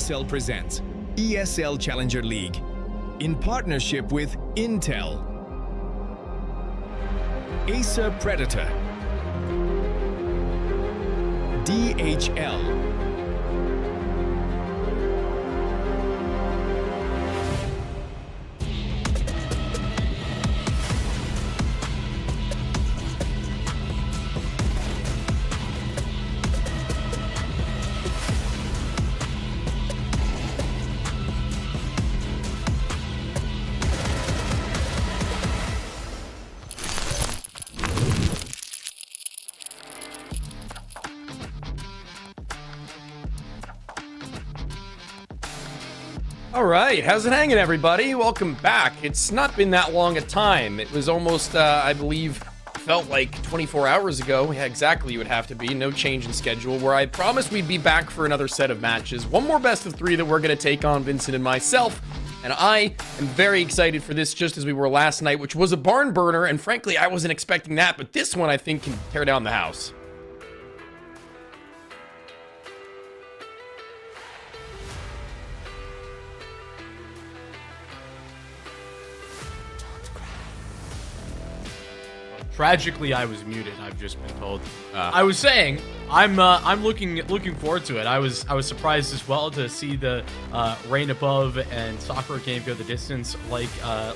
ESL presents ESL Challenger League in partnership with Intel, Acer Predator, DHL, All right, how's it hanging, everybody? Welcome back. It's not been that long a time. It was almost, I believe, felt like 24 hours ago. Yeah, exactly, it would have to be. No change in schedule, where I promised we'd be back for another set of matches. One more best of three that we're going to take on Vincent and myself. And I am very excited for this, just as we were last night, which was a barn burner. And frankly, I wasn't expecting that. But this one, I think, can tear down the house. Tragically, I was muted. I've just been told. I was saying I'm looking forward to it. I was surprised as well to see the Rain Above and Soccer game go the distance like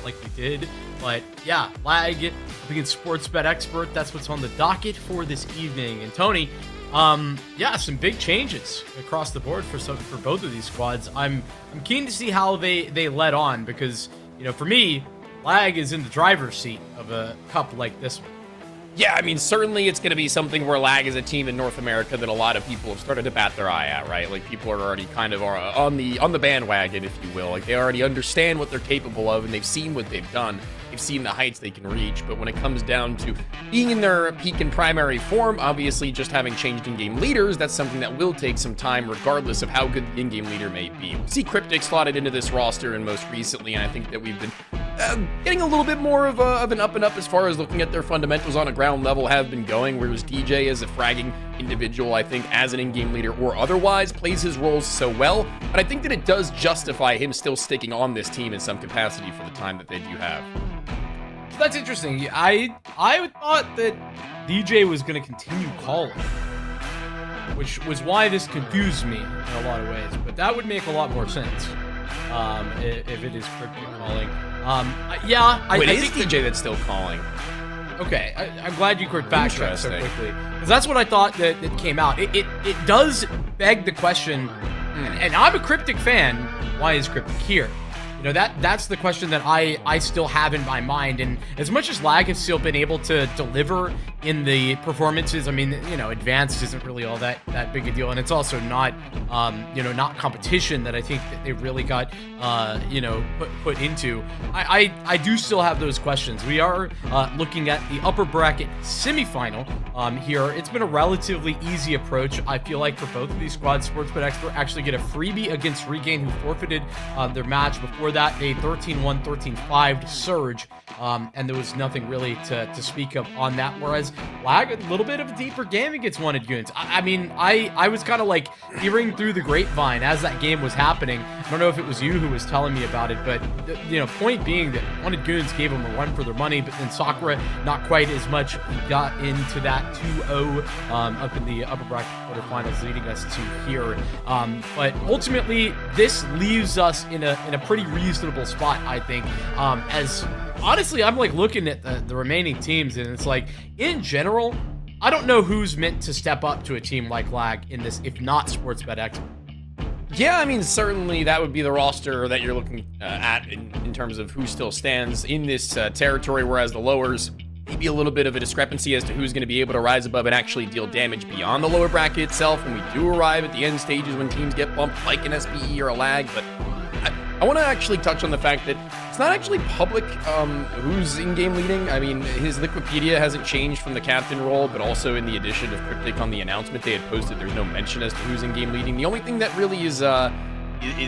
we did. But yeah, lag against SportsBetExpert. That's what's on the docket for this evening. And Tony, yeah, some big changes across the board for both of these squads. I'm keen to see how they led on, because for me, lag is in the driver's seat of a cup like this one. Yeah, I mean, certainly it's going to be something where lag is a team in North America that a lot of people have started to bat their eye at, right? Like, people are already kind of on the bandwagon, if you will. Like, they already understand what they're capable of, and they've seen what they've done. They've seen the heights they can reach. But when it comes down to being in their peak and primary form, obviously just having changed in-game leaders, that's something that will take some time, regardless of how good the in-game leader may be. We see Cryptic slotted into this roster, and most recently, and I think that we've been getting a little bit more of an up and up as far as looking at their fundamentals on a ground level have been going, whereas DJ, as a fragging individual, I think as an in-game leader or otherwise, plays his roles so well. But I think that it does justify him still sticking on this team in some capacity for the time that they do have. So that's interesting. I thought that DJ was going to continue calling, which was why this confused me in a lot of ways. But that would make a lot more sense if it is Cryptic calling. I think think DJ that's still calling. Okay, I'm glad you could backtrack so quickly, because that's what I thought that came out. It does beg the question, and I'm a Cryptic fan. Why is Cryptic here? That's the question that I still have in my mind. And as much as lag has still been able to deliver in the performances, I mean, advanced isn't really all that big a deal, and it's also not not competition that I think that they really got put into. I do still have those questions. We are looking at the upper bracket semifinal here. It's been a relatively easy approach, I feel like, for both of these squads. SportsBetExpert actually get a freebie against Regain, who forfeited their match before that. They 13-1, 13-5 Surge, and there was nothing really to speak of on that. Whereas lag, a little bit of a deeper game against Wanted Goons. I mean, I was kind of like hearing through the grapevine as that game was happening. I don't know if it was you who was telling me about it, but point being that Wanted Goons gave them a run for their money, but then Sakura not quite as much. He got into that 2-0 up in the upper bracket quarterfinals, leading us to here. But ultimately, this leaves us in a pretty reasonable spot, I think. As honestly, I'm like looking at the remaining teams, and it's like, in general, I don't know who's meant to step up to a team like lag in this, if not SportsBetExpert. Yeah, I mean, certainly that would be the roster that you're looking at in terms of who still stands in this territory, whereas the lowers, maybe a little bit of a discrepancy as to who's going to be able to rise above and actually deal damage beyond the lower bracket itself when we do arrive at the end stages, when teams get bumped like an SPE or a lag. But I want to actually touch on the fact that it's not actually public who's in-game leading. I mean, his Liquipedia hasn't changed from the captain role, but also in the addition of Cryptic on the announcement they had posted, there's no mention as to who's in-game leading. The only thing that really is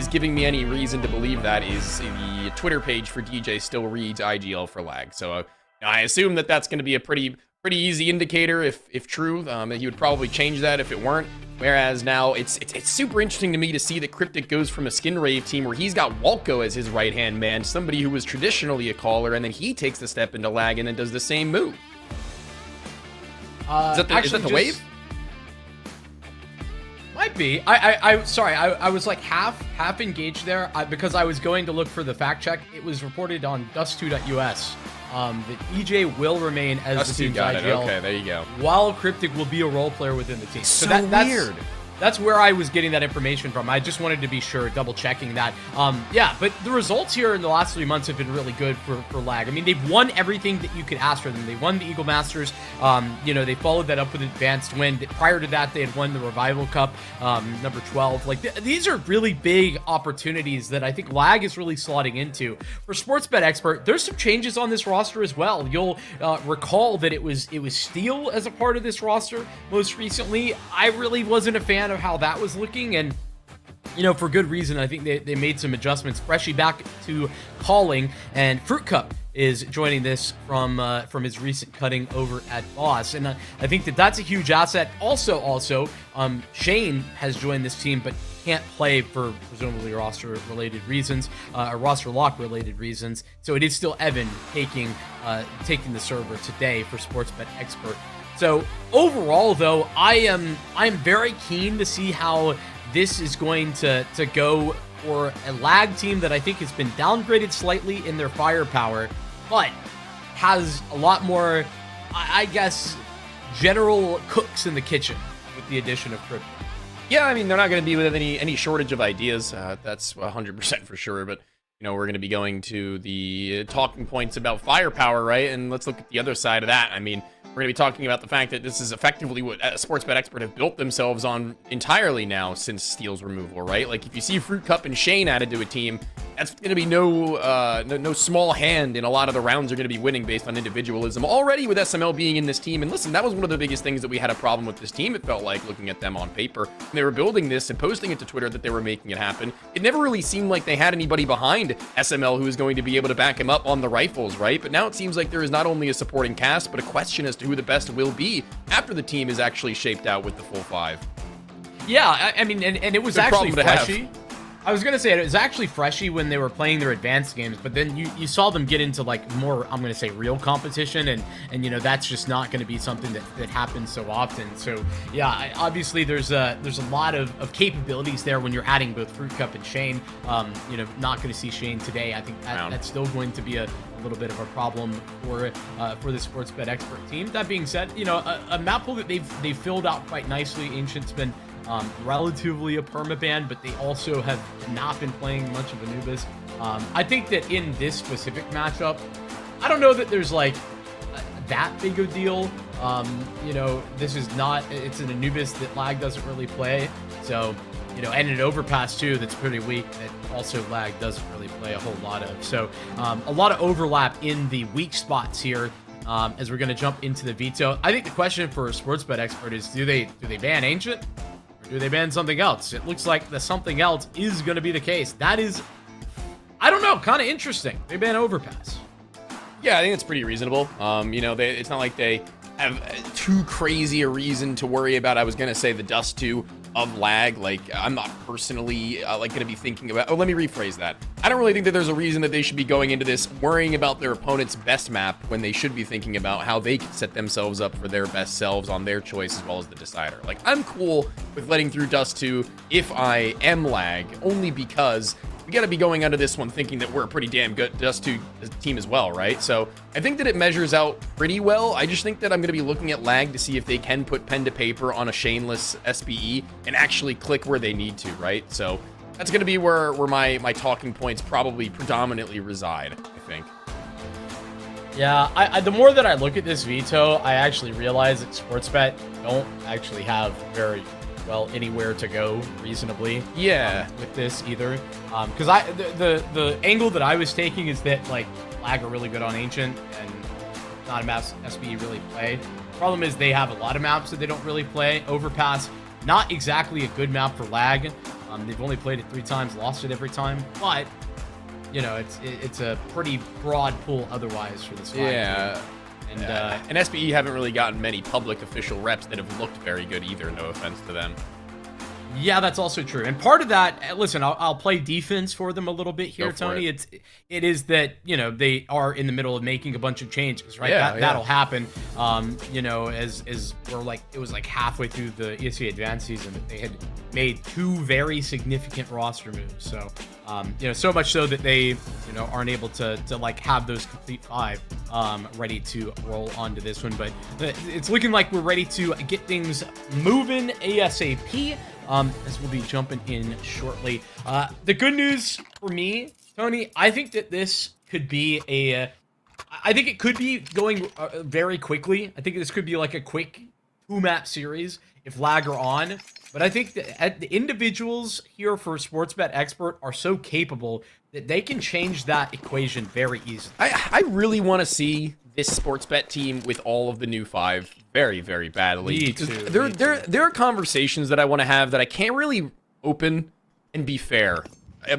giving me any reason to believe that is the Twitter page for DJ still reads IGL for lag. So I assume that that's going to be a pretty Pretty easy indicator if true. He would probably change that if it weren't. Whereas now it's super interesting to me to see that Cryptic goes from a Skin Rave team where he's got Walco as his right-hand man, somebody who was traditionally a caller, and then he takes the step into lag and then does the same move. Is that the wave? Might be. Sorry, I was like half engaged there because I was going to look for the fact check. It was reported on dust2.us that EJ will remain as the team's IGL. Okay, there you go. While Cryptic will be a role player within the team. So that's weird. That's where I was getting that information from. I just wanted to be sure, double checking that. Yeah, but the results here in the last 3 months have been really good for lag. I mean, they've won everything that you could ask for them. They won the Eagle Masters. They followed that up with an advanced win. Prior to that, they had won the Revival Cup, number 12. Like, these are really big opportunities that I think lag is really slotting into. For SportsBetExpert, there's some changes on this roster as well. You'll recall that it was Steel as a part of this roster most recently. I really wasn't a fan of how that was looking, and for good reason. I think they made some adjustments. Freshie back to calling, and Fruit Cup is joining this from his recent cutting over at Boss, and I think that's a huge asset. Also, Shane has joined this team, but can't play for presumably roster lock related reasons. So it is still Evan taking the server today for SportsBetExpert. So overall, though, I'm very keen to see how this is going to go for a lag team that I think has been downgraded slightly in their firepower, but has a lot more, I guess, general cooks in the kitchen with the addition of Crypto. Yeah, I mean, they're not going to be with any shortage of ideas. That's 100% for sure, but we're going to be going to the talking points about firepower, right? And let's look at the other side of that. I mean, we're going to be talking about the fact that this is effectively what SportsBetExpert have built themselves on entirely now since Steel's removal, right? Like, if you see Fruit Cup and Shane added to a team, that's going to be no small hand, and a lot of the rounds are going to be winning based on individualism already with SML being in this team. And listen, that was one of the biggest things that we had a problem with this team. It felt like, looking at them on paper, when they were building this and posting it to Twitter that they were making it happen, it never really seemed like they had anybody behind SML who was going to be able to back him up on the rifles, right? But now it seems like there is not only a supporting cast, but a question as to who the best will be after the team is actually shaped out with the full five. Yeah, I mean, and it was actually freshy. I was going to say it was actually freshy when they were playing their advanced games, but then you saw them get into like more, I'm going to say, real competition, and that's just not going to be something that happens so often. So yeah, obviously there's a lot of capabilities there when you're adding both Fruit Cup and Shane. Not going to see Shane today. I think that's still going to be a little bit of a problem for the SportsBetExpert team. That being said, a map pool that they've filled out quite nicely. Ancient's been relatively a permaban, but they also have not been playing much of Anubis. I think that in this specific matchup, I don't know that there's like that big of a deal. This is not, it's an Anubis that lag doesn't really play. So, and an overpass too that's pretty weak that also lag doesn't really play a whole lot of. So a lot of overlap in the weak spots here. As we're going to jump into the veto. I think the question for SportsBetExpert is, do they ban Ancient? Do they ban something else? It looks like the something else is going to be the case. That is, I don't know, kind of interesting. They ban Overpass. Yeah, I think it's pretty reasonable. It's not like they have too crazy a reason to worry about. I was going to say the Dust 2 of lag. Like, I'm not personally going to be thinking about. Oh, let me rephrase that. I don't really think that there's a reason that they should be going into this worrying about their opponent's best map when they should be thinking about how they can set themselves up for their best selves on their choice as well as the decider. Like, I'm cool with letting through Dust 2 if I am lag, only because we got to be going under this one thinking that we're a pretty damn good Dust 2 team as well, right? So I think that it measures out pretty well. I just think that I'm going to be looking at lag to see if they can put pen to paper on a Shaneless SBE and actually click where they need to, right? So that's going to be where my talking points probably predominantly reside, I think. Yeah, the more that I look at this veto, I actually realize that SportsBet don't actually have very anywhere to go reasonably. With this either, because the angle that I was taking is that like lag are really good on Ancient and not a map SBE really play. Problem is they have a lot of maps that they don't really play. Overpass, not exactly a good map for lag. They've only played it 3 times, lost it every time, but it's a pretty broad pool otherwise for this lag. Yeah. And And SBE haven't really gotten many public official reps that have looked very good either, no offense to them. Yeah, that's also true. And part of that, listen, I'll play defense for them a little bit here, Tony. It is that, you know, they are in the middle of making a bunch of changes, right? That'll happen. You know, as we're like, it was like halfway through the ESL Advanced season that they had made 2 very significant roster moves. So, you know, so much so that they, you know, aren't able to like have those complete 5 ready to roll onto this one. But it's looking like we're ready to get things moving ASAP. As we'll be jumping in shortly. The good news for me, Tony, I think that this could be I think it could be going very quickly. I think this could be like a quick 2-map series if lag are on. But I think that the individuals here for SportsBetExpert are so capable that they can change that equation very easily. I really want to see this SportsBet team with all of the new 5 very, very badly. Me too. There are conversations that I want to have that I can't really open and be fair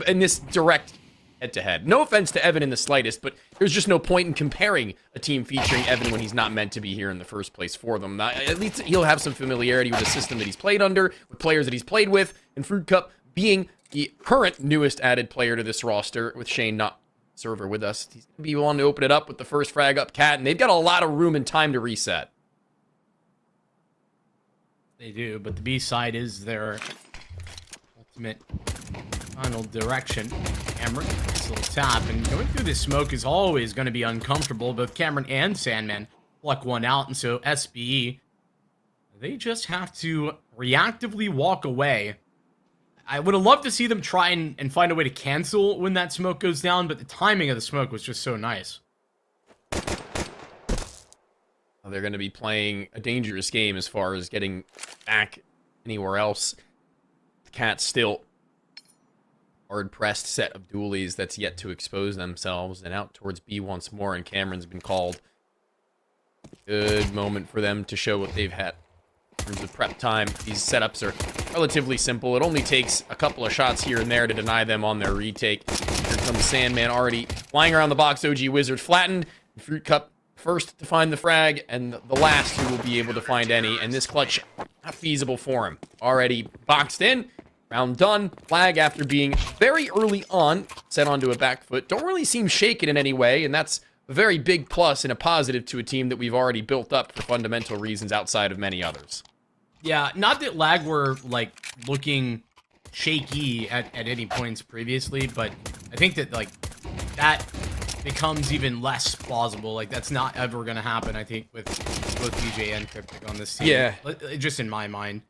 in this direct head-to-head. No offense to Evan in the slightest, but there's just no point in comparing a team featuring Evan when he's not meant to be here in the first place for them. At least he'll have some familiarity with the system that he's played under, with players that he's played with, and Fruit Cup being the current newest added player to this roster, with Shane not server with us. He's going to be willing to open it up with the first frag up cat, and they've got a lot of room and time to reset. They do, but the B side is their ultimate final direction. Cameron, this little tap, and going through this smoke is always going to be uncomfortable. Both Cameron and Sandman pluck one out, and so SBE, they just have to reactively walk away. I would have loved to see them try and find a way to cancel when that smoke goes down, but the timing of the smoke was just so nice. They're going to be playing a dangerous game as far as getting back anywhere else. The Cat's still hard-pressed set of dualies that's yet to expose themselves, and out towards B once more, and Cameron's been called. Good moment for them to show what they've had. In terms of prep time, these setups are relatively simple. It only takes a couple of shots here and there to deny them on their retake. Here comes Sandman already flying around the box. OG Wizard flattened. Fruit Cup first to find the frag, and the last who will be able to find any. And this clutch, not feasible for him. Already boxed in. Round done. Flag after being very early on set onto a back foot. Don't really seem shaken in any way, and that's a very big plus and a positive to a team that we've already built up for fundamental reasons outside of many others. Yeah, not that lag were, like, looking shaky at any points previously, but I think that, like, that becomes even less plausible. Like, that's not ever going to happen, I think, with both DJ and Cryptic on this team. Yeah. Just in my mind.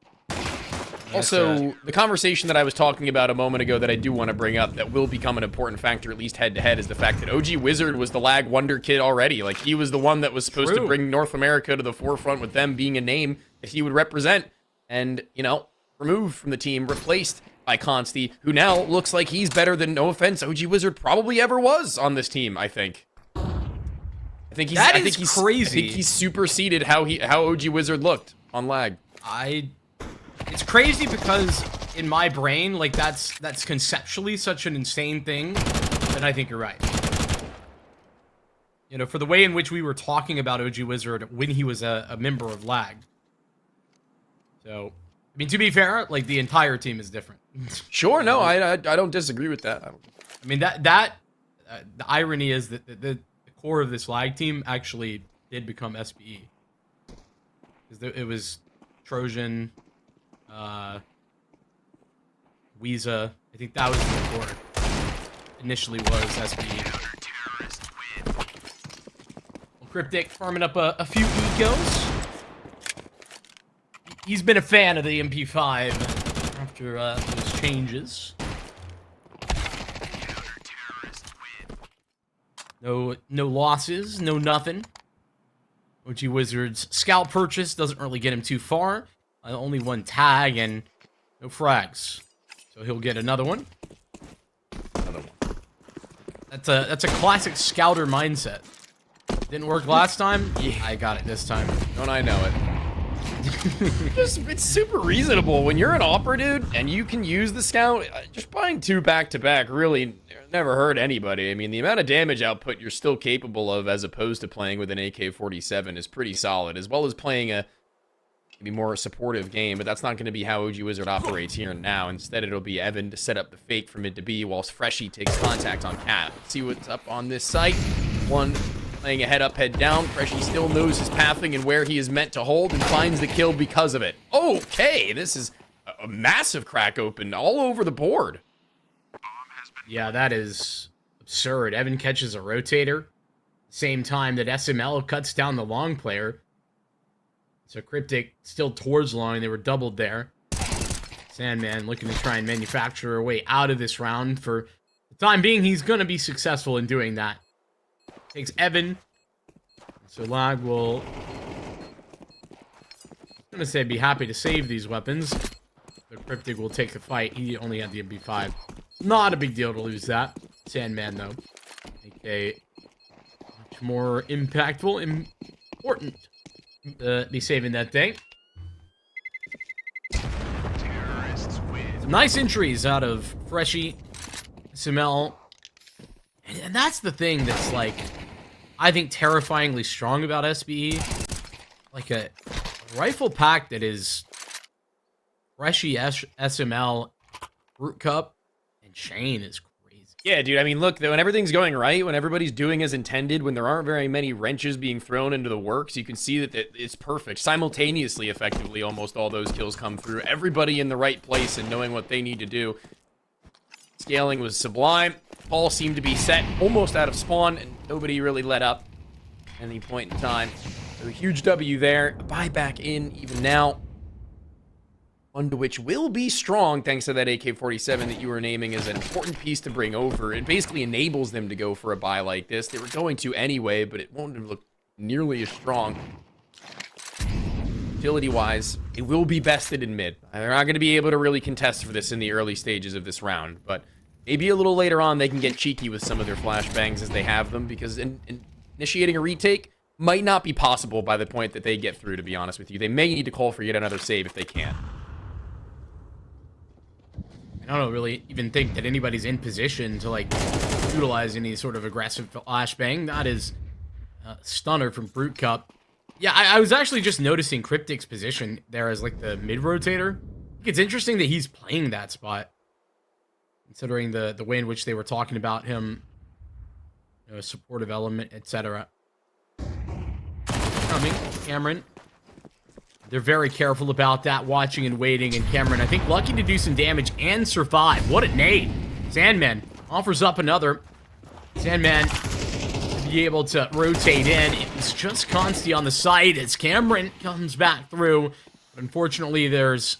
Also, the conversation that I was talking about a moment ago that I do want to bring up that will become an important factor, at least head-to-head, is the fact that OG Wizard was the lag wonder kid already. Like, he was the one that was supposed to bring North America to the forefront with them being a name that he would represent. And, you know, removed from the team, replaced by Consti, who now looks like he's better than, no offense, OG Wizard probably ever was on this team, I think. I think he's crazy. I think he's superseded how OG Wizard looked on lag. It's crazy because in my brain, like, that's conceptually such an insane thing, and I think you're right. You know, for the way in which we were talking about OG Wizard when he was a member of lag. So, I mean, to be fair, like, the entire team is different. Sure, no, I don't disagree with that. I mean, the irony is that the core of this lag team actually did become SBE. It was Trojan, Weeza. I think that was the core. Initially was SBE. Well, Cryptic farming up a few egos. He's been a fan of the MP5 after those changes. No losses, no nothing. OG Wizard's scout purchase doesn't really get him too far. Only one tag and no frags. So he'll get another one. That's a classic scouter mindset. Didn't work last time? Yeah, I got it this time. Don't I know it? It's super reasonable when you're an opera dude and you can use the scout. Just buying 2 back-to-back really never hurt anybody. I mean, the amount of damage output you're still capable of as opposed to playing with an AK-47 is pretty solid, as well as playing a maybe more supportive game, but that's not going to be how OG Wizard operates here and now. Instead, it'll be Evan to set up the fake for mid to B, whilst Freshie takes contact on Cat. Let's see what's up on this site. One playing a head up, head down. Freshie still knows his pathing and where he is meant to hold and finds the kill because of it. Okay, this is a massive crack open all over the board. Yeah, that is absurd. Evan catches a rotator. Same time that SML cuts down the long player. So Cryptic still towards long. They were doubled there. Sandman looking to try and manufacture a way out of this round. For the time being, he's going to be successful in doing that. Takes Evan. So Lag will, I'm going to say, be happy to save these weapons. But Cryptic will take the fight. He only had the MP5. Not a big deal to lose that. Sandman, though. Okay. Much more impactful, important. Be saving that thing. Some nice entries out of Freshie, SML. And that's the thing that's, like, I think terrifyingly strong about SBE. Like a rifle pack that is Freshie, SML, Root Cup, and Shane is crazy. Yeah, dude, I mean, look, when everything's going right, when everybody's doing as intended, when there aren't very many wrenches being thrown into the works, you can see that it's perfect. Simultaneously, effectively, almost all those kills come through. Everybody in the right place and knowing what they need to do. Scaling was sublime. All seemed to be set almost out of spawn, and nobody really let up at any point in time. So a huge W there. A buyback in even now. One to which will be strong thanks to that AK-47 that you were naming as an important piece to bring over. It basically enables them to go for a buy like this. They were going to anyway, but it won't look nearly as strong. Utility-wise, it will be bested in mid. They're not going to be able to really contest for this in the early stages of this round, but maybe a little later on they can get cheeky with some of their flashbangs as they have them, because initiating a retake might not be possible by the point that they get through, to be honest with you. They may need to call for yet another save if they can. I don't really even think that anybody's in position to, like, utilize any sort of aggressive flashbang. That is a stunner from Brute Cup. Yeah, I was actually just noticing Cryptic's position there as, like, the mid-rotator. I think it's interesting that he's playing that spot, considering the way in which they were talking about him, you know, a supportive element, etc. Coming, Cameron. They're very careful about that, watching and waiting. And Cameron, I think, lucky to do some damage and survive. What a nade. Sandman offers up another. Sandman to be able to rotate in. It was just Consti on the side as Cameron comes back through. But unfortunately, there's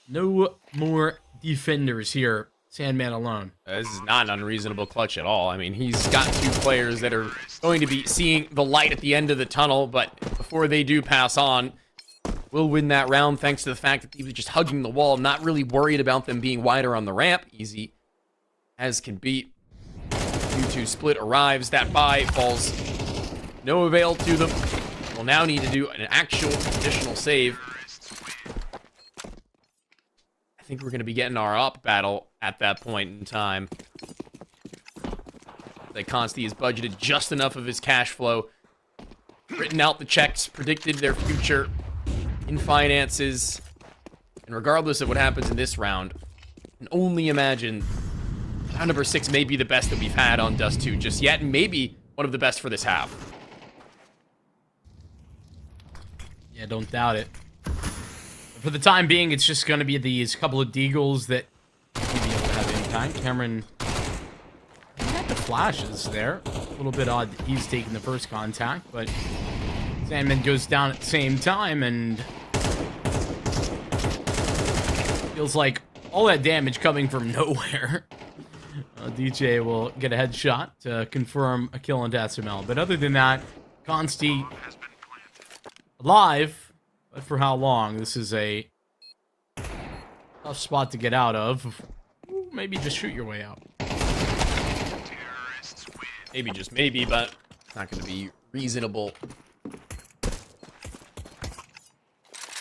no more defenders here. Sandman alone. This is not an unreasonable clutch at all. I mean, he's got two players that are going to be seeing the light at the end of the tunnel, but before they do pass on, will win that round thanks to the fact that he was just hugging the wall, not really worried about them being wider on the ramp. Easy as can be. 2-2 split arrives. That buy falls no avail to them. We'll now need to do an actual additional save. I think we're going to be getting our up battle at that point in time. That Consti has budgeted just enough of his cash flow, written out the checks, predicted their future in finances, and regardless of what happens in this round, I can only imagine round number 6 may be the best that we've had on Dust 2 just yet, and maybe one of the best for this half. Yeah, don't doubt it. For the time being, it's just going to be these couple of deagles that will be able to have impact. Cameron got the flashes there. A little bit odd that he's taking the first contact, but Sandman goes down at the same time, and feels like all that damage coming from nowhere. DJ will get a headshot to confirm a kill on SML. But other than that, Consti alive, but for how long? This is a tough spot to get out of. Maybe just shoot your way out. Maybe, just maybe, but it's not going to be reasonable.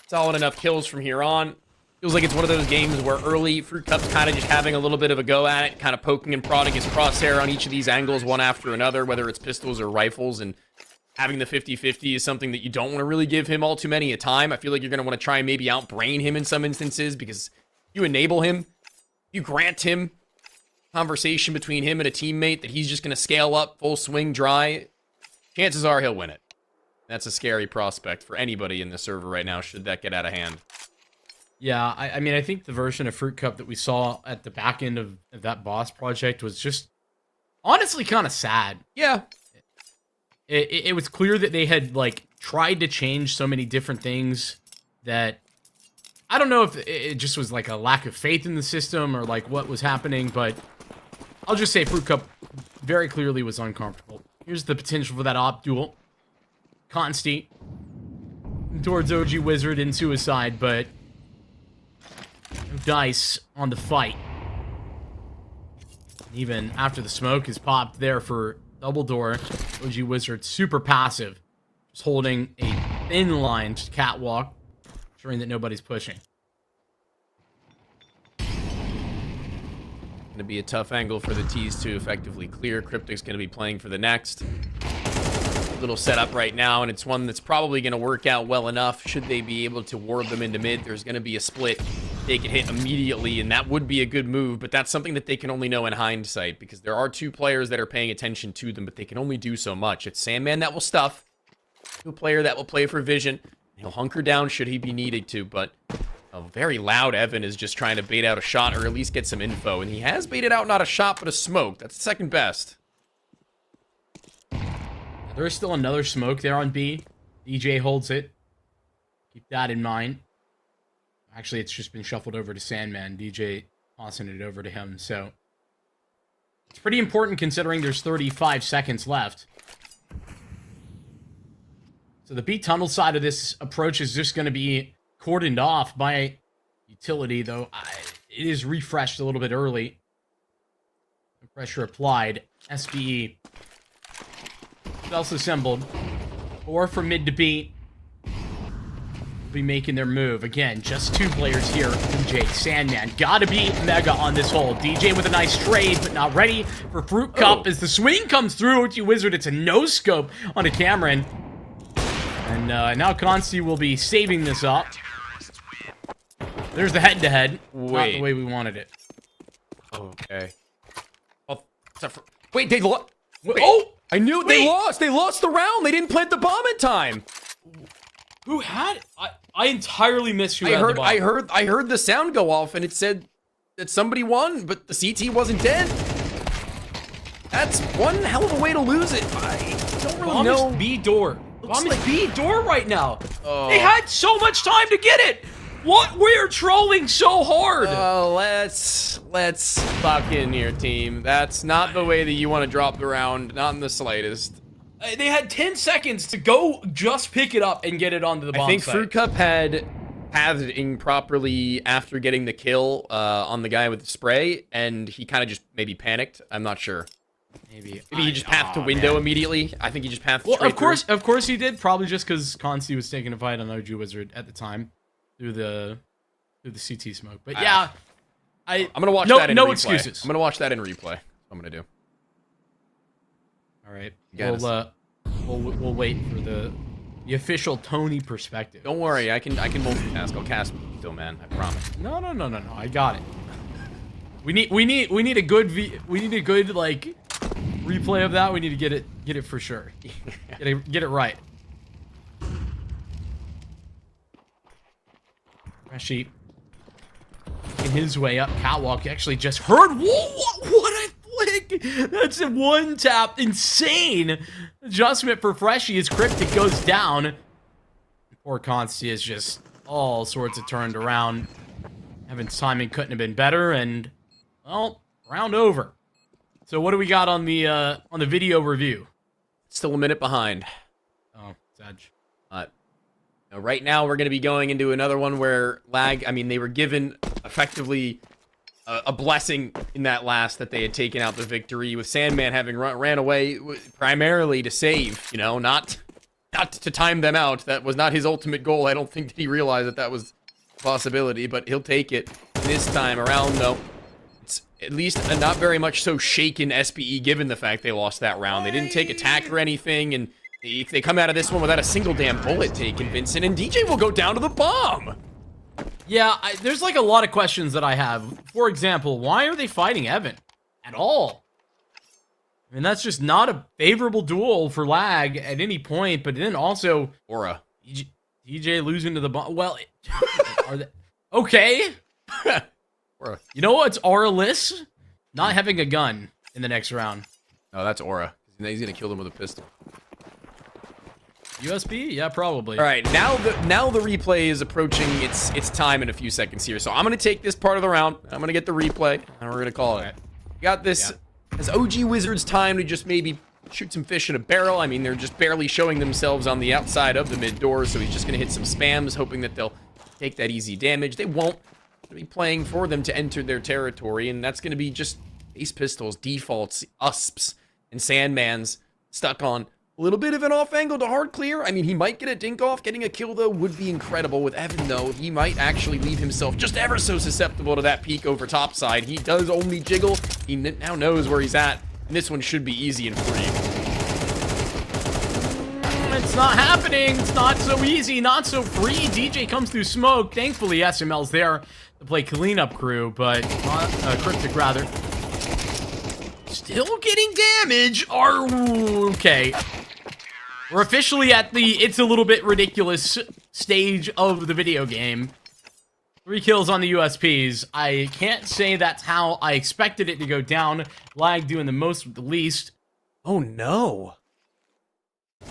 Solid enough kills from here on. Feels like it's one of those games where early Fruit Cup's kind of just having a little bit of a go at it, kind of poking and prodding his crosshair on each of these angles one after another, whether it's pistols or rifles, and having the 50-50 is something that you don't want to really give him all too many a time. I feel like you're going to want to try and maybe outbrain him in some instances, because you enable him, you grant him conversation between him and a teammate that he's just going to scale up full swing dry, chances are he'll win it. That's a scary prospect for anybody in the server right now, should that get out of hand. Yeah, I mean, I think the version of Fruit Cup that we saw at the back end of that boss project was just honestly kind of sad. Yeah. It was clear that they had, like, tried to change so many different things that I don't know if it just was, like, a lack of faith in the system or, like, what was happening, but I'll just say Fruit Cup very clearly was uncomfortable. Here's the potential for that op duel. Consti towards OG Wizard in suicide, but no dice on the fight. Even after the smoke is popped there for double door, OG Wizard super passive, just holding a thin line, just catwalk, ensuring that nobody's pushing. Going to be a tough angle for the T's to effectively clear. Cryptic's going to be playing for the next. Little setup right now, and it's one that's probably going to work out well enough. Should they be able to ward them into mid, there's going to be a split. They can hit immediately, and that would be a good move, but that's something that they can only know in hindsight, because there are two players that are paying attention to them, but they can only do so much. It's Sandman that will stuff, a player that will play for vision. He'll hunker down should he be needed to, but a very loud Evan is just trying to bait out a shot or at least get some info, and he has baited out not a shot, but a smoke. That's the second best. There is still another smoke there on B. DJ holds it. Keep that in mind. Actually, it's just been shuffled over to Sandman. DJ tossing it over to him. So it's pretty important considering there's 35 seconds left. So the B tunnel side of this approach is just going to be cordoned off by utility, though it is refreshed a little bit early. Pressure applied. SBE. Self-assembled. 4 from mid to B. Be making their move. Again, just 2 players here. DJ, Sandman. Gotta be Mega on this hole. DJ with a nice trade, but not ready for Fruit Cup. As the swing comes through with you, Wizard. It's a no-scope on a Cameron. And now Consti will be saving this up. There's the head-to-head. Not the way we wanted it. Okay. Oh, wait, they lost. Oh! I knew they lost. They lost the round. They didn't plant the bomb in time. Who had it? I entirely missed who had the bomb. I heard the sound go off, and it said that somebody won, but the CT wasn't dead. That's one hell of a way to lose it. I don't really know. Bomb is B door. Bomb is B door right now. Oh. They had so much time to get it. What? We're trolling so hard. Let's fuck in here, team. That's not the way that you want to drop the round. Not in the slightest. They had 10 seconds to go just pick it up and get it onto the bomb I think site. Fruit Cup had pathing properly after getting the kill on the guy with the spray, and he kind of just maybe panicked. I'm not sure. Maybe he just pathed to window immediately. I think he just pathed straight through. Of course he did. Probably just because Consti was taking a fight on OG Wizard at the time through the CT smoke. But yeah, I'm gonna watch that in replay. No excuses. I'm gonna watch that in replay. I'm gonna do. All right. We'll wait for the official Tony perspective. Don't worry, I can multitask. I'll cast still, man. I promise. No. I got it. We need a good like replay of that. We need to get it for sure. Get it right. Rashi in his way up catwalk actually just heard. Whoa, what a flick! That's a one tap. Insane adjustment for Freshie as Cryptic goes down. Poor Consti is just all sorts of turned around. Evan's timing couldn't have been better, and well, round over. So what do we got on the video review? Still a minute behind. Oh, Sedge. Right now, we're going to be going into another one where they were given effectively a blessing in that last that they had taken out the victory, with Sandman having ran away primarily to save, not to time them out. That was not his ultimate goal. I don't think that he realized that was possibility, but he'll take it this time around, though. It's at least a not very much so shaken SBE, given the fact they lost that round. They didn't take attack or anything, and if they come out of this one without a single damn bullet taken, Vincent, and DJ will go down to the bomb. Yeah, there's like a lot of questions that I have. For example, why are they fighting Evan at all? I mean, that's just not a favorable duel for lag at any point, but then also... Aura. DJ losing to the bomb. Well, are they... Okay. Aura. You know what's aura-less? Not having a gun in the next round. Oh, that's Aura. He's going to kill them with a pistol. USB? Yeah, probably. All right, now the replay is approaching its time in a few seconds here. So I'm going to take this part of the round. I'm going to get the replay, and we're going to call it. We got this as OG Wizards time to just maybe shoot some fish in a barrel. I mean, they're just barely showing themselves on the outside of the mid door, so he's just going to hit some spams, hoping that they'll take that easy damage. They won't. They'll be playing for them to enter their territory, and that's going to be just ace pistols, defaults, USPs, and Sandmans stuck on a little bit of an off angle to hard clear. I mean, he might get a dink off. Getting a kill, though, would be incredible. With Evan, though, he might actually leave himself just ever so susceptible to that peek over top side. He does only jiggle. He now knows where he's at, and this one should be easy and free. It's not happening. It's not so easy, not so free. DJ comes through smoke. Thankfully, SML's there to play cleanup crew, but Cryptic, rather. Still getting damage. Okay. We're officially at the it's a little bit ridiculous stage of the video game. 3 kills on the USPs. I can't say that's how I expected it to go down. Lag doing the most with the least. Oh no.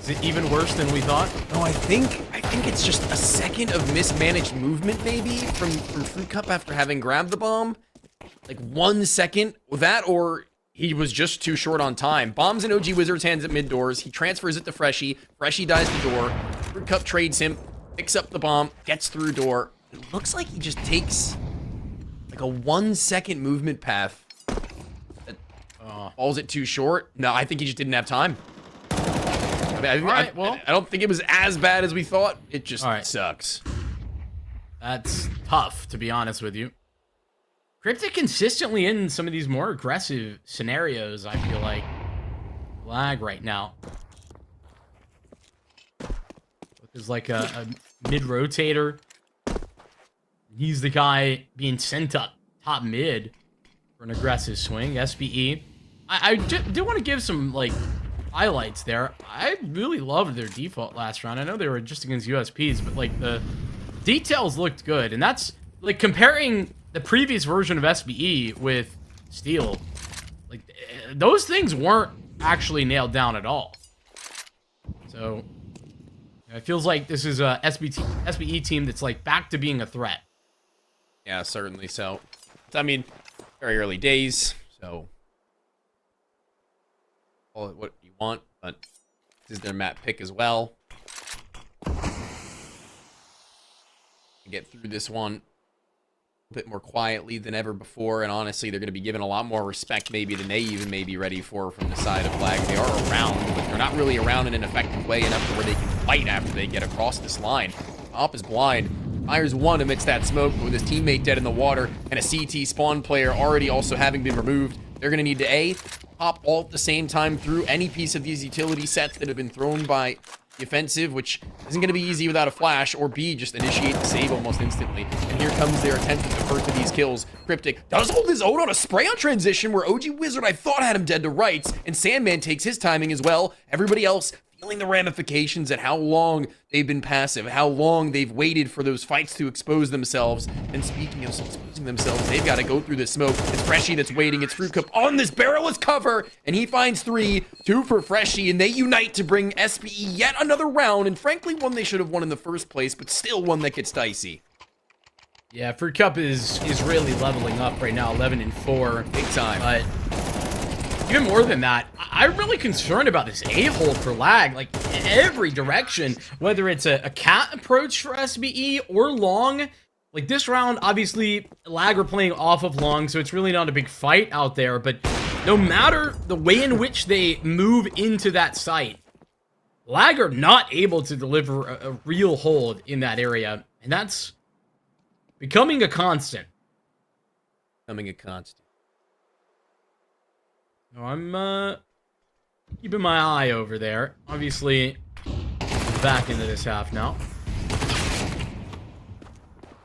Is it even worse than we thought? No, I think it's just a second of mismanaged movement, maybe, from Fruit Cup after having grabbed the bomb. Like 1 second. That, or he was just too short on time. Bomb's in OG Wizard's hands at mid doors. He transfers it to Freshie. Freshie dies the door. Fruit Cup trades him, picks up the bomb, gets through door. It looks like he just takes like a 1 second movement path that falls it too short. No, I think he just didn't have time. I don't think it was as bad as we thought. It just sucks. That's tough, to be honest with you. Cryptic consistently in some of these more aggressive scenarios, I feel like. Lag right now. There's like a mid-rotator. He's the guy being sent up top mid for an aggressive swing. SBE. I do want to give some, like, highlights there. I really loved their default last round. I know they were just against USPs, but, like, the details looked good. And that's, like, comparing the previous version of SBE with Steel, like, those things weren't actually nailed down at all. So it feels like this is a SBE team that's, like, back to being a threat. Yeah, certainly so. I mean, very early days, so call it what you want, but this is their map pick as well. Get through this one a bit more quietly than ever before, and honestly, they're going to be given a lot more respect maybe than they even may be ready for from the side of Flag. They are around, but they're not really around in an effective way enough to where they can fight after they get across this line. Op is blind. Fires one amidst that smoke with his teammate dead in the water, and a CT spawn player already also having been removed. They're going to need to A, pop all at the same time through any piece of these utility sets that have been thrown by the offensive, which isn't going to be easy without a flash, or B, just initiate the save almost instantly. And here comes their attempt at the first of these kills. Cryptic does hold his own on a spray on transition where OG Wizard I thought had him dead to rights, and Sandman takes his timing as well. Everybody else feeling the ramifications at how long they've been passive, how long they've waited for those fights to expose themselves. And speaking of exposing themselves, they've got to go through this smoke. It's Freshie that's waiting. It's Fruit Cup on this barrelless cover, and he finds 3, 2 for Freshie, and they unite to bring SBE yet another round, and frankly, one they should have won in the first place, but still one that gets dicey. Yeah, Fruit Cup is really leveling up right now, 11-4. Big time. But even more than that, I'm really concerned about this A-hole for Lag, like every direction, whether it's a cat approach for SBE or long. Like this round, obviously, Lag are playing off of long, so it's really not a big fight out there, but no matter the way in which they move into that site, Lag are not able to deliver a real hold in that area, and that's Becoming a constant. Becoming a constant. I'm keeping my eye over there. Obviously, back into this half now.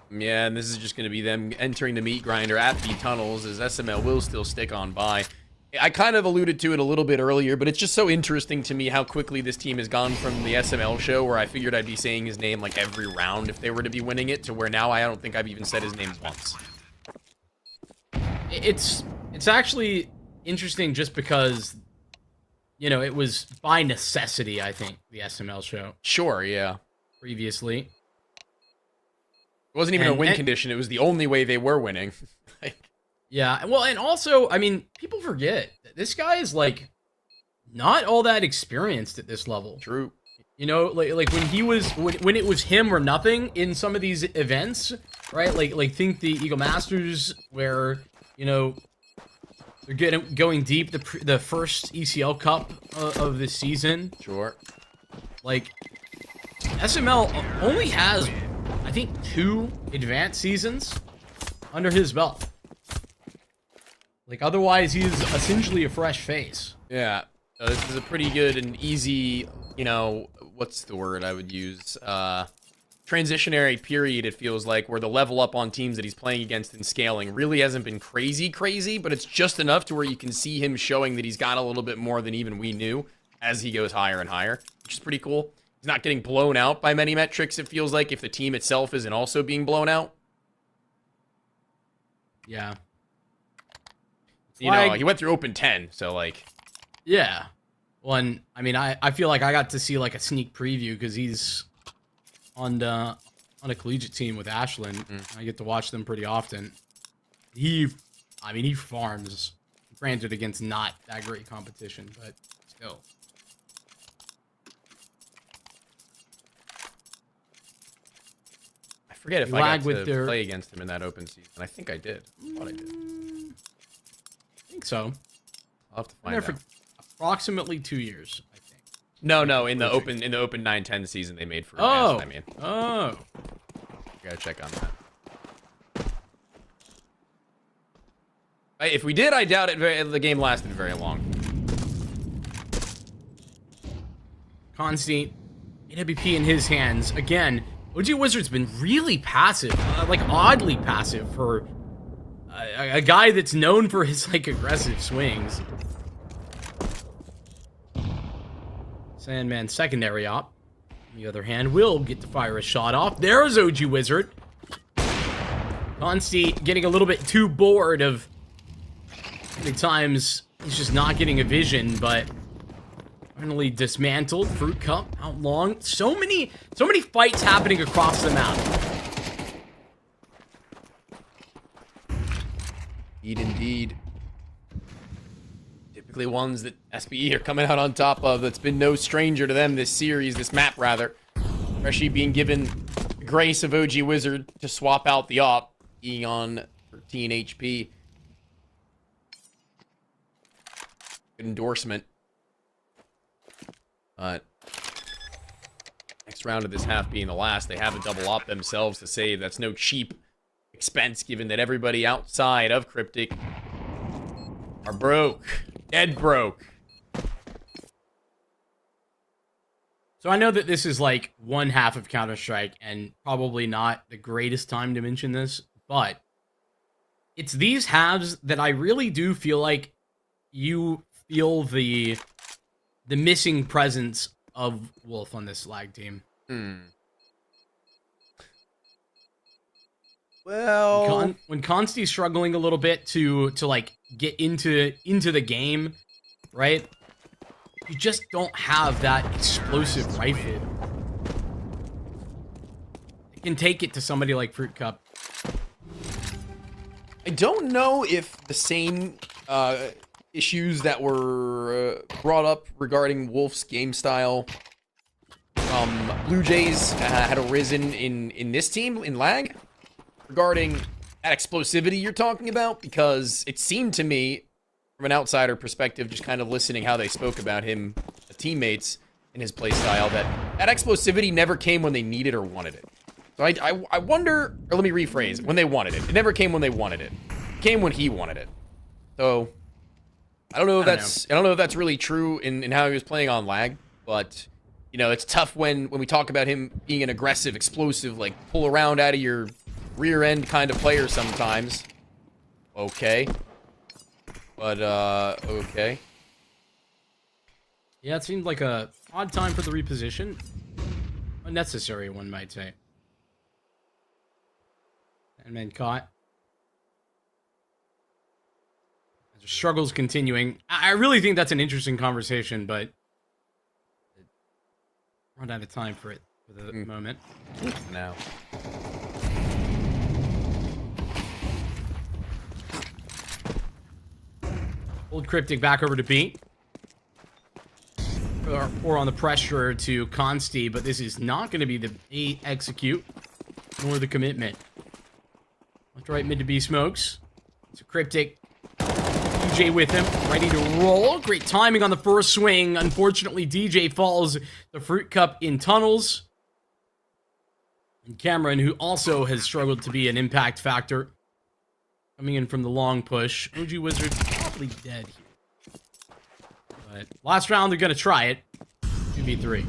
Yeah, and this is just going to be them entering the meat grinder at the tunnels, as SML will still stick on by. I kind of alluded to it a little bit earlier, but it's just so interesting to me how quickly this team has gone from the SML show, where I figured I'd be saying his name like every round if they were to be winning it, to where now I don't think I've even said his name once. It's actually interesting just because, you know, it was by necessity, I think, the SML show. Sure, yeah. Previously. It wasn't even a win condition. It was the only way they were winning. Yeah, well, and also, I mean, people forget that this guy is, like, not all that experienced at this level. True. You know, like when he was, when it was him or nothing in some of these events, right? Like think the Eagle Masters, where, you know, they're going deep, the first ECL Cup of this season. Sure. Like, SML only has, I think, 2 advanced seasons under his belt. Like, otherwise, he's essentially a fresh face. Yeah. This is a pretty good and easy, you know, what's the word I would use? Transitionary period, it feels like, where the level up on teams that he's playing against and scaling really hasn't been crazy, but it's just enough to where you can see him showing that he's got a little bit more than even we knew as he goes higher and higher, which is pretty cool. He's not getting blown out by many metrics, it feels like, if the team itself isn't also being blown out. Yeah. You know, he went through Open 10, so, like... Yeah. Well, and, I mean, I feel like I got to see, like, a sneak preview, because he's on a collegiate team with Ashland. I get to watch them pretty often. He farms. Granted, against not that great competition, but still. I forget if I got to play against him in that open season. I think I did. I thought I did. I think so. I'll have to find out. For approximately 2 years, I think. No, in the open 9-10 season they made for advanced, I mean. Oh. Gotta check on that. If we did, I doubt it. The game lasted very long. Consti, AWP in his hands again. OG Wizard's been really passive, like oddly passive for a guy that's known for his like aggressive swings. Sandman secondary op, on the other hand, will get to fire a shot off. There's OG Wizard. Consti getting a little bit too bored of how many times he's just not getting a vision, but finally dismantled. Fruit Cup out long. So many fights happening across the map. Indeed. Typically ones that SBE are coming out on top of. That's been no stranger to them this series, this map rather. Freshie being given the grace of OG Wizard to swap out the op, being on 13 HP. Good endorsement. But next round of this half being the last, they have a double op themselves to save. That's no cheap expense, given that everybody outside of Cryptic are broke. Dead broke. So I know that this is like one half of Counter-Strike and probably not the greatest time to mention this, but it's these halves that I really do feel like you feel the missing presence of Wolf on this lag team. Well, when Consti's struggling a little bit to like get into the game, right? You just don't have that explosive rifle. It can take it to somebody like Fruit Cup. I don't know if the same issues that were brought up regarding Wolf's game style from Blue Jays had arisen in this team, in lag, regarding that explosivity you're talking about, because it seemed to me, from an outsider perspective, just kind of listening how they spoke about him, the teammates, and his play style, that explosivity never came when they needed or wanted it. So I wonder, or let me rephrase, when they wanted it. It never came when they wanted it. It came when he wanted it. So I don't know if that's really true in how he was playing on lag, but you know, it's tough when we talk about him being an aggressive, explosive, like pull around out of your rear end kind of player sometimes. Okay. But okay. Yeah, it seemed like a odd time for the reposition. Unnecessary, one might say. And then caught. Struggles continuing. I really think that's an interesting conversation, but run out of time for it for the moment. Now. Old Cryptic back over to B. Or on the pressure to Consti, but this is not going to be the A execute, nor the commitment. Left right mid to B smokes. So Cryptic, DJ with him, ready to roll. Great timing on the first swing. Unfortunately, DJ falls the fruit cup in tunnels. And Cameron, who also has struggled to be an impact factor, coming in from the long push. OG Wizard probably dead here. But last round, they're going to try it. 2v3.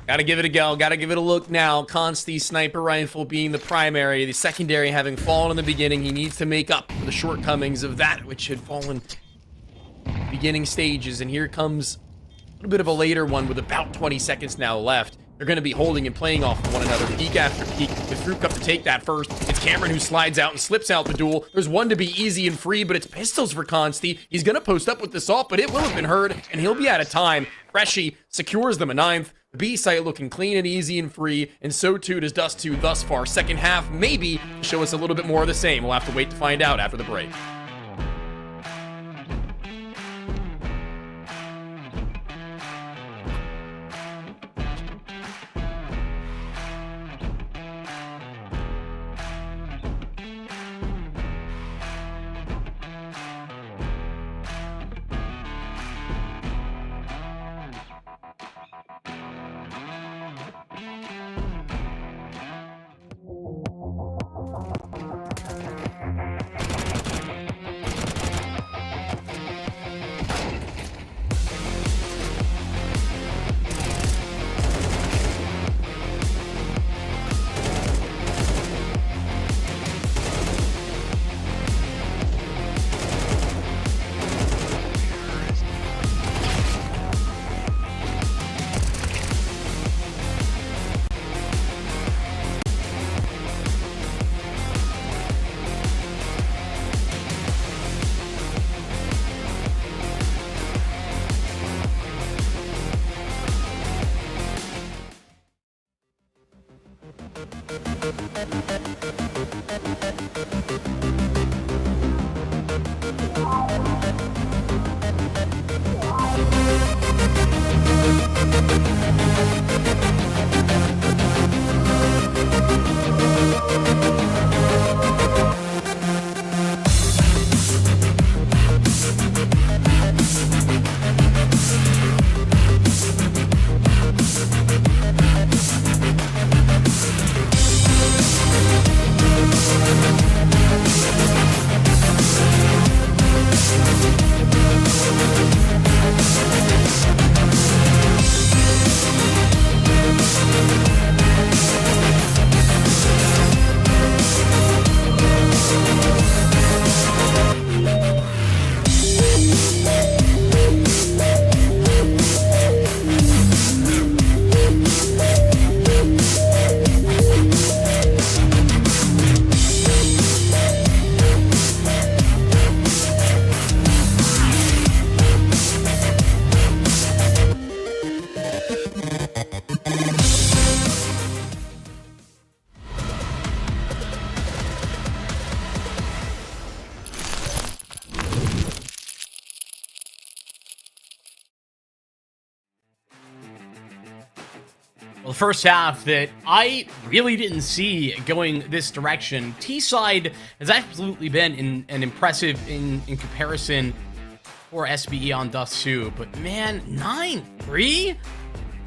Gotta give it a go. Gotta give it a look now. Consti sniper rifle being the primary. The secondary having fallen in the beginning. He needs to make up for the shortcomings of that which had fallen beginning stages. And here comes a little bit of a later one with about 20 seconds now left. They're going to be holding and playing off of one another, peak after peak, with Fruit Cup to take that first. It's Cameron who slides out and slips out the duel. There's one to be easy and free, but it's pistols for Consti. He's going to post up with the assault, but it will have been heard, and he'll be out of time. Freshy secures them a 9th. The B site looking clean and easy and free, and so too does Dust 2 thus far. Second half, maybe, show us a little bit more of the same. We'll have to wait to find out after the break. Well, the first half that I really didn't see going this direction. T-side has absolutely been an impressive in comparison for SBE on Dust 2, but man, 9-3?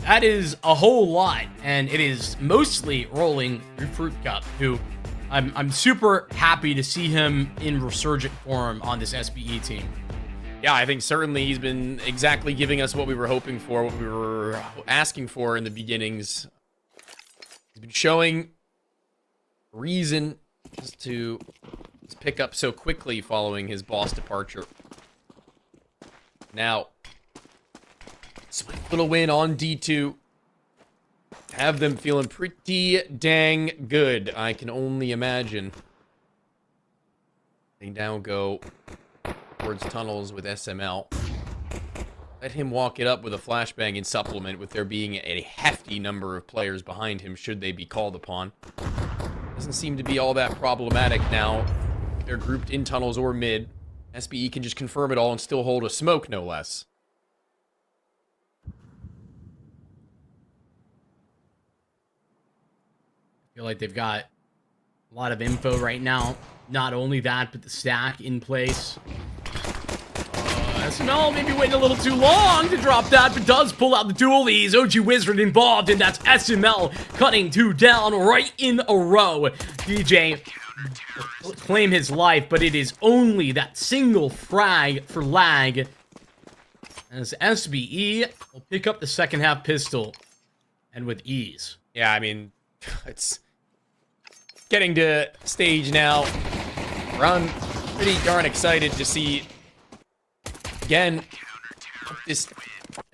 That is a whole lot, and it is mostly rolling through Fruit Cup, who I'm super happy to see him in resurgent form on this SBE team. Yeah, I think certainly he's been exactly giving us what we were hoping for, what we were asking for in the beginnings. He's been showing reason to pick up so quickly following his boss departure. Now, swift little win on D2. Have them feeling pretty dang good, I can only imagine. They now go towards tunnels with SML. Let him walk it up with a flashbang in supplement, with there being a hefty number of players behind him should they be called upon. Doesn't seem to be all that problematic now. They're grouped in tunnels or mid. SBE can just confirm it all and still hold a smoke, no less. I feel like they've got a lot of info right now. Not only that, but the stack in place. SML maybe waiting a little too long to drop that, but does pull out the duel. He's OG Wizard involved, and that's SML cutting 2 down right in a row. DJ claim his life, but it is only that single frag for lag, as SBE will pick up the second half pistol, and with ease. Yeah, I mean, it's getting to stage now where I'm pretty darn excited to see, again, what this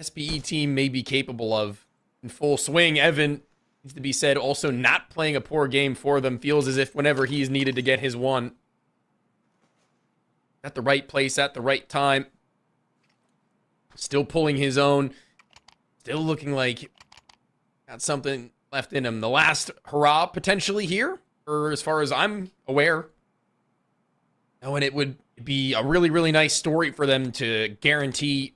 SBE team may be capable of in full swing. Evan, needs to be said, also not playing a poor game for them. Feels as if whenever he's needed to get his one, at the right place, at the right time. Still pulling his own. Still looking like got something left in him. The last hurrah potentially here, or as far as I'm aware. Oh, and it would be a really, really nice story for them to guarantee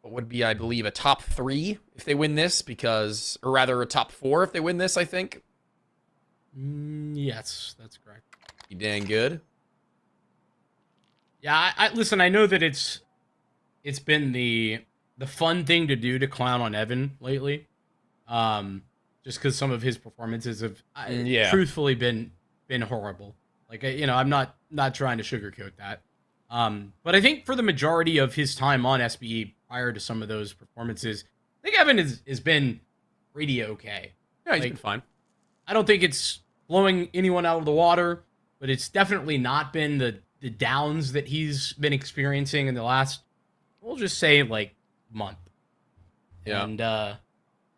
what would be, I believe, a top 3 if they win this, because, or rather a top 4 if they win this, I think. Yes, that's correct. Be dang good. Yeah, I listen, I know that it's been the fun thing to do to clown on Evan lately. Just because some of his performances have truthfully been horrible. Like, you know, I'm not trying to sugarcoat that. But I think for the majority of his time on SBE prior to some of those performances, I think Evan has been pretty okay. Yeah, he's been fine. I don't think it's blowing anyone out of the water, but it's definitely not been the downs that he's been experiencing in the last, we'll just say, like, month. Yeah.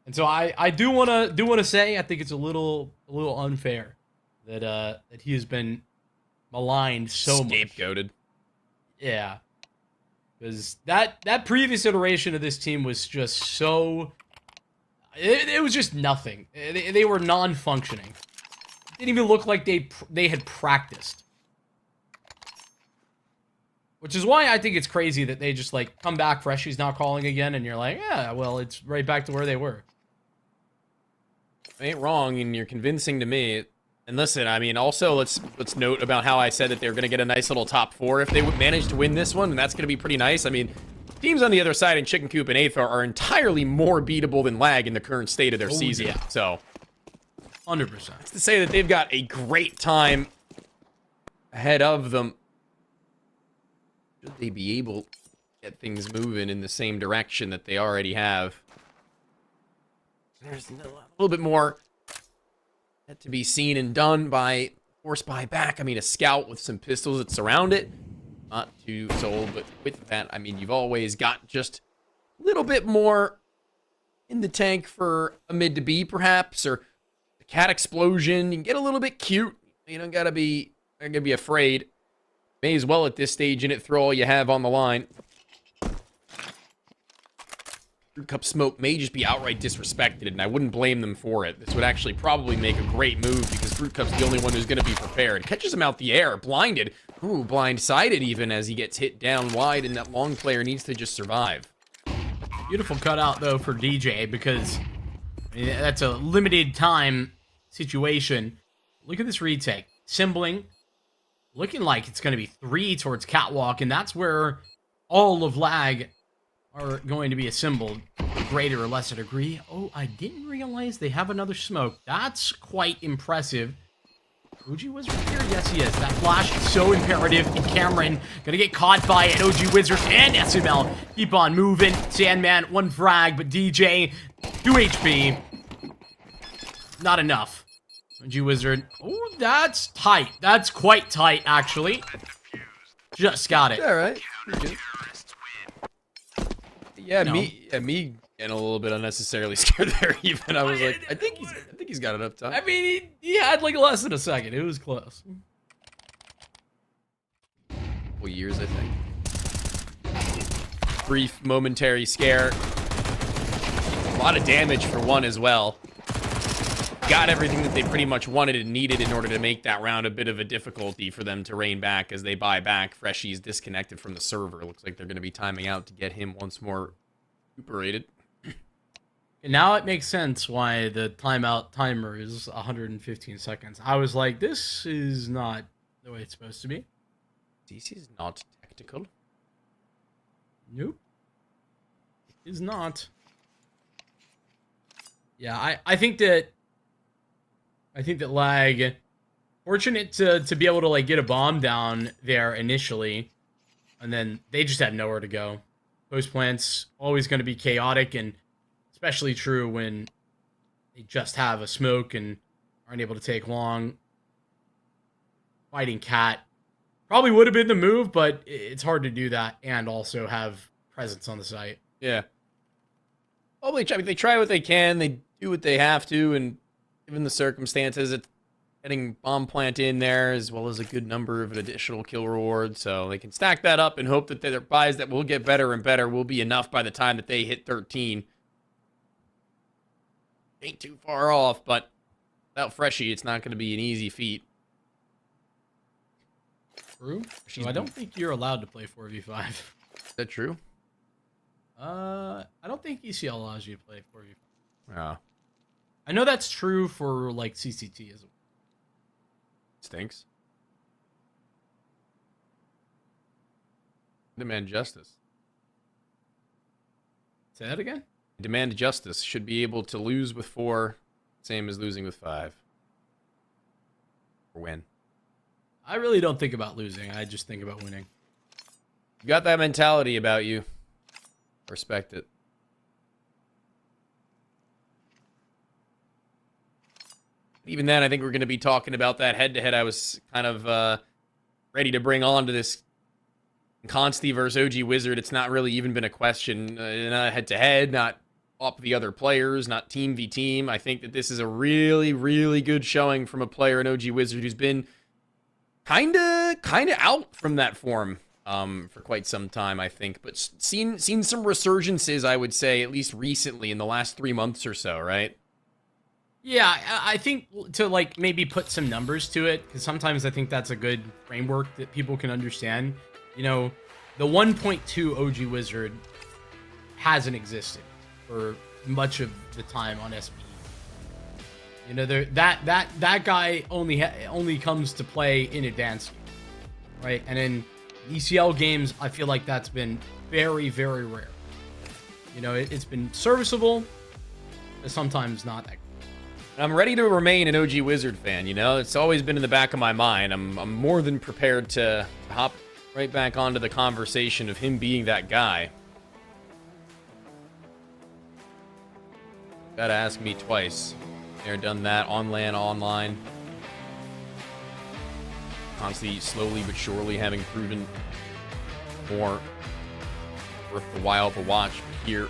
And so I do want to say I think it's a little unfair that he has been maligned so much. Scapegoated. Yeah. Because that previous iteration of this team was just so... It was just nothing. They were non-functioning. Didn't even look like they had practiced. Which is why I think it's crazy that they just, like, come back fresh. He's not calling again, and you're like, yeah, well, it's right back to where they were. Ain't wrong, and you're convincing to me. And listen, I mean, also let's note about how I said that they're going to get a nice little top 4 if they would manage to win this one, and that's going to be pretty nice. I mean, teams on the other side in Chicken Coop and Eighth are entirely more beatable than Lag in the current state of their season. Yeah. So, 100%. It's to say that they've got a great time ahead of them. Should they be able to get things moving in the same direction that they already have? There's a little bit more yet to be seen and done by Force Buyback. I mean, a scout with some pistols that surround it. Not too sold, but with that, I mean, you've always got just a little bit more in the tank for a mid to B, perhaps, or a cat explosion. You can get a little bit cute. You don't gotta be afraid. May as well at this stage in it throw all you have on the line. Fruit Cup Smoke may just be outright disrespected, and I wouldn't blame them for it. This would actually probably make a great move, because Fruit Cup's the only one who's going to be prepared. Catches him out the air, blinded. Ooh, blindsided even as he gets hit down wide, and that long player needs to just survive. Beautiful cutout, though, for DJ, because I mean, that's a limited time situation. Look at this retake. Symboling. Looking like it's going to be 3 towards Catwalk, and that's where all of Lag are going to be assembled to a greater or lesser degree. Oh, I didn't realize they have another smoke. That's quite impressive. OG Wizard here? Yes, he is. That flash is so imperative. And Cameron gonna get caught by it. OG Wizard and SML keep on moving. Sandman, 1 frag, but DJ, 2 HP. Not enough. OG Wizard. Oh, that's tight. That's quite tight, actually. Just got it. All right. Yeah, No. me getting a little bit unnecessarily scared there. Even I was like, I think he's got enough time. I mean, he had like less than a second. It was close. Couple years, I think. Brief, momentary scare. A lot of damage for one as well. Got everything that they pretty much wanted and needed in order to make that round a bit of a difficulty for them to rein back as they buy back. Freshy's disconnected from the server. Looks like they're going to be timing out to get him once more recuperated. And now it makes sense why the timeout timer is 115 seconds. I was like, this is not the way it's supposed to be. This is not tactical. Nope. It is not. Yeah, I think that Lag, fortunate to be able to like get a bomb down there initially, and then they just had nowhere to go. Post plant's always going to be chaotic, and especially true when they just have a smoke and aren't able to take long. Fighting Cat probably would have been the move, but it's hard to do that and also have presence on the site. Yeah. Well, they try what they can. They do what they have to, and given the circumstances, it's getting bomb plant in there as well as a good number of additional kill rewards, so they can stack that up and hope that their buys that will get better and better will be enough by the time that they hit 13. Ain't too far off, but without Freshy, it's not going to be an easy feat. True. So I don't think you're allowed to play 4v5. Is that true? I don't think ECL allows you to play 4v5. Yeah. I know that's true for like CCT as well. Stinks. Demand justice. Say that again? Demand justice. Should be able to lose with 4, same as losing with 5. Or win. I really don't think about losing. I just think about winning. You got that mentality about you. Respect it. Even then, I think we're going to be talking about that head-to-head. I was kind of ready to bring on to this Consti versus OG Wizard. It's not really even been a question. Not head-to-head, not up the other players, not team v team. I think that this is a really, really good showing from a player in OG Wizard who's been kind of out from that form for quite some time, I think. But seen some resurgences, I would say, at least recently in the last 3 months or so, right? Yeah, I think to like maybe put some numbers to it, because sometimes I think that's a good framework that people can understand. You know, the 1.2 OG Wizard hasn't existed for much of the time on SBE. You know, that guy only comes to play in advanced, right? And in ECL games, I feel like that's been very, very rare. You know, it's been serviceable, but sometimes not that good. I'm ready to remain an OG Wizard fan, you know? It's always been in the back of my mind. I'm more than prepared to hop right back onto the conversation of him being that guy. Gotta ask me twice. They're done that on LAN, online. Constantly, slowly but surely having proven more worth the while to watch here.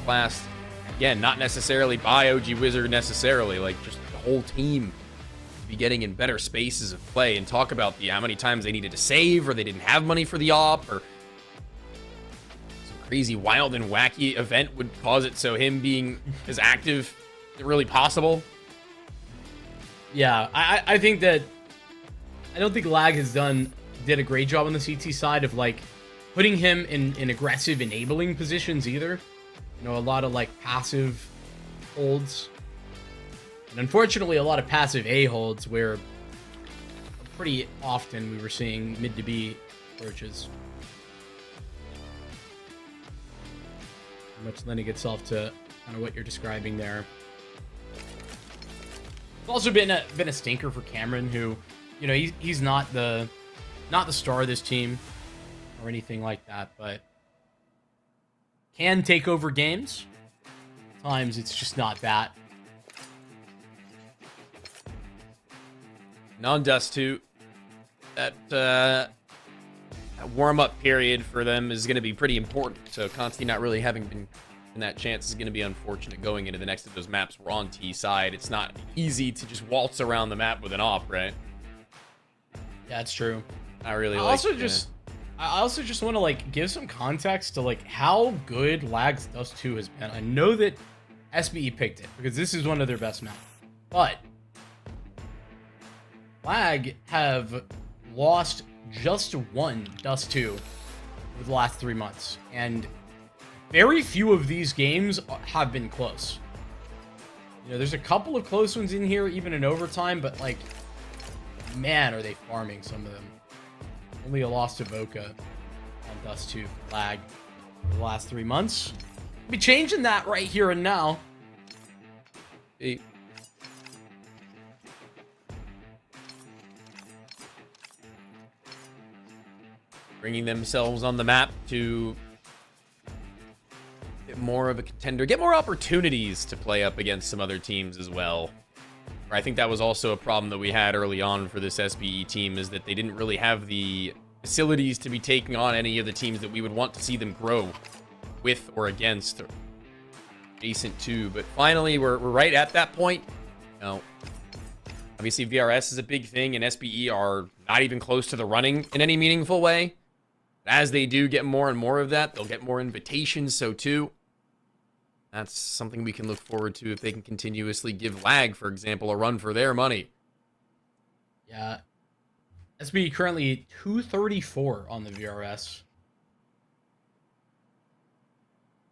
Class. Again, not necessarily by OG Wizard necessarily, like just the whole team be getting in better spaces of play, and talk about how many times they needed to save or they didn't have money for the op, or some crazy wild and wacky event would cause it so him being as active as really possible. Yeah, I think that I don't think Lag did a great job on the CT side of like putting him in aggressive enabling positions either. You know, a lot of like passive holds, and unfortunately a lot of passive A holds where pretty often we were seeing mid to B approaches. much lending itself to kind of what you're describing there. It's also been a stinker for Cameron, who, you know, he's not the star of this team or anything like that, but can take over games. Times it's just not that. Non-Dust 2, that warm-up period for them is going to be pretty important. So Conti not really having been in that chance is going to be unfortunate going into the next of those maps. We're on T side. It's not easy to just waltz around the map with an op, right? Yeah, it's true. I really I also just want to like give some context to like how good Lag's Dust 2 has been. I know that SBE picked it because this is one of their best maps, but Lag have lost just one Dust 2 over the last 3 months, and very few of these games have been close. You know, there's a couple of close ones in here, even in overtime, but like, man, are they farming some of them. Only a loss to Voka on Dust 2 for Lag for the last 3 months. We'll be changing that right here and now. Hey. Bringing themselves on the map to get more of a contender, get more opportunities to play up against some other teams as well. I think that was also a problem that we had early on for this SBE team, is that they didn't really have the facilities to be taking on any of the teams that we would want to see them grow with or against or adjacent to. But finally, we're right at that point. You know, obviously, VRS is a big thing, and SBE are not even close to the running in any meaningful way. As they do get more and more of that, they'll get more invitations, so too. That's something we can look forward to if they can continuously give Lag, for example, a run for their money. Yeah. SB currently 234 on the VRS.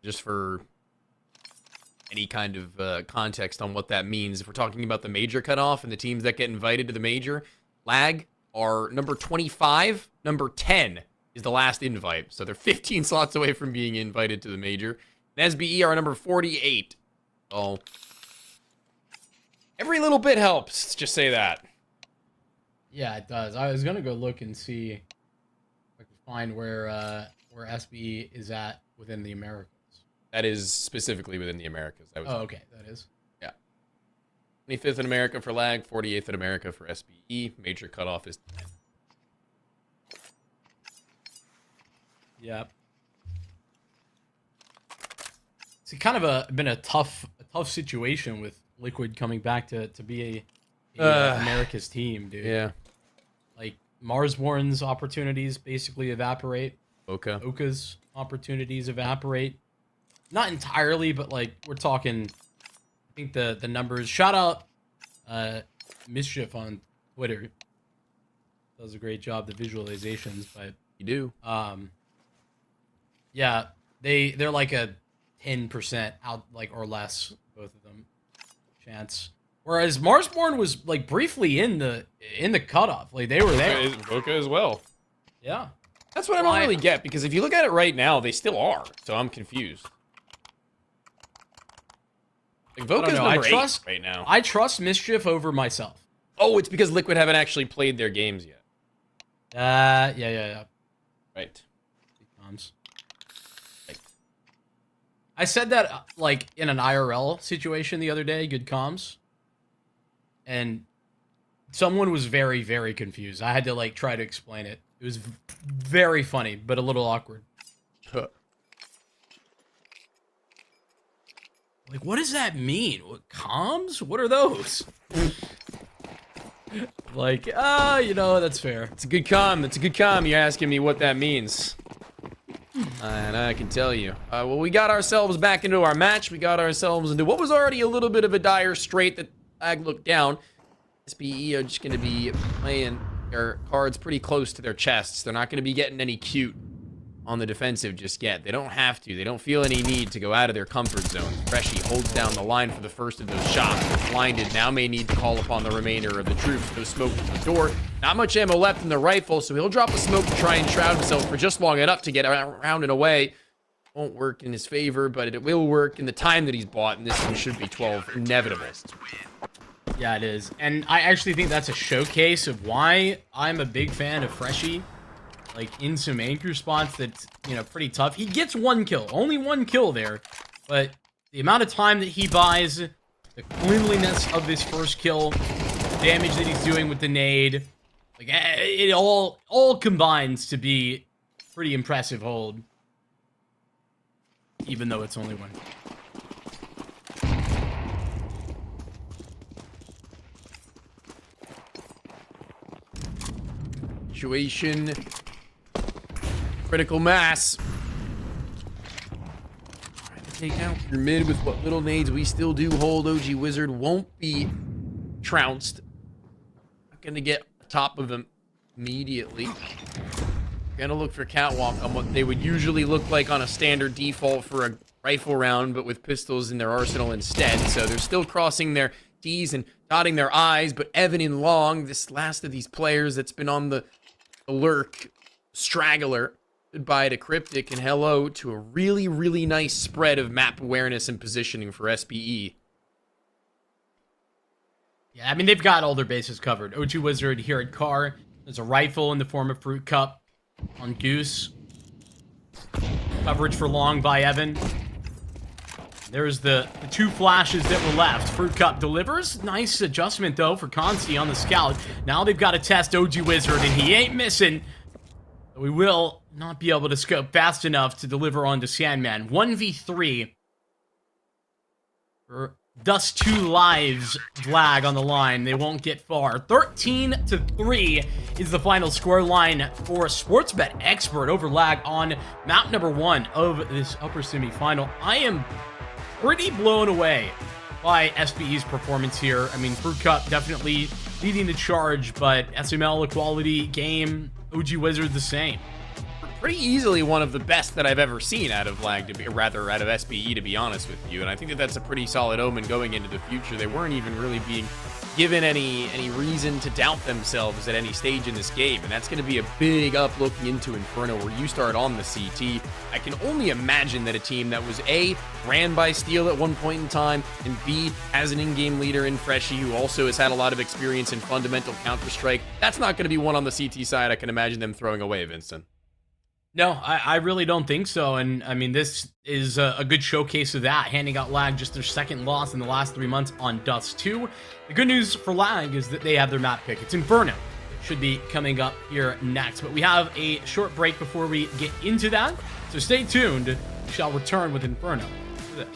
Just for any kind of context on what that means, if we're talking about the major cutoff and the teams that get invited to the major, Lag are number 25, number 10 is the last invite. So they're 15 slots away from being invited to the major. And SBE are number 48. Oh, every little bit helps. Let's just say that. Yeah, it does. I was gonna go look and see if I can find where SBE is at within the Americas. That is specifically within the Americas. That was okay, that is. Yeah. 25th in America for Lag, 48th in America for SBE. Major cutoff is 10. Yep. It's kind of been a tough situation with Liquid coming back to be a America's team, dude. Yeah. Like Marsborn's opportunities basically evaporate. Oka's opportunities evaporate. Not entirely, but like we're talking. I think the numbers. Shout out Mischief on Twitter. Does a great job the visualizations, but you do. Yeah, they're like a 10% out, like, or less, both of them chance. Whereas Marsborn was like briefly in the cutoff, like they were there. Voka as well. Yeah, that's what I don't really get, because if you look at it right now, they still are. So I'm confused. Like Voka's number 8 right now. I trust Mischief over myself. Oh, it's because Liquid haven't actually played their games yet. Yeah. Right. I said that like in an IRL situation the other day, good comms, and someone was very, very confused. I had to like try to explain it. It was very funny, but a little awkward. Like, what does that mean? What, comms? What are those? Like, you know, that's fair. It's a good comm. It's a good comm. You're asking me what that means. And I can tell you. Well, we got ourselves back into our match. We got ourselves into what was already a little bit of a dire strait that Lag looked down. SBE are just going to be playing their cards pretty close to their chests. They're not going to be getting any cute on the defensive just yet. They don't have to. They don't feel any need to go out of their comfort zone. Freshy holds down the line for the first of those shots. Blinded now may need to call upon the remainder of the troops. No smoke from the door. Not much ammo left in the rifle, so he'll drop a smoke to try and shroud himself for just long enough to get around and away. won't work in his favor, but it will work in the time that he's bought, and this one should be 12 inevitable. Yeah, it is. And I actually think that's a showcase of why I'm a big fan of Freshie. Like, in some anchor spots that's, you know, pretty tough. He gets one kill. Only one kill there. But the amount of time that he buys, the cleanliness of this first kill, the damage that he's doing with the nade, like, it all combines to be pretty impressive hold. Even though it's only one. Situation. Critical mass. Trying to take out your mid with what little nades we still do hold. OG Wizard won't be trounced. Not gonna get top of him immediately. Gonna look for catwalk on what they would usually look like on a standard default for a rifle round, but with pistols in their arsenal instead. So they're still crossing their T's and dotting their I's, but Evan and Long, this last of these players that's been on the lurk, straggler, goodbye to Cryptic and hello to a really, really nice spread of map awareness and positioning for SBE. Yeah, I mean, they've got all their bases covered. OG Wizard here at Car. There's a rifle in the form of Fruit Cup on Goose. Coverage for Long by Evan. There's the two flashes that were left. Fruit Cup delivers. Nice adjustment, though, for Consti on the scout. Now they've got to test OG Wizard, and he ain't missing. We will not be able to scope fast enough to deliver on to Sandman. 1v3. Dust 2 lives flag on the line. They won't get far. 13-3 is the final score line for SportsBetExpert over lag on map number 1 of this upper semifinal. I am pretty blown away by SBE's performance here. I mean, Fruit Cup definitely leading the charge, but SML equality game, OG Wizard the same. Pretty easily one of the best that I've ever seen out of lag, out of SBE, to be honest with you. And I think that that's a pretty solid omen going into the future. They weren't even really being given any reason to doubt themselves at any stage in this game. And that's going to be a big up looking into Inferno, where you start on the CT. I can only imagine that a team that was A, ran by Steel at one point in time, and B, has an in-game leader in Freshie, who also has had a lot of experience in fundamental Counter-Strike. That's not going to be one on the CT side I can imagine them throwing away, Vincent. No, I really don't think so. And I mean, this is a good showcase of that. Handing out lag just their second loss in the last 3 months on Dust 2. The good news for lag is that they have their map pick. It's Inferno. It should be coming up here next. But we have a short break before we get into that. So stay tuned. We shall return with Inferno for this.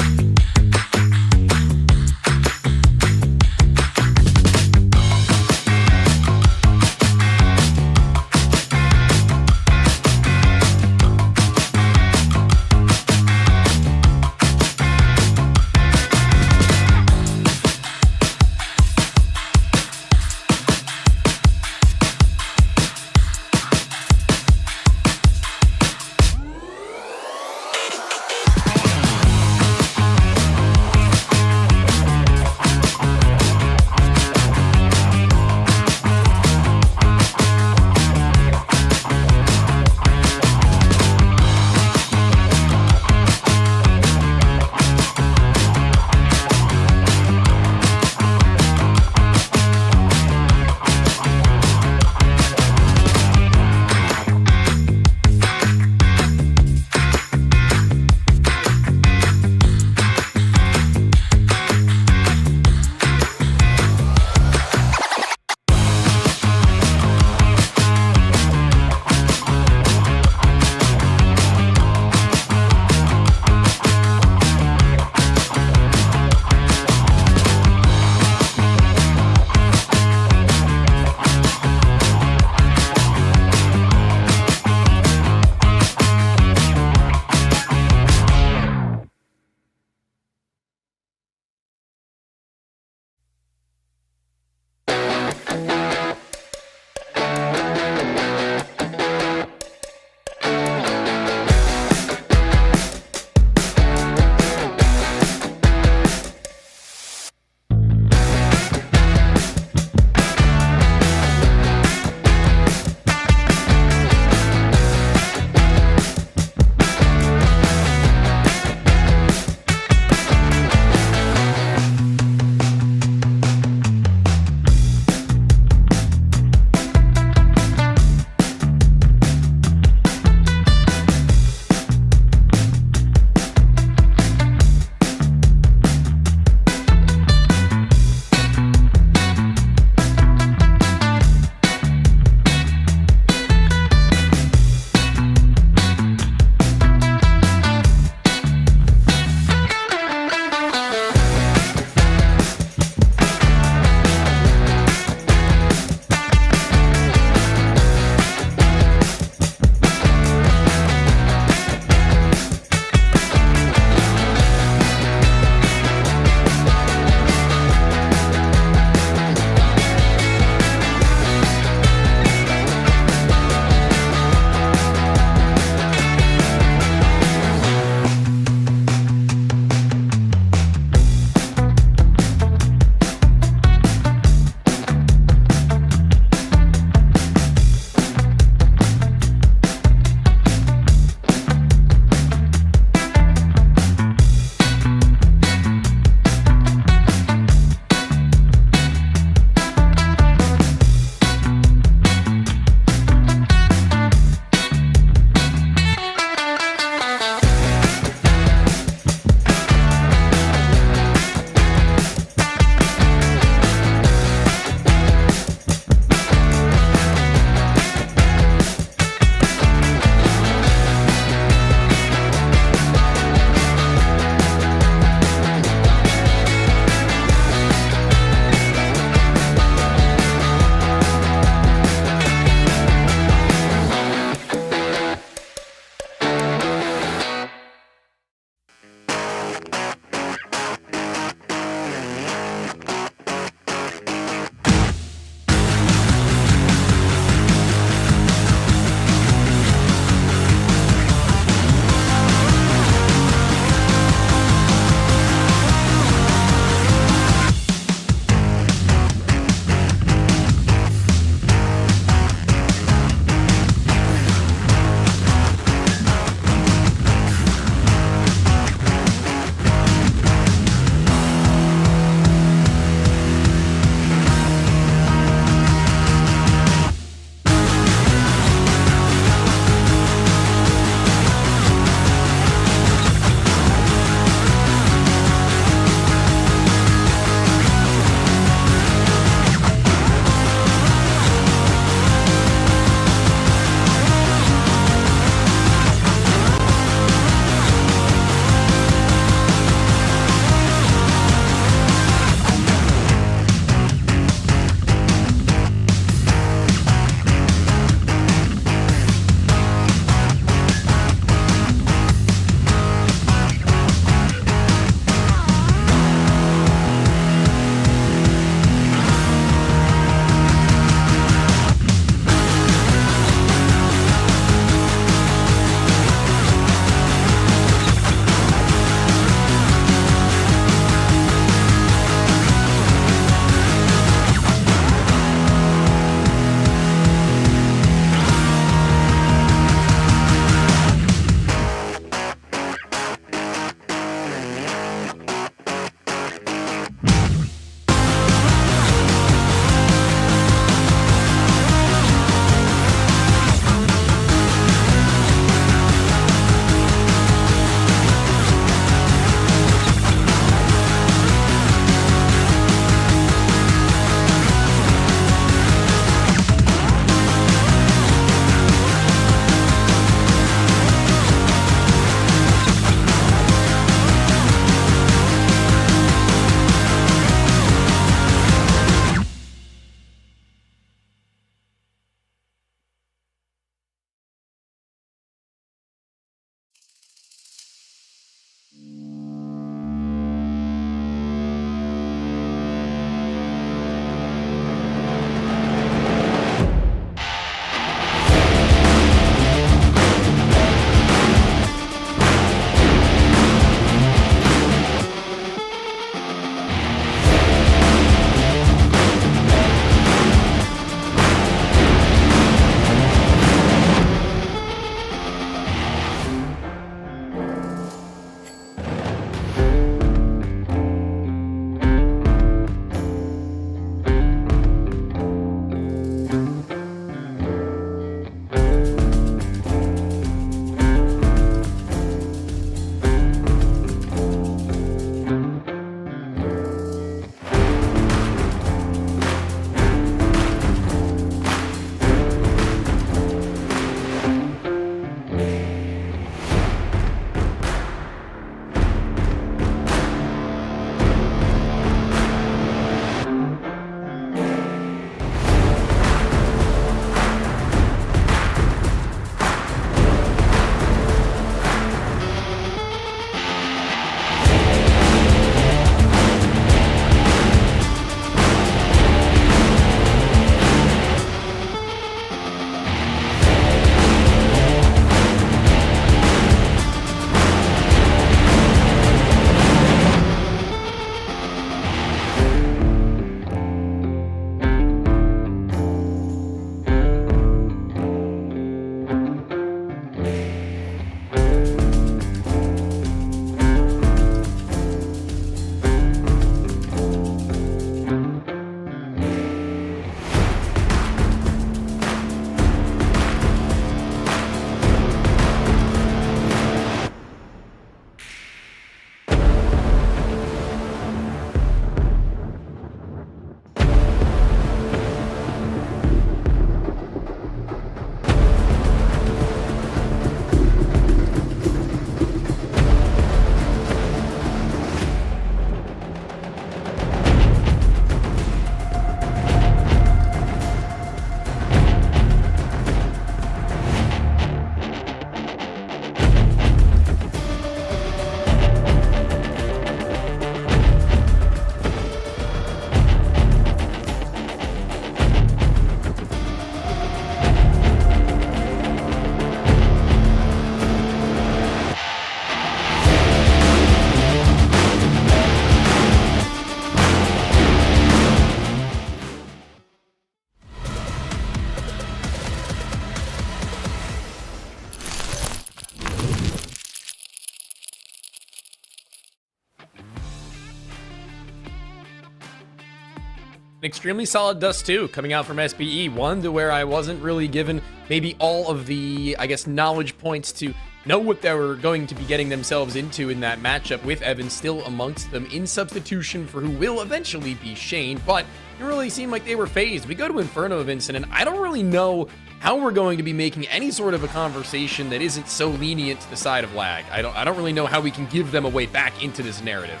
extremely solid Dust 2 coming out from SBE. One to where I wasn't really given maybe all of the, I guess, knowledge points to know what they were going to be getting themselves into in that matchup, with Evan still amongst them in substitution for who will eventually be Shane, but it really seemed like they were phased. We go to Inferno, Vincent, and I don't really know how we're going to be making any sort of a conversation that isn't so lenient to the side of lag. I don't really know how we can give them a way back into this narrative.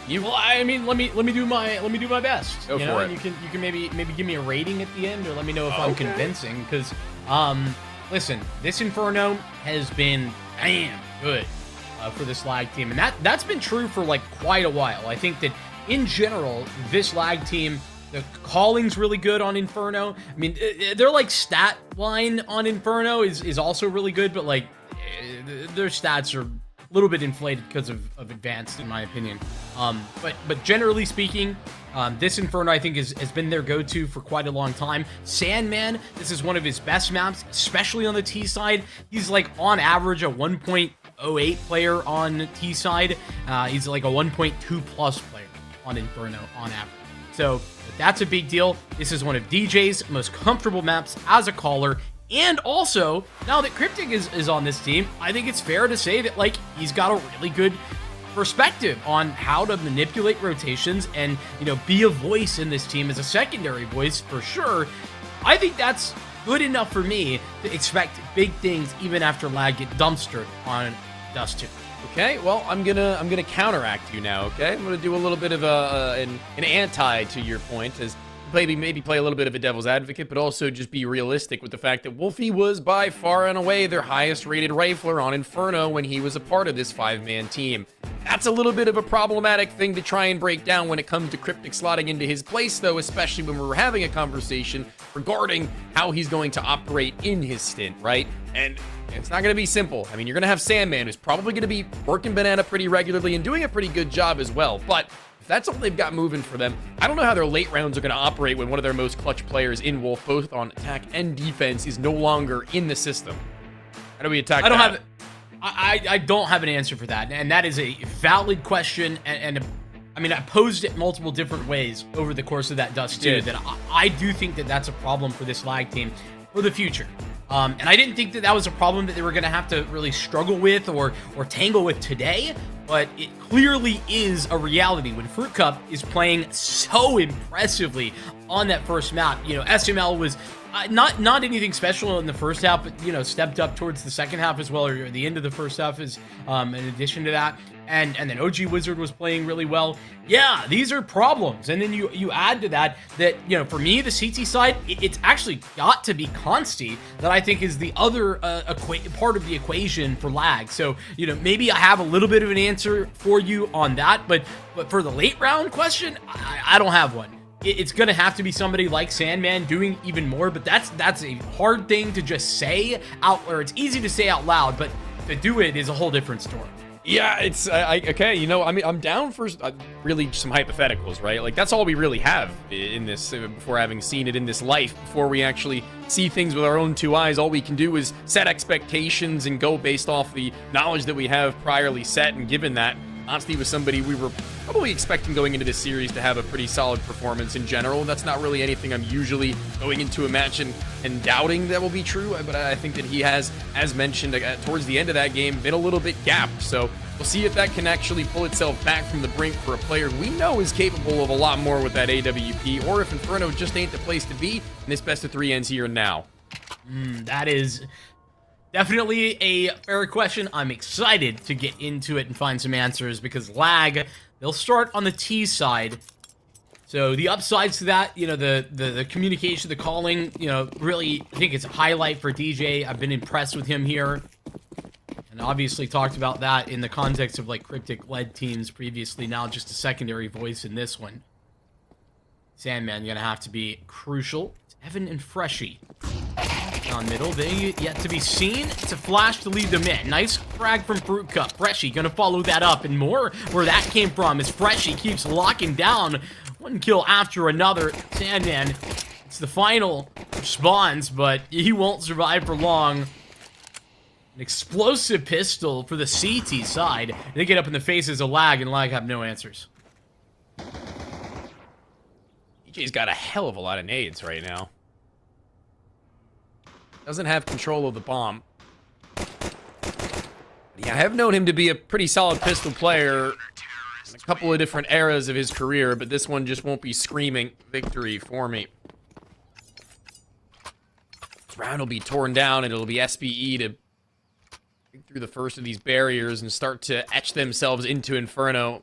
Well, I mean, let me do my best. Go for it. You can maybe give me a rating at the end, or let me know if I'm convincing. Because, listen, this Inferno has been damn good for this lag team, and that's been true for like quite a while. I think that in general, this lag team, the calling's really good on Inferno. I mean, their like stat line on Inferno is also really good, but like their stats are a little bit inflated because of advanced, in my opinion. But generally speaking, this Inferno, I think, has been their go-to for quite a long time. Sandman, this is one of his best maps, especially on the T side. He's like on average a 1.08 player on T side. He's like a 1.2 plus player on Inferno on average. So that's a big deal. This is one of DJ's most comfortable maps as a caller. And also, now that Cryptic is on this team, I think it's fair to say that, like, he's got a really good perspective on how to manipulate rotations and, you know, be a voice in this team as a secondary voice for sure. I think that's good enough for me to expect big things even after lag get dumpstered on Dust 2. Okay, well, I'm gonna counteract you now. Okay, I'm gonna do a little bit of an anti to your point, as maybe play a little bit of a devil's advocate, but also just be realistic with the fact that Wolfie was by far and away their highest rated rifler on Inferno when he was a part of this 5-man team. That's a little bit of a problematic thing to try and break down when it comes to Cryptic slotting into his place, though, especially when we're having a conversation regarding how he's going to operate in his stint, right? And it's not going to be simple. I mean, you're going to have Sandman, who's probably going to be working Banana pretty regularly and doing a pretty good job as well, but if that's all they've got moving for them, I don't know how their late rounds are going to operate when one of their most clutch players in Wolf, both on attack and defense, is no longer in the system. How do we attack that? I don't have an answer for that, and that is a valid question, and I mean, I posed it multiple different ways over the course of that Dust 2, that I do think that that's a problem for this lag team for the future. And I didn't think that was a problem that they were going to have to really struggle with or tangle with today, but it clearly is a reality when Fruit Cup is playing so impressively on that first map. You know, SML was not anything special in the first half, but, you know, stepped up towards the second half as well, or the end of the first half is in addition to that. And then OG Wizard was playing really well. Yeah, these are problems. And then you add to that, you know, for me, the CT side, it's actually got to be Consti that I think is the other part of the equation for lag. So, you know, maybe I have a little bit of an answer for you on that, but for the late round question, I don't have one. It's going to have to be somebody like Sandman doing even more, but that's a hard thing to just say out, or it's easy to say out loud, but to do it is a whole different story. Yeah, it's okay. You know, I mean, I'm down for really some hypotheticals, right? Like, that's all we really have in this before having seen it in this life. Before we actually see things with our own two eyes, all we can do is set expectations and go based off the knowledge that we have priorly set. And given that, Consti was somebody we were probably expecting going into this series to have a pretty solid performance in general. That's not really anything I'm usually going into a match and doubting that will be true, but I think that he has, as mentioned, towards the end of that game, been a little bit gapped. So we'll see if that can actually pull itself back from the brink for a player we know is capable of a lot more with that AWP, or if Inferno just ain't the place to be, and this best of 3 ends here and now. That is definitely a fair question. I'm excited to get into it and find some answers, because lag, they'll start on the T side. So the upsides to that, you know, the communication, the calling, you know, really, I think it's a highlight for DJ. I've been impressed with him here. And obviously talked about that in the context of, like, Cryptic-led teams previously. Now just a secondary voice in this one. Sandman gonna have to be crucial. It's Evan and Freshy down middle. They yet to be seen. It's a flash to lead them in. Nice frag from Fruit Cup. Freshy gonna follow that up, and more where that came from as Freshy keeps locking down one kill after another. Sandman, it's the final response, but he won't survive for long. An explosive pistol for the CT side. They get up in the faces of lag, and lag have no answers. DJ's got a hell of a lot of nades right now. Doesn't have control of the bomb. Yeah, I have known him to be a pretty solid pistol player in a couple of different eras of his career, but this one just won't be screaming victory for me. This round will be torn down, and it'll be SBE to break through the first of these barriers and start to etch themselves into Inferno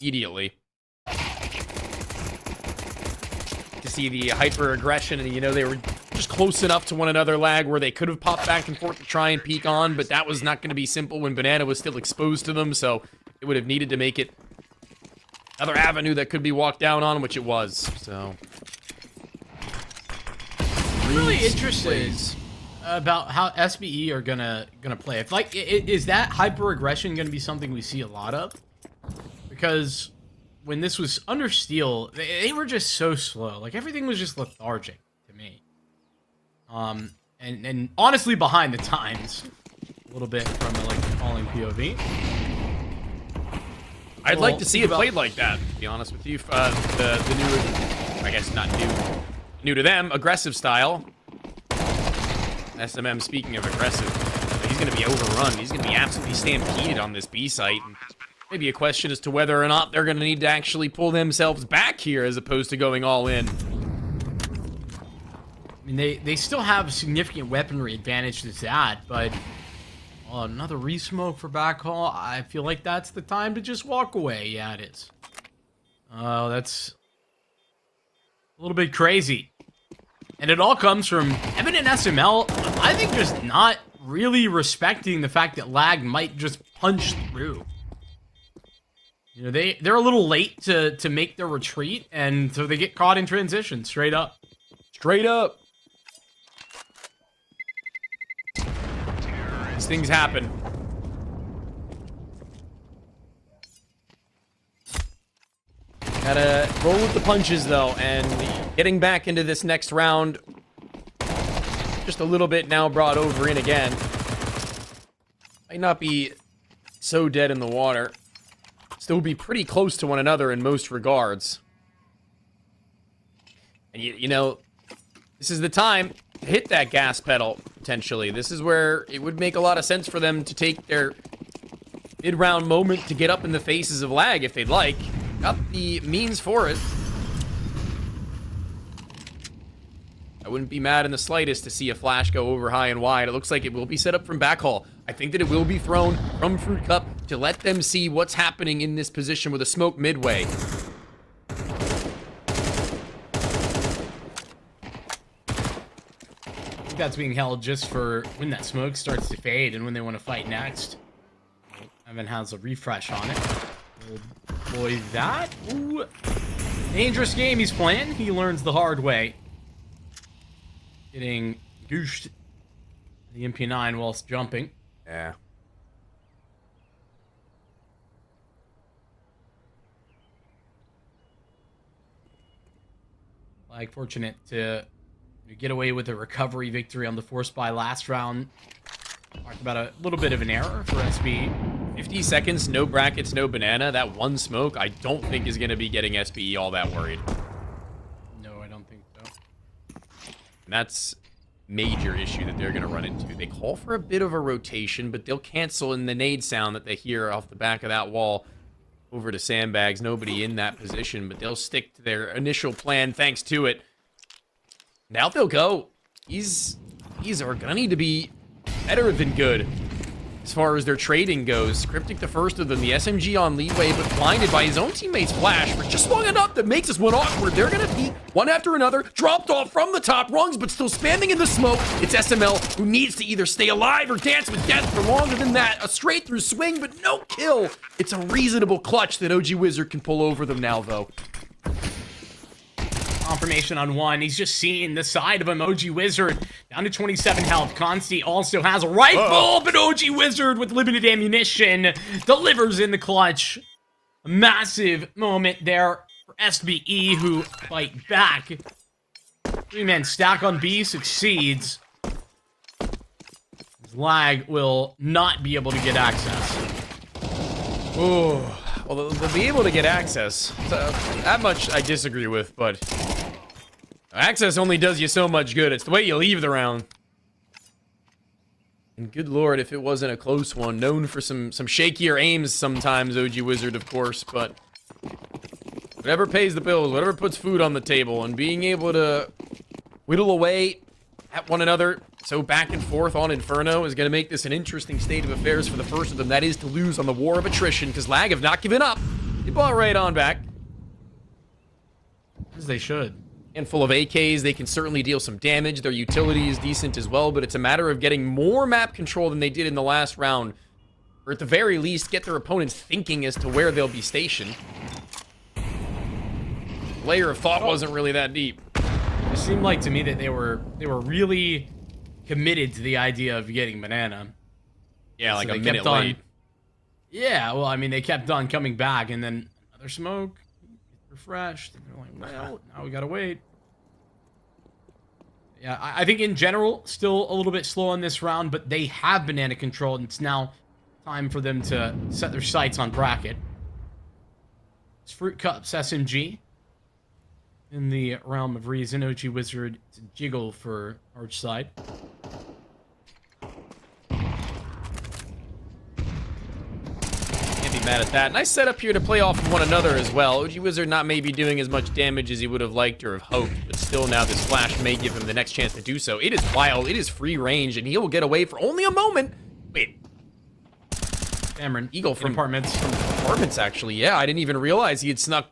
immediately. To see the hyper-aggression, and you know, they were just close enough to one another, lag, where they could have popped back and forth to try and peek on, but that was not going to be simple when Banana was still exposed to them, so it would have needed to make it another avenue that could be walked down on, which it was, so. Really interested about how SBE are gonna play. If like, is that hyper aggression gonna be something we see a lot of? Because when this was under Steel, they were just so slow. Like, everything was just lethargic to me. And honestly behind the times a little bit from the, like, falling POV. I'd like to see it played like that, to be honest with you. The new, I guess not new to them, aggressive style. SMM, speaking of aggressive, he's going to be overrun. He's going to be absolutely stampeded on this B site. And maybe a question as to whether or not they're going to need to actually pull themselves back here as opposed to going all in. I mean, they still have a significant weaponry advantage to that, but another re-smoke for backhaul. I feel like that's the time to just walk away. Yeah, it is. That's a little bit crazy. And it all comes from Evan and SML, I think, just not really respecting the fact that lag might just punch through. You know, they're a little late to make their retreat, and so they get caught in transition, straight up. Straight up. These things happen. Gotta roll with the punches, though, and getting back into this next round, just a little bit now brought over in again. Might not be so dead in the water. Still be pretty close to one another in most regards. And you know, this is the time to hit that gas pedal, potentially. This is where it would make a lot of sense for them to take their mid-round moment to get up in the faces of lag if they'd like. Got the means for it. I wouldn't be mad in the slightest to see a flash go over high and wide. It looks like it will be set up from backhaul. I think that it will be thrown from Fruit Cup to let them see what's happening in this position with a smoke midway. I think that's being held just for when that smoke starts to fade and when they want to fight next. Evan has a refresh on it. We'll deploy that. Ooh. Dangerous game he's playing. He learns the hard way. Getting gooshed the MP9 whilst jumping. Yeah. Like, fortunate to get away with a recovery victory on the force buy last round. Talked about a little bit of an error for SBE. 50 seconds, no brackets, no banana. That one smoke, I don't think is going to be getting SBE all that worried. No, I don't think so. And that's major issue that they're going to run into. They call for a bit of a rotation, but they'll cancel in the nade sound that they hear off the back of that wall over to sandbags. Nobody in that position, but they'll stick to their initial plan thanks to it. Now they'll go. These are going to need to be better than good as far as their trading goes. Cryptic the first of them, the SMG on leeway, but blinded by his own teammate's flash for just long enough that makes this one awkward. They're gonna be one after another, dropped off from the top rungs, but still spamming in the smoke. It's SML who needs to either stay alive or dance with death for longer than that. A straight through swing, but no kill. It's a reasonable clutch that OG Wizard can pull over them now, though. Confirmation on one. He's just seeing the side of him. OG Wizard down to 27 health. Consti also has a rifle, but OG Wizard with limited ammunition delivers in the clutch. A massive moment there for SBE, who fight back. Three-man stack on B succeeds. Lag will not be able to get access. Oh, well, they'll be able to get access. So, that much I disagree with, but Access only does you so much good. It's the way you leave the round. And good lord, if it wasn't a close one. Known for some shakier aims sometimes, OG Wizard, of course, but whatever pays the bills, whatever puts food on the table, and being able to whittle away at one another so back and forth on Inferno is going to make this an interesting state of affairs for the first of them. That is to lose on the war of attrition, because Lag have not given up. They bought right on back. As they should. And full of AKs, they can certainly deal some damage. Their utility is decent as well, but it's a matter of getting more map control than they did in the last round. Or at the very least, get their opponents thinking as to where they'll be stationed. Layer of thought wasn't really that deep. It seemed like to me that they were really committed to the idea of getting banana. Yeah, like so a minute late. Yeah, well, I mean, they kept on coming back, and then another smoke, refreshed. And they're like, well, now we gotta wait. Yeah, I think in general, still a little bit slow on this round, but they have banana control, and it's now time for them to set their sights on bracket. It's Fruit Cups SMG. In the realm of reason, OG Wizard to jiggle for arch side. Can't be mad at that. Nice setup here to play off of one another as well. OG Wizard not maybe doing as much damage as he would have liked or have hoped, but still now this flash may give him the next chance to do so. It is wild. It is free range, and he will get away for only a moment. Wait. Cameron, Eagle from apartments. From apartments, actually. Yeah, I didn't even realize he had snuck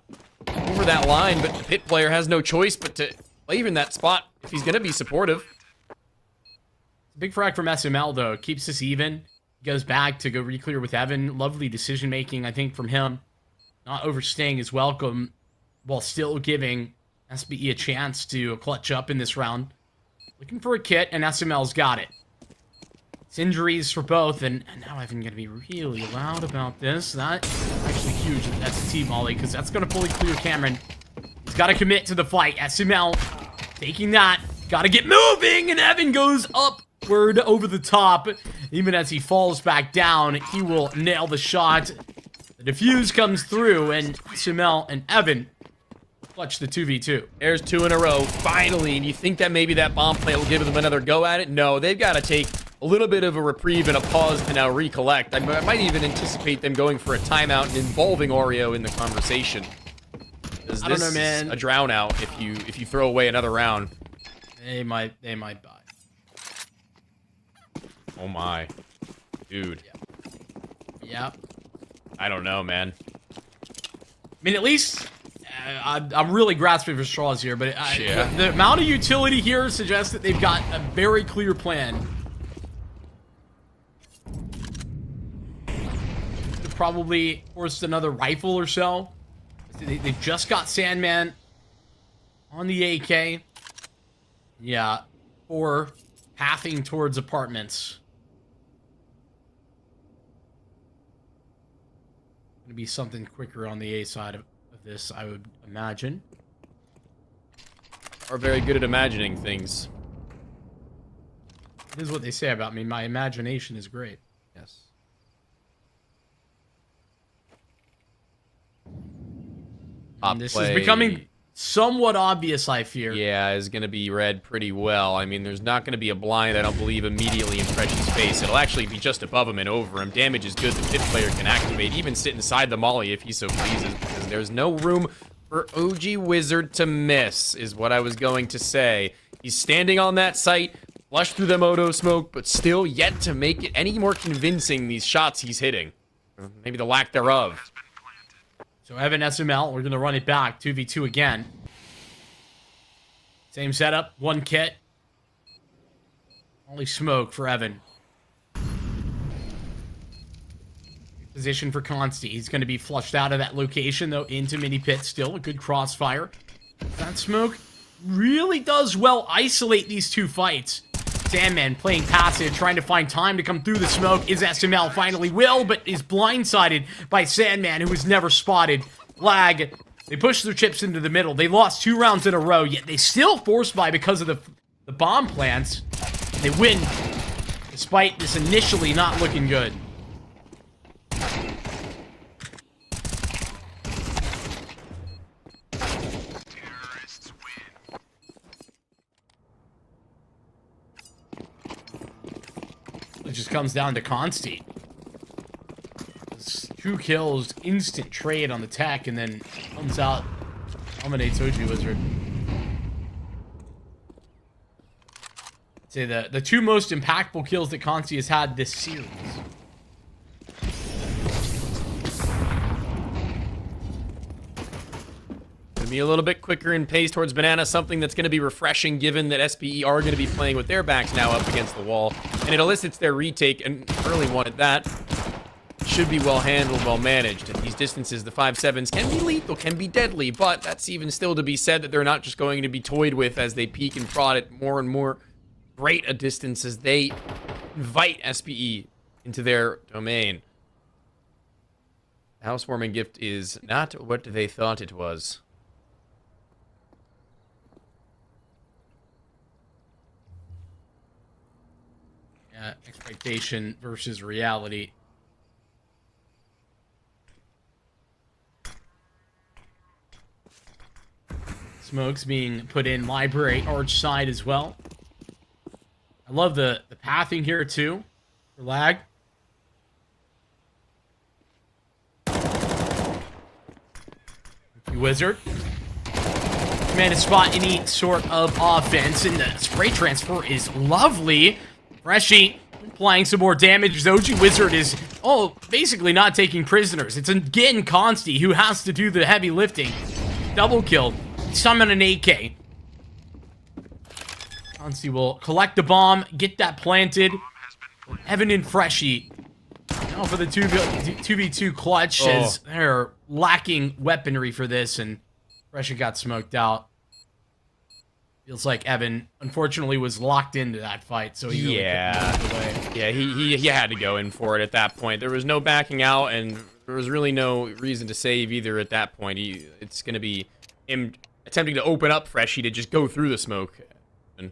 over that line, but the pit player has no choice but to play in that spot if he's going to be supportive. Big frag from SML, though. Keeps this even. Goes back to go re-clear with Evan. Lovely decision-making, I think, from him. Not overstaying his welcome while still giving SBE a chance to clutch up in this round. Looking for a kit, and SML's got it. It's injuries for both, and now Evan going to be really loud about this. That's actually huge. That's a T-Molly, because that's going to fully clear Cameron. He's got to commit to the fight. SML taking that. Got to get moving, and Evan goes upward over the top. Even as he falls back down, he will nail the shot. The defuse comes through, and SML and Evan clutch the 2v2. There's 2 in a row, finally, and you think that maybe that bomb play will give them another go at it? No, they've got to take a little bit of a reprieve and a pause to now recollect. I might even anticipate them going for a timeout and involving Oreo in the conversation. I don't know, man. A drown out if you throw away another round. They might buy. Oh my. Dude. Yeah. I don't know, man. I mean, at least I'm really grasping for straws here, but Yeah. the amount of utility here suggests that they've got a very clear plan. Probably forced another rifle or so. They just got Sandman on the AK. Yeah, or pathing towards apartments. Gonna be something quicker on the A side of this, I would imagine. Are very good at imagining things. This is what they say about me. My imagination is great. Yes. And this is becoming somewhat obvious, I fear. Yeah, is going to be read pretty well. I mean, there's not going to be a blind, I don't believe, immediately in Fresh's face. It'll actually be just above him and over him. Damage is good. The pit player can activate, even sit inside the molly if he so pleases, because there's no room for OG Wizard to miss, is what I was going to say. He's standing on that site, flush through the moto smoke, but still yet to make it any more convincing, these shots he's hitting. Or maybe the lack thereof. So Evan SML, we're going to run it back. 2v2 again. Same setup, one kit. Only smoke for Evan. Position for Consti. He's going to be flushed out of that location, though, into mini pit still. A good crossfire. That smoke really does well isolate these two fights. Sandman playing passive, trying to find time to come through the smoke. Is SML finally will, but is blindsided by Sandman, who was never spotted. Lag. They push their chips into the middle. They lost 2 rounds in a row, yet they still forced by because of the bomb plants. They win, despite this initially not looking good. just comes down to Consti. 2 kills, instant trade on the tech, and then comes out, dominates OG Wizard. I'd say the 2 most impactful kills that Consti has had this series. Gonna be a little bit quicker in pace towards Banana, something that's gonna be refreshing given that SPE are gonna be playing with their backs now up against the wall. And it elicits their retake, an early one at that. Should be well handled, well managed. At these distances, the 5.7s can be lethal, can be deadly, but that's even still to be said that they're not just going to be toyed with as they peek and prod at more and more great a distance as they invite SPE into their domain. The housewarming gift is not what they thought it was. Expectation versus reality. Smokes being put in library arch side as well. I love the pathing here too for lag. Wizard. Command to spot any sort of offense, and the spray transfer is lovely. Freshy applying some more damage. OG Wizard is, basically not taking prisoners. It's again Consti who has to do the heavy lifting. Double kill. Summon an AK. Consti will collect the bomb, get that planted. Evan and Freshy. Now for the 2v2 clutch, as they're lacking weaponry for this, and Freshy got smoked out. Feels like Evan, unfortunately, was locked into that fight, so he really couldn't move away. Yeah, he had to go in for it at that point. There was no backing out, and there was really no reason to save either at that point. It's going to be him attempting to open up Freshy to just go through the smoke. And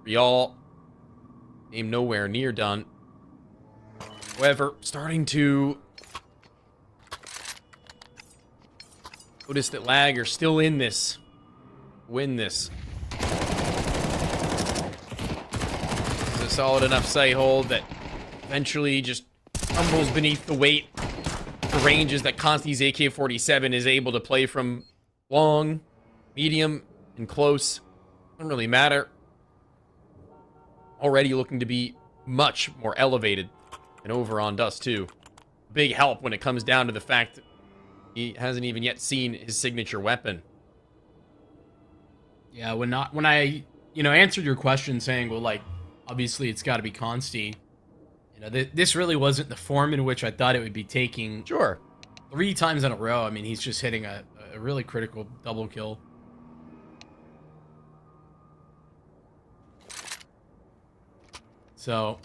Real game nowhere near done. However, starting to notice that Lag are still in this. Win this. This is a solid enough sight hold that eventually just crumbles beneath the weight. The ranges that Consti's AK-47 is able to play from long, medium, and close. Doesn't really matter. Already looking to be much more elevated and over on Dust too. Big help when it comes down to the fact that he hasn't even yet seen his signature weapon. Yeah, when I answered your question saying, well, like, obviously it's got to be Consti. This really wasn't the form in which I thought it would be taking. Sure. 3 times in a row. I mean, he's just hitting a really critical double kill. So,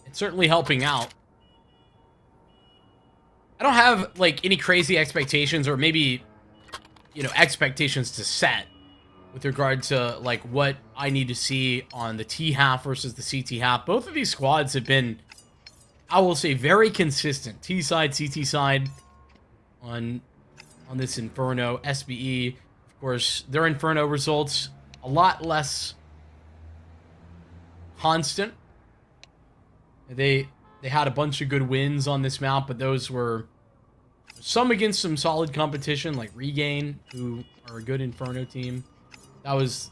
it's certainly helping out. I don't have, like, any crazy expectations or maybe, expectations to set with regard to, like, what I need to see on the T half versus the CT half. Both of these squads have been, I will say, very consistent. T side, CT side on this Inferno. SBE, of course, their Inferno results a lot less constant. They had a bunch of good wins on this map, but those were some against some solid competition, like Regain, who are a good Inferno team. That was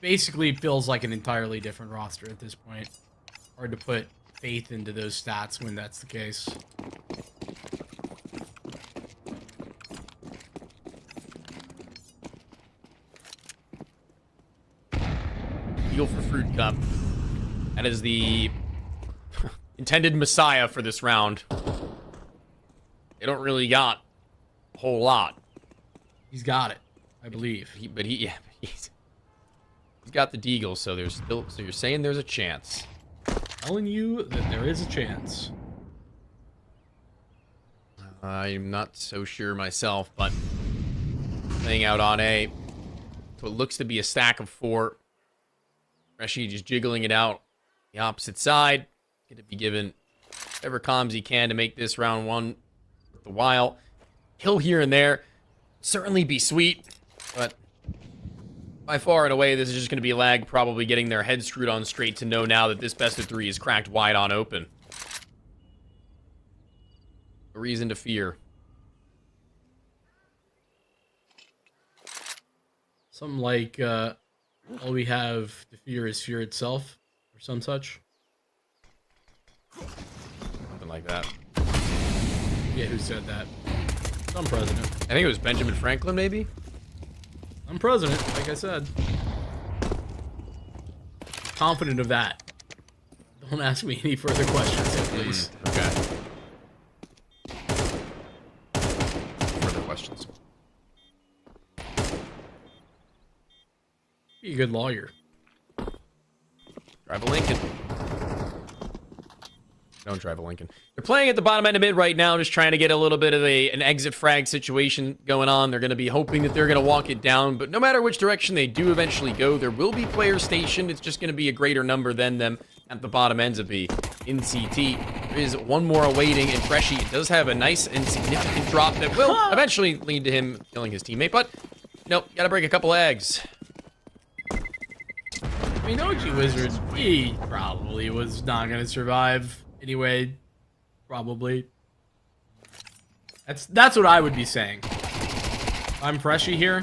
basically feels like an entirely different roster at this point. Hard to put faith into those stats when that's the case. Eagle for Fruit Cup. That is the intended messiah for this round. They don't really got a whole lot. He's got it, I believe. He's got the deagle, so there's still. So you're saying there's a chance? Telling you that there is a chance. I'm not so sure myself, but playing out on A. So it looks to be a stack of 4. Reshi just jiggling it out the opposite side. Going to be given whatever comms he can to make this round 1 worth the while. Kill here and there. Certainly be sweet, but By far and away, this is just going to be lag probably getting their head screwed on straight to know now that this best of 3 is cracked wide on open. A reason to fear. Something like, all we have to fear is fear itself, or some such. Something like that. Yeah, who said that? Some president. I think it was Benjamin Franklin, maybe? I'm president, like I said. Confident of that. Don't ask me any further questions, please. Okay. Further questions. Be a good lawyer. Drive a Lincoln. Don't drive a Lincoln. They're playing at the bottom end of mid right now, just trying to get a little bit of an exit frag situation going on. They're going to be hoping that they're going to walk it down, but no matter which direction they do eventually go, there will be players stationed. It's just going to be a greater number than them at the bottom ends of B. In CT, there is one more awaiting, and Freshy does have a nice and significant drop that will eventually lead to him killing his teammate, but nope, got to break a couple eggs. I mean, OG Wizard, he probably was not going to survive anyway. Probably. That's what I would be saying. I'm Freshy here.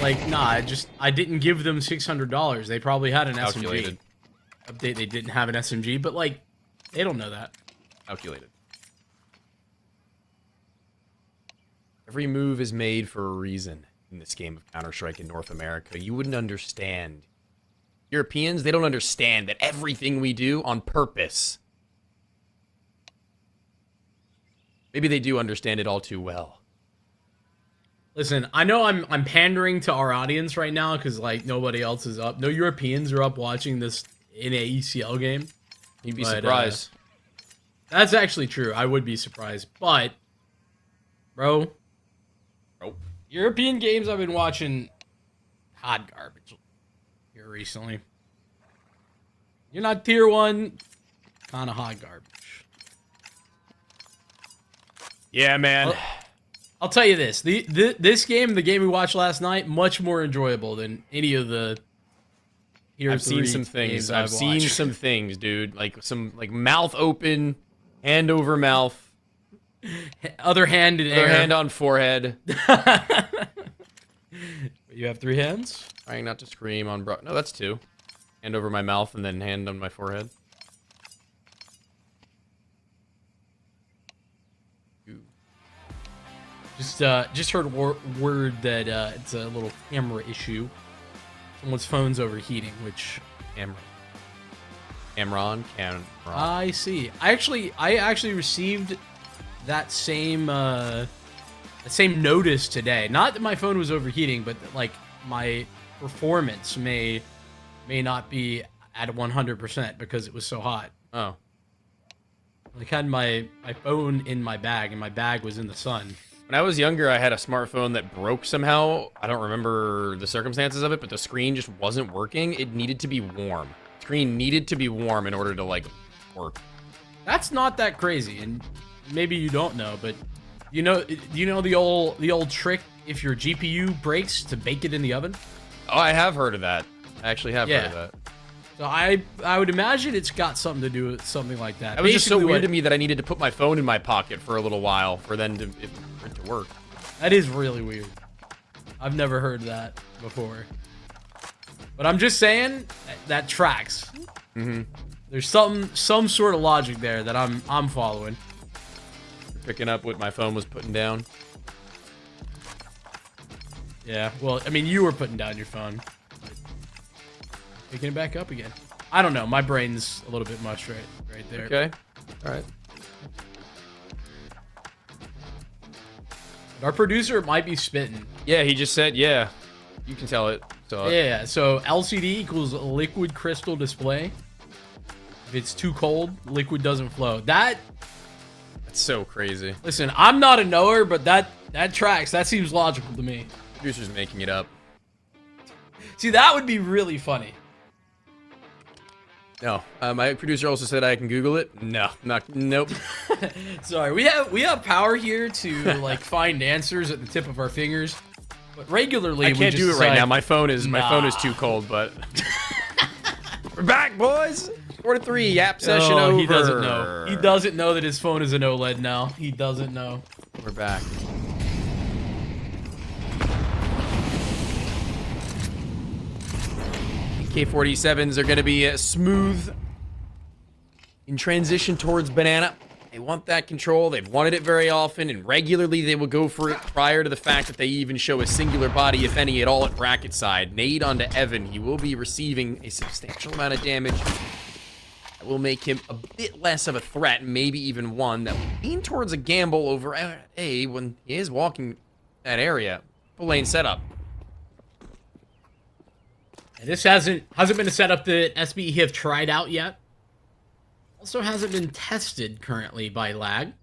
Like, nah, I didn't give them $600. They probably had an Calculated. SMG. Update, they didn't have an SMG, but like, they don't know that. Calculated. Every move is made for a reason in this game of Counter-Strike in North America. You wouldn't understand. Europeans, they don't understand that everything we do on purpose. Maybe they do understand it all too well. Listen, I know I'm pandering to our audience right now because like nobody else is up. No Europeans are up watching this in a ECL game. You'd be surprised. That's actually true. I would be surprised. But, bro, European games I've been watching hot garbage here recently. You're not tier 1, kind of hot garbage. Yeah, man. I'll tell you this. This game, the game we watched last night, much more enjoyable than any of the I've seen some things. I've seen some things, dude. Like some mouth open, hand over mouth. Other hand in air. Other hand on forehead. You have 3 hands? Trying not to scream on bro. No, that's 2. Hand over my mouth and then hand on my forehead. Just heard word that it's a little camera issue. Someone's phone's overheating, which Cameron. I see. I actually received that same notice today. Not that my phone was overheating, but that, like, my performance may not be at 100% because it was so hot. Oh. Like, had my phone in my bag, and my bag was in the sun. When I was younger, I had a smartphone that broke somehow. I don't remember the circumstances of it, but the screen just wasn't working. It needed to be warm. The screen needed to be warm in order to, like, work. That's not that crazy, and maybe you don't know, but do you know the old trick if your GPU breaks to bake it in the oven? Oh, I have heard of that. I actually have heard of that. So I would imagine it's got something to do with something like that. It was just so weird to me that I needed to put my phone in my pocket for a little while for it to work. That is really weird. I've never heard that before. But I'm just saying that tracks. Mm-hmm. There's some sort of logic there that I'm following. You're picking up what my phone was putting down. Yeah. Well, I mean, you were putting down your phone. Picking it back up again. I don't know. My brain's a little bit mush right there. Okay. All right. Our producer might be spitting. Yeah, he just said, yeah. You can tell it. So yeah, so LCD equals liquid crystal display. If it's too cold, liquid doesn't flow. That's so crazy. Listen, I'm not a knower, but that tracks. That seems logical to me. Producer's making it up. See, that would be really funny. No, my producer also said I can Google it. No, nope. Sorry, we have power here to like find answers at the tip of our fingers. But regularly, I can't do it right now. My phone is too cold. But we're back, boys. 4-3. Yap session over. He doesn't know. He doesn't know that his phone is an OLED now. He doesn't know. We're back. K-47s are going to be smooth in transition towards banana. They want that control. They've wanted it very often, and regularly they will go for it prior to the fact that they even show a singular body, if any, at all at bracket side. Nade onto Evan. He will be receiving a substantial amount of damage. That will make him a bit less of a threat, maybe even one that will lean towards a gamble over A when he is walking that area. Full lane setup. And this hasn't been a setup that SBE have tried out yet. Also hasn't been tested currently by Lag.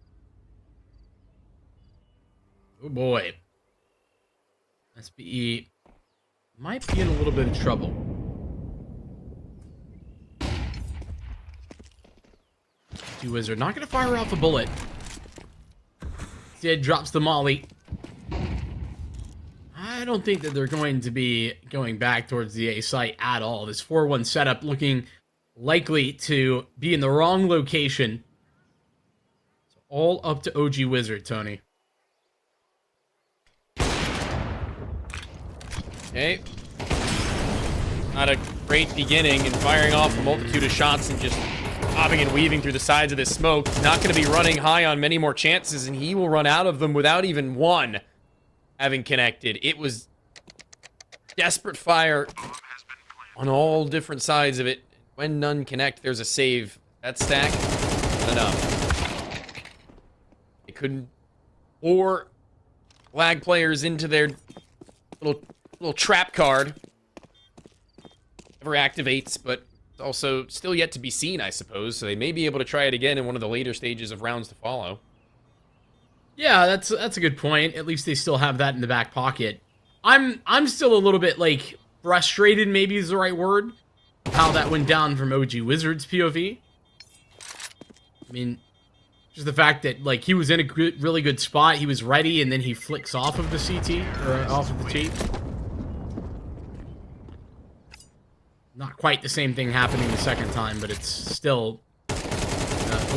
Oh boy. SBE might be in a little bit of trouble. Wizard not going to fire off a bullet. Instead drops the molly. I don't think that they're going to be going back towards the A site at all. This 4-1 setup looking likely to be in the wrong location. It's all up to OG Wizard, Tony. Okay. Not a great beginning in firing off a multitude of shots and just bobbing and weaving through the sides of this smoke. He's not going to be running high on many more chances, and he will run out of them without even one having connected. It was desperate fire on all different sides of it. When none connect, there's a save. That stack, enough. They couldn't lure Lag players into their little trap card. Never activates, but also still yet to be seen, I suppose. So they may be able to try it again in one of the later stages of rounds to follow. Yeah, that's a good point. At least they still have that in the back pocket. I'm still a little bit like frustrated, maybe is the right word, how that went down from OG Wizard's POV. I mean, just the fact that like he was in a really good spot, he was ready, and then he flicks off of the CT or off of the T. Not quite the same thing happening the second time, but it's still a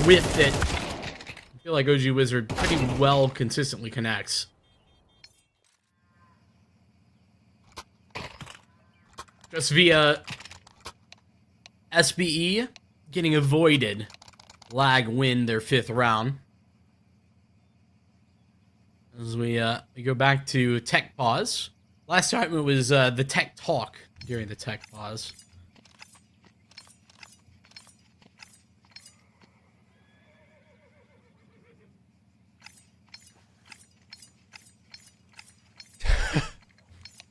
whiff that I feel like OG Wizard pretty well consistently connects. Just via SBE getting avoided. Lag win their 5th round. As we go back to tech pause. Last time it was the tech talk during the tech pause.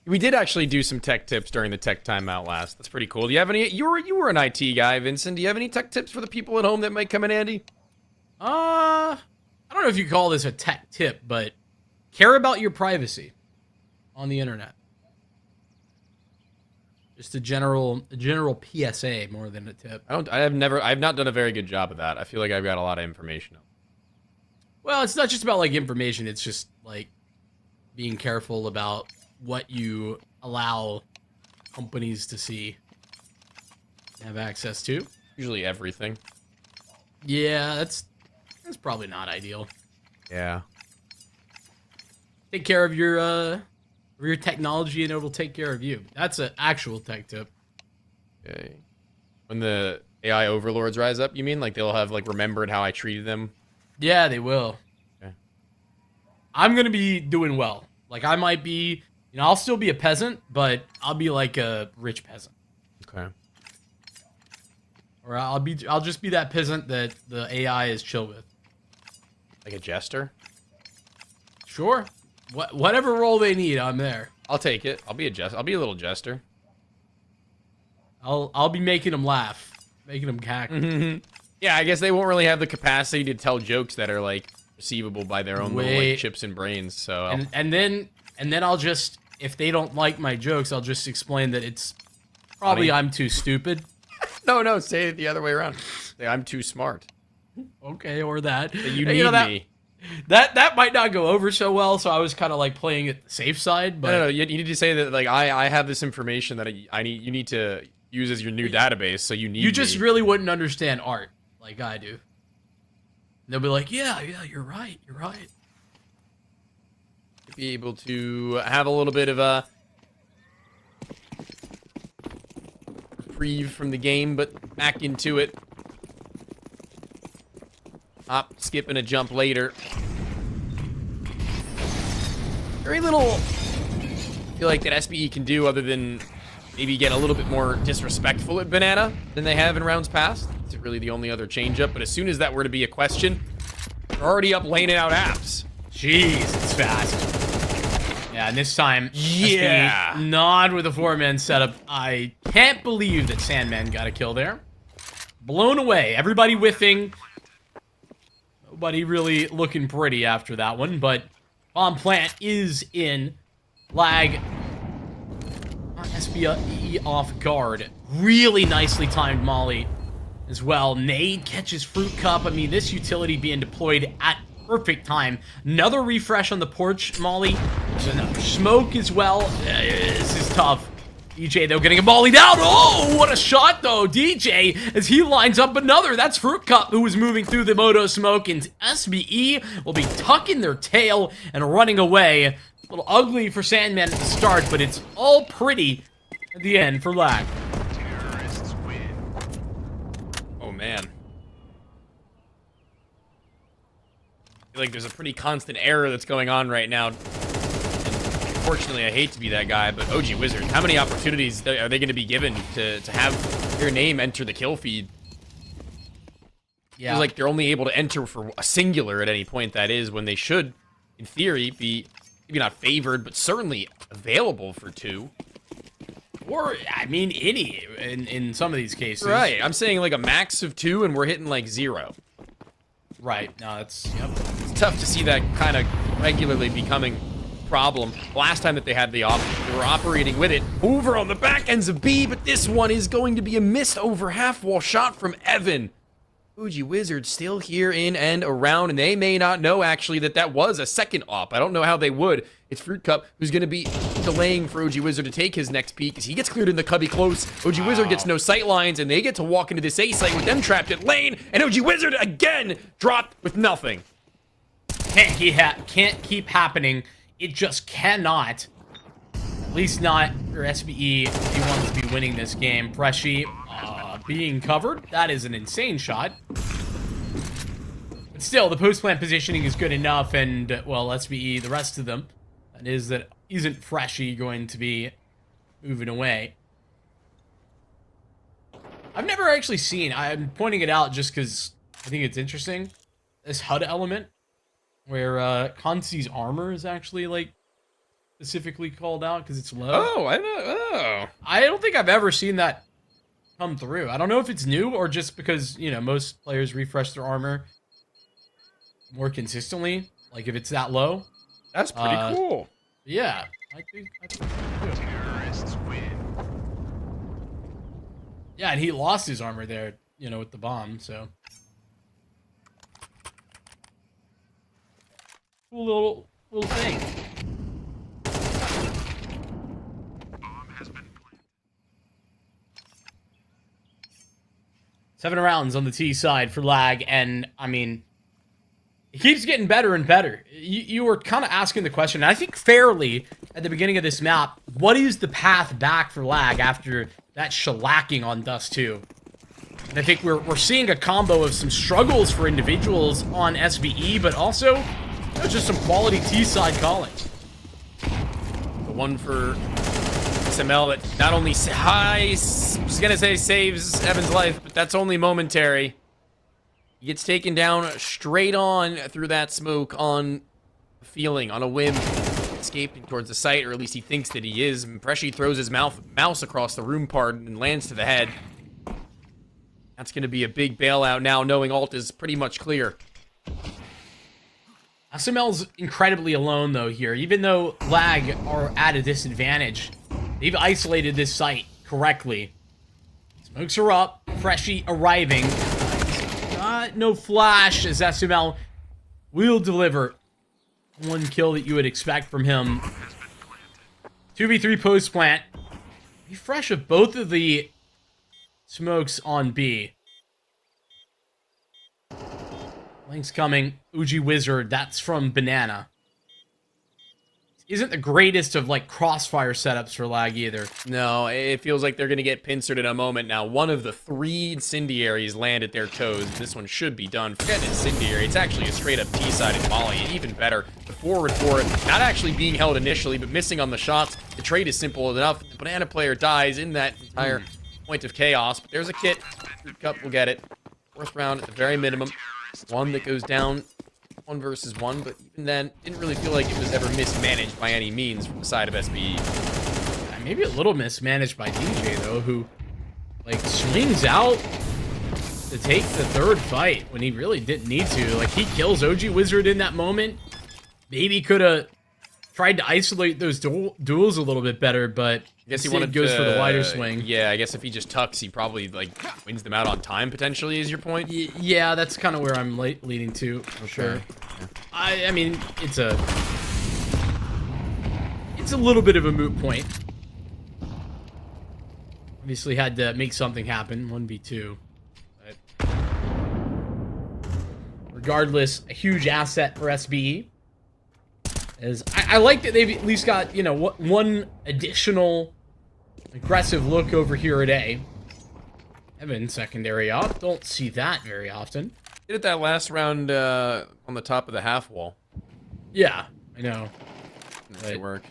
We did actually do some tech tips during the tech timeout last. That's pretty cool. Do you have any? You were an IT guy, Vincent. Do you have any tech tips for the people at home that might come in handy? I don't know if you call this a tech tip, but care about your privacy on the internet. Just a general PSA more than a tip. I've not done a very good job of that. I feel like I've got a lot of information. Well, it's not just about like information. It's just like being careful about what you allow companies to see, have access to. Usually everything. Yeah, that's probably not ideal. Yeah. Take care of your technology, and it will take care of you. That's an actual tech tip. Okay. When the AI overlords rise up, you mean? Like they'll have like remembered how I treated them? Yeah, they will. Okay. I'm gonna be doing well. Like I might be. I'll still be a peasant, but I'll be like a rich peasant. Okay. Or I'll just be that peasant that the AI is chill with. Like a jester? Sure. Whatever role they need, I'm there. I'll take it. I'll be a little jester. I'll be making them laugh, making them cackle. Yeah, I guess they won't really have the capacity to tell jokes that are like receivable by their own little like, chips and brains. So and then I'll just, if they don't like my jokes, I'll just explain that it's probably funny. I'm too stupid. No, say it the other way around. Say I'm too smart. Okay, or that. You need me. That might not go over so well, so I was kind of like playing it the safe side. But No, you need to say that like I have this information that you need to use as your new database, so you just really wouldn't understand art like I do. They'll be like, yeah, you're right. Be able to have a little bit of a reprieve from the game, but back into it. Hop, skip, and a jump later. Very little I feel like that SBE can do other than maybe get a little bit more disrespectful at Banana than they have in rounds past. It's really the only other change-up, but as soon as that were to be a question, they're already up laying out apps. Jeez, it's fast. Yeah, and this time, yeah, SBE, not with a 4-man setup. I can't believe that Sandman got a kill there. Blown away. Everybody whiffing. Nobody really looking pretty after that one, but bomb plant is in. Lag. SBE off guard. Really nicely timed molly as well. Nade catches Fruit Cup. I mean, this utility being deployed at perfect time. Another refresh on the porch molly. There's another smoke as well. This is tough. DJ, though, getting a molly down. Oh, what a shot, though. DJ, as he lines up another. That's Fruit Cup, who was moving through the Moto smoke, and SBE will be tucking their tail and running away. A little ugly for Sandman at the start, but it's all pretty at the end for Lag. Oh, man. I feel like there's a pretty constant error that's going on right now. Unfortunately, I hate to be that guy, but OG Wizard, how many opportunities are they going to be given to have their name enter the kill feed? Yeah. Feels like they're only able to enter for a singular at any point, that is, when they should, in theory, be maybe not favored, but certainly available for 2. Or, I mean, any in some of these cases. Right, I'm saying like a max of 2, and we're hitting like 0. Right, no, that's, yep. It's tough to see that kind of regularly becoming problem. Last time that they had the option, they were operating with it over on the back ends of B, but this one is going to be a missed over half wall shot from Evan. OG Wizard still here in and around, and they may not know actually that was a second op. I don't know how they would. It's Fruit Cup who's going to be delaying for OG Wizard to take his next peek as he gets cleared in the cubby close. OG Wizard gets no sight lines, and they get to walk into this A site with them trapped at lane, and OG Wizard again dropped with nothing. Can't keep happening. It just cannot. At least not for SBE if he wants to be winning this game. Freshy being covered. That is an insane shot. But still, the post-plant positioning is good enough, and, well, SBE, the rest of them, isn't Freshy going to be moving away. I've never actually seen, I'm pointing it out just because I think it's interesting, this HUD element, where Kansi's armor is actually, like, specifically called out because it's low. Oh, I know. Oh. I don't think I've ever seen that come through. I don't know if it's new or just because, you know, most players refresh their armor more consistently. Like, if it's that low. That's pretty cool. Yeah. I think Terrorists win. yeah, and he lost his armor there, you know, with the bomb, so. Cool little thing. Bomb has been planted. 7 rounds on the T side for Lag, and, I mean, it keeps getting better and better. You were kind of asking the question, and I think fairly, at the beginning of this map, what is the path back for Lag after that shellacking on Dust 2? And I think we're seeing a combo of some struggles for individuals on SBE, but also, you know, just some quality T-side calling. The one for SML that not only I was going to say saves Evan's life, but that's only momentary. He gets taken down straight on through that smoke on a feeling, on a whim, escaping towards the site, or at least he thinks that he is. Preshy throws his mouse across the room part and lands to the head. That's going to be a big bailout now, knowing ult is pretty much clear. SML's incredibly alone, though, here. Even though Lag are at a disadvantage, they've isolated this site correctly. Smokes are up. Freshy arriving. No flash as SML will deliver. One kill that you would expect from him. 2v3 post plant. Refresh of both of the smokes on B. Link's coming. Uji Wizard. That's from Banana. Isn't the greatest of like crossfire setups for lag either. No, it feels like they're going to get pincered in a moment now. One of the 3 incendiaries land at their toes. This one should be done. Forget incendiary. It's actually a straight up T-sided volley. Even better, the forward for it. Not actually being held initially, but missing on the shots. The trade is simple enough. The Banana player dies in that entire point of chaos. But there's a kit. Fruit Cup will get it. 4th round at the very minimum. One that goes down. 1 versus 1, but even then, didn't really feel like it was ever mismanaged by any means from the side of SBE. Maybe a little mismanaged by DJ, though, who, like, swings out to take the 3rd fight when he really didn't need to. Like, he kills OG Wizard in that moment. Maybe could have tried to isolate those duels a little bit better, but I guess he wanted goes for the wider swing. Yeah, I guess if he just tucks, he probably, like, wins them out on time, potentially, is your point? Yeah, that's kind of where I'm leading to, for sure. Yeah. I mean, it's a little bit of a moot point. Obviously had to make something happen, 1v2. But regardless, a huge asset for SBE. As I like that they've at least got, you know, one additional aggressive look over here at A. Evan, secondary up. Don't see that very often. Did it that last round on the top of the half wall. Yeah, I know. Didn't work.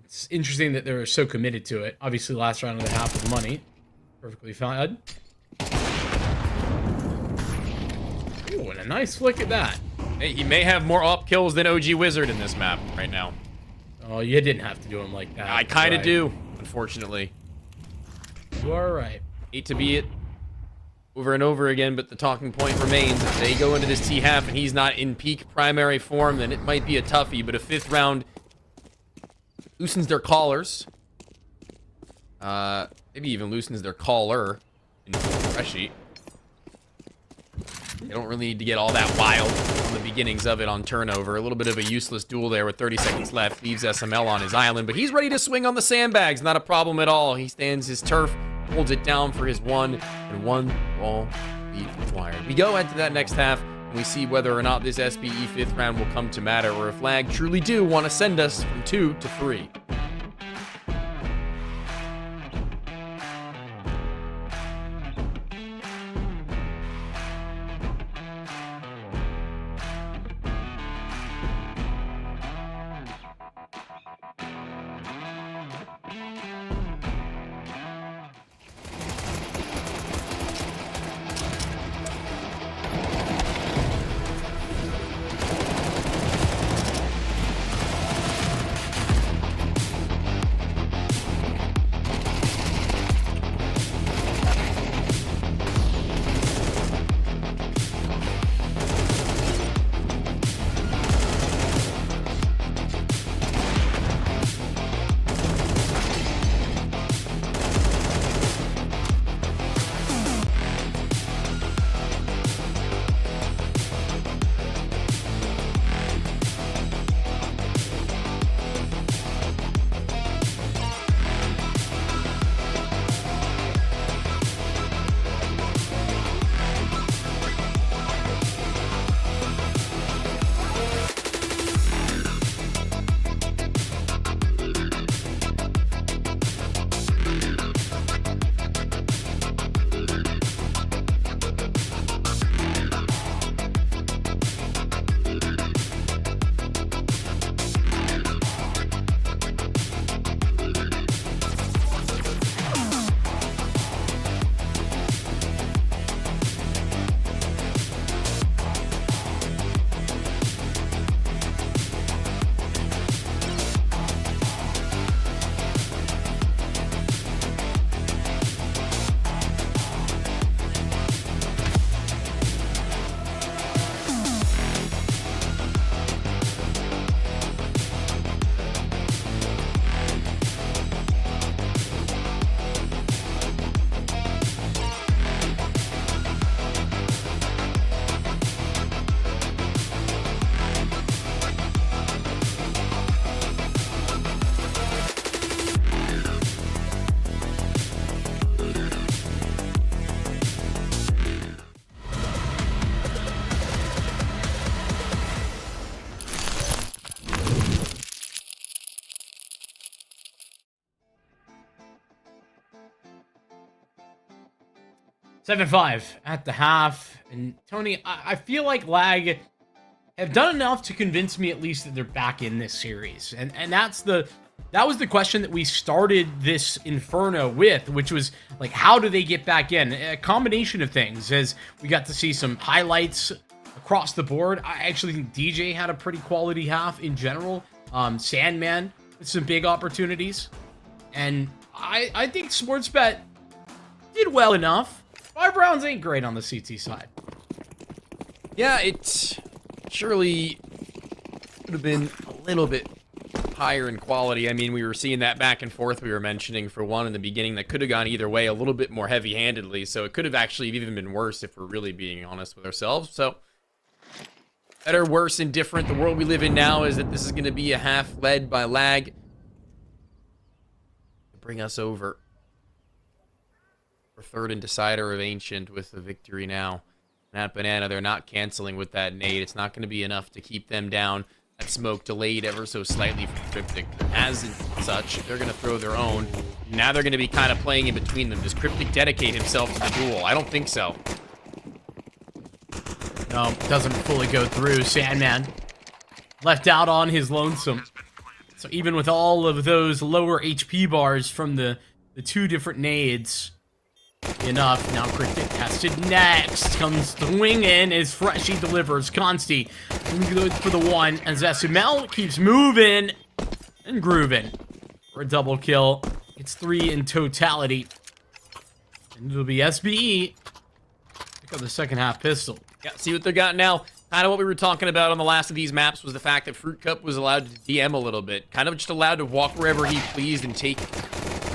It's interesting that they're so committed to it. Obviously, last round of the half with money. Perfectly fine. Ooh, and a nice flick at that. Hey, he may have more up kills than OG Wizard in this map right now. Oh, you didn't have to do him like that. I kind of do, unfortunately. You are right. Hate to be it over and over again, but the talking point remains. If they go into this T-half and he's not in peak primary form, then it might be a toughie, but a 5th round loosens their callers. Maybe even loosens their caller in Freshie. They don't really need to get all that wild on the beginnings of it on turnover. A little bit of a useless duel there with 30 seconds left. Leaves SML on his island, but he's ready to swing on the sandbags. Not a problem at all. He stands his turf, holds it down for his 1, and 1 all beat required. We go into that next half, and we see whether or not this SBE 5th round will come to matter, or if Lag truly do want to send us from 2 to 3. 7-5 at the half. And Tony, I feel like Lag have done enough to convince me at least that they're back in this series. And that was the question that we started this Inferno with, which was like, how do they get back in? A combination of things, as we got to see some highlights across the board. I actually think DJ had a pretty quality half in general. Sandman with some big opportunities. And I think SportsBet did well enough. 5 rounds ain't great on the CT side. Yeah, it surely would have been a little bit higher in quality. I mean, we were seeing that back and forth we were mentioning for one in the beginning that could have gone either way a little bit more heavy-handedly, so it could have actually even been worse if we're really being honest with ourselves. So, better, worse, indifferent. The world we live in now is that this is going to be a half led by Lag to bring us over. We're third and decider of Ancient with the victory now. That banana, they're not canceling with that nade. It's not going to be enough to keep them down. That smoke delayed ever so slightly from Cryptic. As such, they're going to throw their own. Now they're going to be kind of playing in between them. Does Cryptic dedicate himself to the duel? I don't think so. No, doesn't fully go through. Sandman left out on his lonesome. So even with all of those lower HP bars from the 2 different nades, enough. Now Cryptic tested next. Comes swinging as Freshy delivers. Consti goes for the 1 as SML keeps moving and grooving for a double kill. It's 3 in totality. And it'll be SBE. Pick up the second half pistol. Yeah, see what they got now. Kind of what we were talking about on the last of these maps was the fact that Fruit Cup was allowed to DM a little bit. Kind of just allowed to walk wherever he pleased and take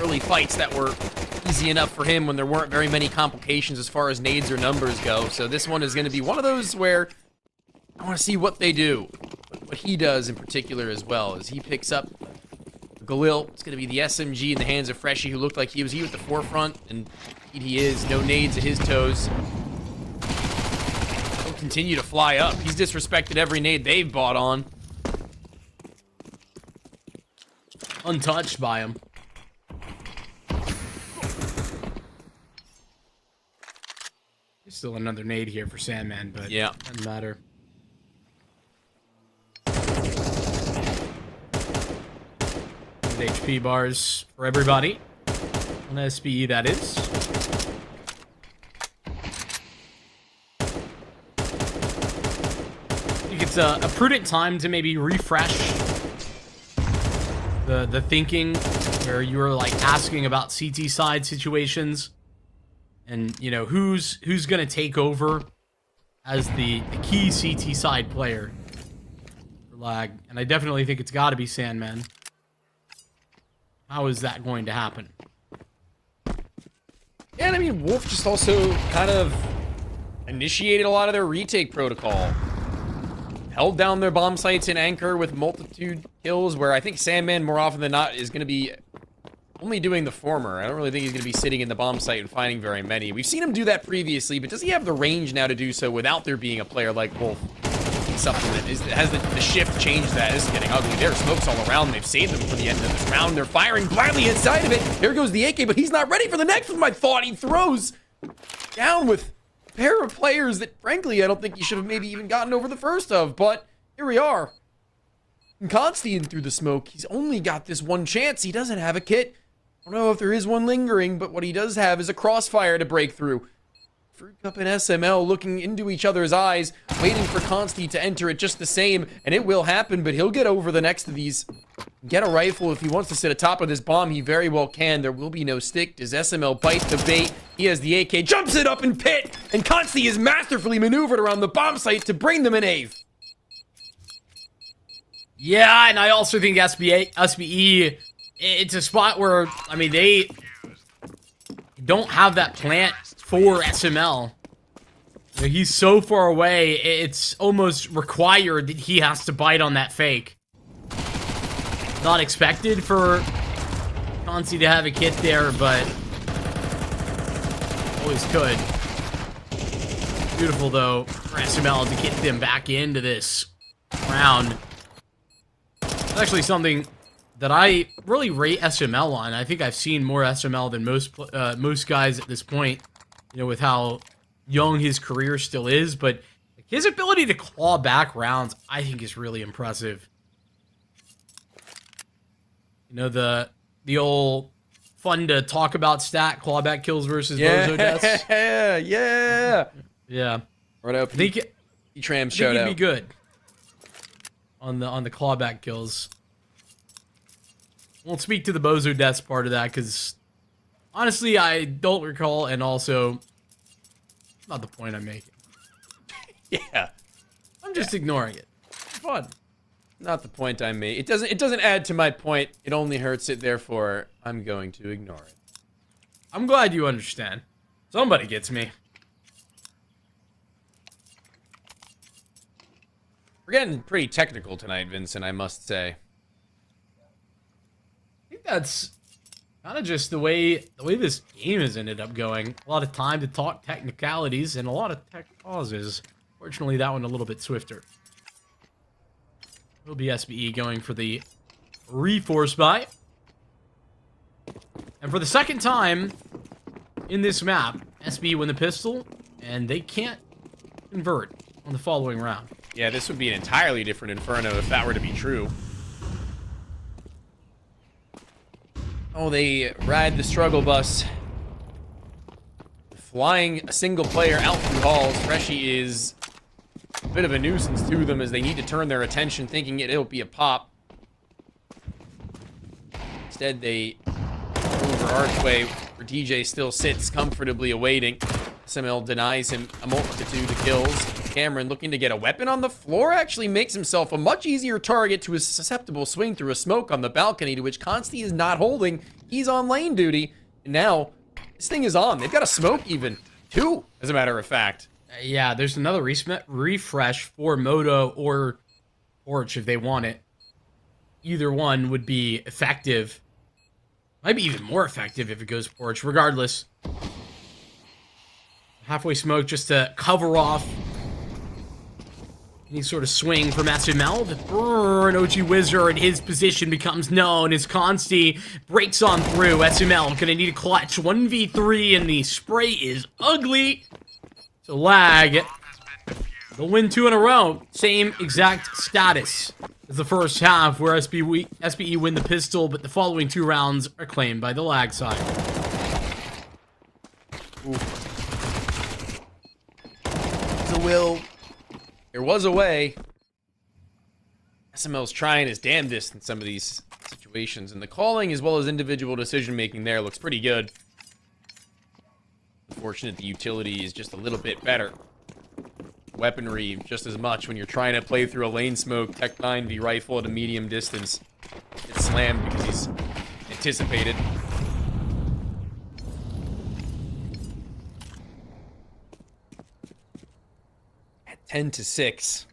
early fights that were easy enough for him when there weren't very many complications as far as nades or numbers go. So this one is going to be one of those where I want to see what they do. What he does in particular as well, as he picks up Galil. It's going to be the SMG in the hands of Freshy, who looked like he was at the forefront, and indeed he is. No nades at his toes. He'll continue to fly up. He's disrespected every nade they've bought on. Untouched by him. There's still another nade here for Sandman, but yeah, doesn't matter. HP bars for everybody. On SBE, that is. I think it's a prudent time to maybe refresh the thinking, where you were like asking about CT side situations, and you know who's gonna take over as the key CT side player for Lag, and I definitely think it's got to be Sandman. How is that going to happen? Yeah, and I mean, Wolf just also kind of initiated a lot of their retake protocol. Held down their bomb sites in Anchor with multitude kills, where I think Sandman, more often than not, is going to be only doing the former. I don't really think he's going to be sitting in the bomb site and finding very many. We've seen him do that previously, but does he have the range now to do so without there being a player like Wolf? Supplement. Has the shift changed that? This is getting ugly. There are smokes all around. They've saved them for the end of this round. They're firing blindly inside of it. Here goes the AK, but he's not ready for the next one. I thought he throws down with a pair of players that, frankly, I don't think you should have maybe even gotten over the first of, but here we are. And Constantine through the smoke. He's only got this one chance. He doesn't have a kit. I don't know if there is one lingering, but what he does have is a crossfire to break through. Fruit Cup and SML looking into each other's eyes, waiting for Consti to enter it just the same, and it will happen, but he'll get over the next of these. Get a rifle if he wants to sit atop of this bomb, he very well can. There will be no stick. Does SML bite the bait? He has the AK, jumps it up in pit, and Consti is masterfully maneuvered around the bomb site to bring them an AVE. Yeah, and I also think SBE, it's a spot where, I mean, they don't have that plant for SML. You know, he's so far away, it's almost required that he has to bite on that fake. Not expected for Consi to have a kit there, but always could. Beautiful, though, for SML to get them back into this round. It's actually something that I really rate SML on. I think I've seen more SML than most guys at this point. with how young his career still is, but his ability to claw back rounds, I think, is really impressive. The old fun to talk about stat, clawback kills versus bozo deaths. Yeah. Right up. I think Tram he'd showed out. be good on the clawback kills. Won't speak to the bozo deaths part of that because honestly, I don't recall, and also not the point I'm making. Yeah. I'm just ignoring it. Fun. Not the point I made. It doesn't add to my point. It only hurts it. Therefore, I'm going to ignore it. I'm glad you understand. Somebody gets me. We're getting pretty technical tonight, Vincent, I must say. I think that's kind of just the way this game has ended up going. A lot of time to talk technicalities and a lot of tech pauses. Fortunately, that one a little bit swifter. Will be SBE going for the reforce buy. And for the second time in this map, SBE win the pistol, and they can't convert on the following round. Yeah, this would be an entirely different Inferno if that were to be true. Oh, they ride the struggle bus. Flying a single player out through halls. Freshie is a bit of a nuisance to them as they need to turn their attention thinking it'll be a pop. Instead, they go over archway where DJ still sits comfortably awaiting. SML denies him a multitude of kills. Cameron, looking to get a weapon on the floor, actually makes himself a much easier target to a susceptible swing through a smoke on the balcony, to which Consti is not holding. He's on lane duty. And now, this thing is on. They've got a smoke even. 2, as a matter of fact. Yeah, there's another refresh for Moto or Porch if they want it. Either one would be effective. Might be even more effective if it goes Porch. Regardless. Halfway smoke just to cover off any sort of swing from SML. The OG Wizard in his position becomes known as Consti breaks on through. SML gonna need a clutch 1v3 and the spray is ugly. So lag. They'll win 2 in a row. Same exact status as the first half where SBE win the pistol, but the following 2 rounds are claimed by the lag side. Ooh. There was a way. SML's trying his damnedest in some of these situations, and the calling as well as individual decision-making there looks pretty good. Unfortunate the utility is just a little bit better. Weaponry just as much when you're trying to play through a lane smoke. Tech 9v rifle at a medium distance. It's slammed because he's anticipated. At 10-6.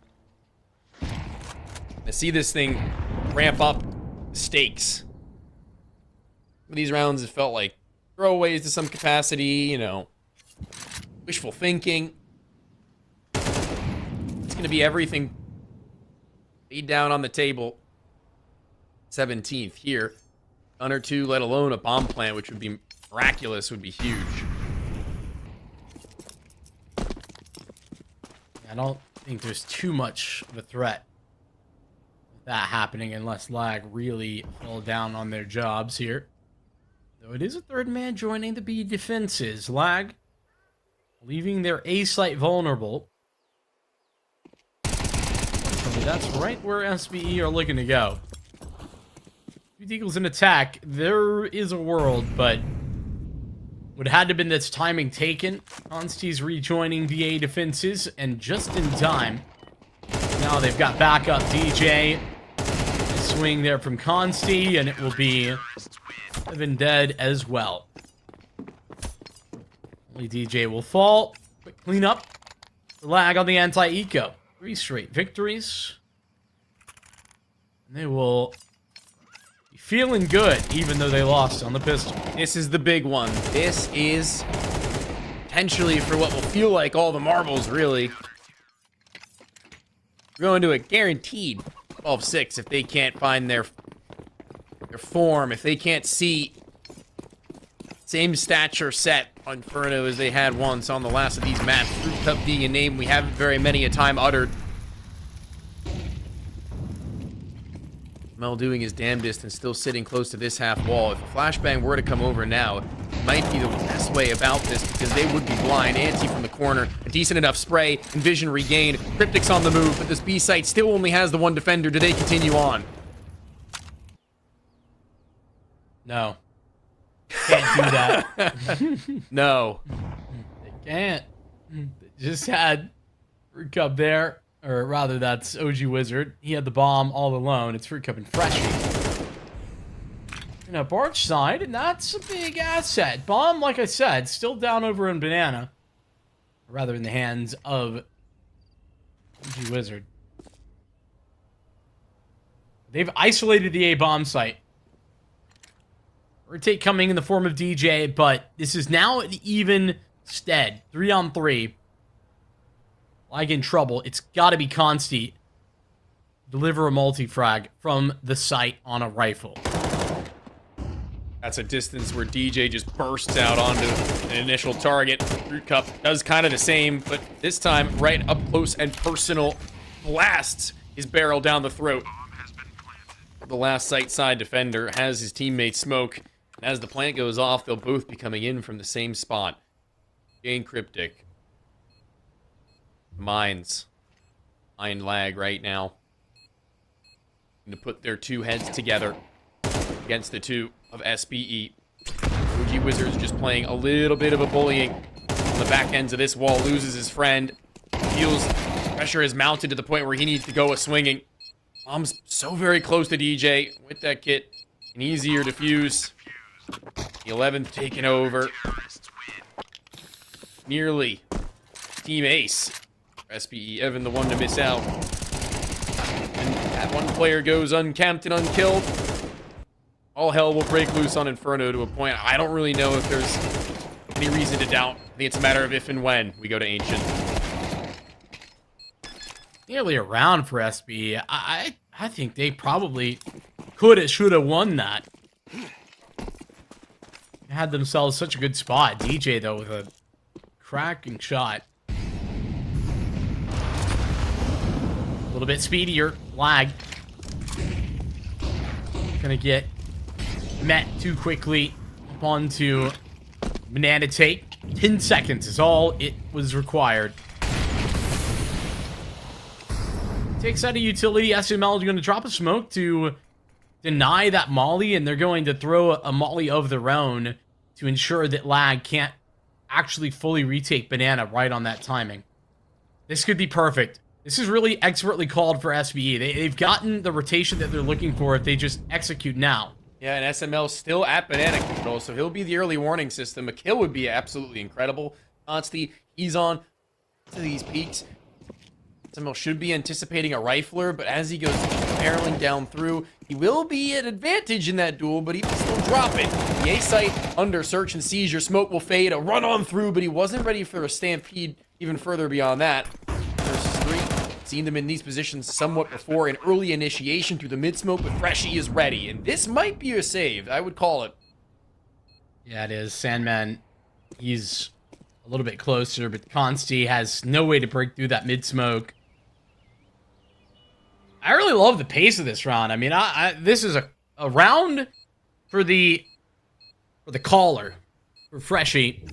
I see this thing ramp up the stakes. Some of these rounds have felt like throwaways to some capacity, you know, wishful thinking. It's going to be everything laid down on the table. 17th here. Gun or 2, let alone a bomb plant, which would be miraculous, would be huge. I don't think there's too much of a threat with that happening unless lag really fall down on their jobs here. Though it is a third man joining the B defenses. Lag leaving their A site vulnerable. That's right where SBE are looking to go. Two Deagles in attack. There is a world, but would have had to have been this timing taken. Consti's rejoining the A defenses, and just in time. Now they've got backup DJ. Swing there from Consti, and it will be Living Dead as well. Only DJ will fall. Quick cleanup. Lag on the anti-eco. 3 straight victories. And they will be feeling good, even though they lost on the pistol. This is the big one. This is potentially for what will feel like all the marbles, really. We're going to a guaranteed 12-6 if they can't find their form, if they can't see same stature set Inferno as they had once on the last of these maps. Fruit Cup being a name we haven't very many a time uttered. Mel doing his damnedest and still sitting close to this half wall. If a flashbang were to come over now, it might be the best way about this because they would be blind. Anti from the corner, a decent enough spray, and vision regained. Cryptic's on the move, but this B site still only has the one defender. Do they continue on? No. Can't do that. No. They can't. They just had Fruit Cup there. Or rather, that's OG Wizard. He had the bomb all alone. It's Fruit Cup and Freshie. Now, Barch side, and that's a big asset. Bomb, like I said, still down over in Banana. Or rather, in the hands of OG Wizard. They've isolated the A-bomb site. Retake coming in the form of DJ, but this is now an even stead. 3-on-3. Like in trouble. It's got to be Consti. Deliver a multi-frag from the site on a rifle. That's a distance where DJ just bursts out onto an initial target. Fruit Cup does kind of the same, but this time right up close and personal. Blasts his barrel down the throat. The last site-side defender has his teammate smoke. As the plant goes off, they'll both be coming in from the same spot. Gain Cryptic. Mines. Mind lag right now. To put their two heads together against the two of SBE. OG Wizards just playing a little bit of a bullying. On the back ends of this wall, loses his friend. Feels pressure is mounted to the point where he needs to go a swinging. Bomb's so very close to DJ with that kit. An easier defuse. The 11th taken over. Nearly. Team Ace. SBE Evan the one to miss out. And that one player goes uncamped and unkilled. All hell will break loose on Inferno to a point I don't really know if there's any reason to doubt. I think it's a matter of if and when we go to Ancient. Nearly a round for SBE. I think they probably coulda, shoulda won that. Had themselves such a good spot. DJ, though, with a cracking shot. A little bit speedier. Lag. Gonna get met too quickly up onto Banana Take. 10 seconds is all it was required. Takes out a utility. SML is going to drop a smoke to deny that molly, and they're going to throw a molly of their own to ensure that Lag can't actually fully retake Banana right on that timing. This could be perfect. This is really expertly called for SBE. They've gotten the rotation that they're looking for if they just execute now. Yeah, and SML still at Banana control, so he'll be the early warning system. A kill would be absolutely incredible. Consti, he's on to these peaks. SML should be anticipating a rifler, but as he goes barreling down through, he will be at advantage in that duel, but he will still drop it. The A site under search and seizure. Smoke will fade, a run on through, but he wasn't ready for a stampede even further beyond that. Versus 3. Seen them in these positions somewhat before. An early initiation through the mid-smoke, but Freshie is ready, and this might be a save. I would call it. Yeah, it is. Sandman, he's a little bit closer, but Consti has no way to break through that mid-smoke. I really love the pace of this round. I mean, this is a round for the caller, for Freshie.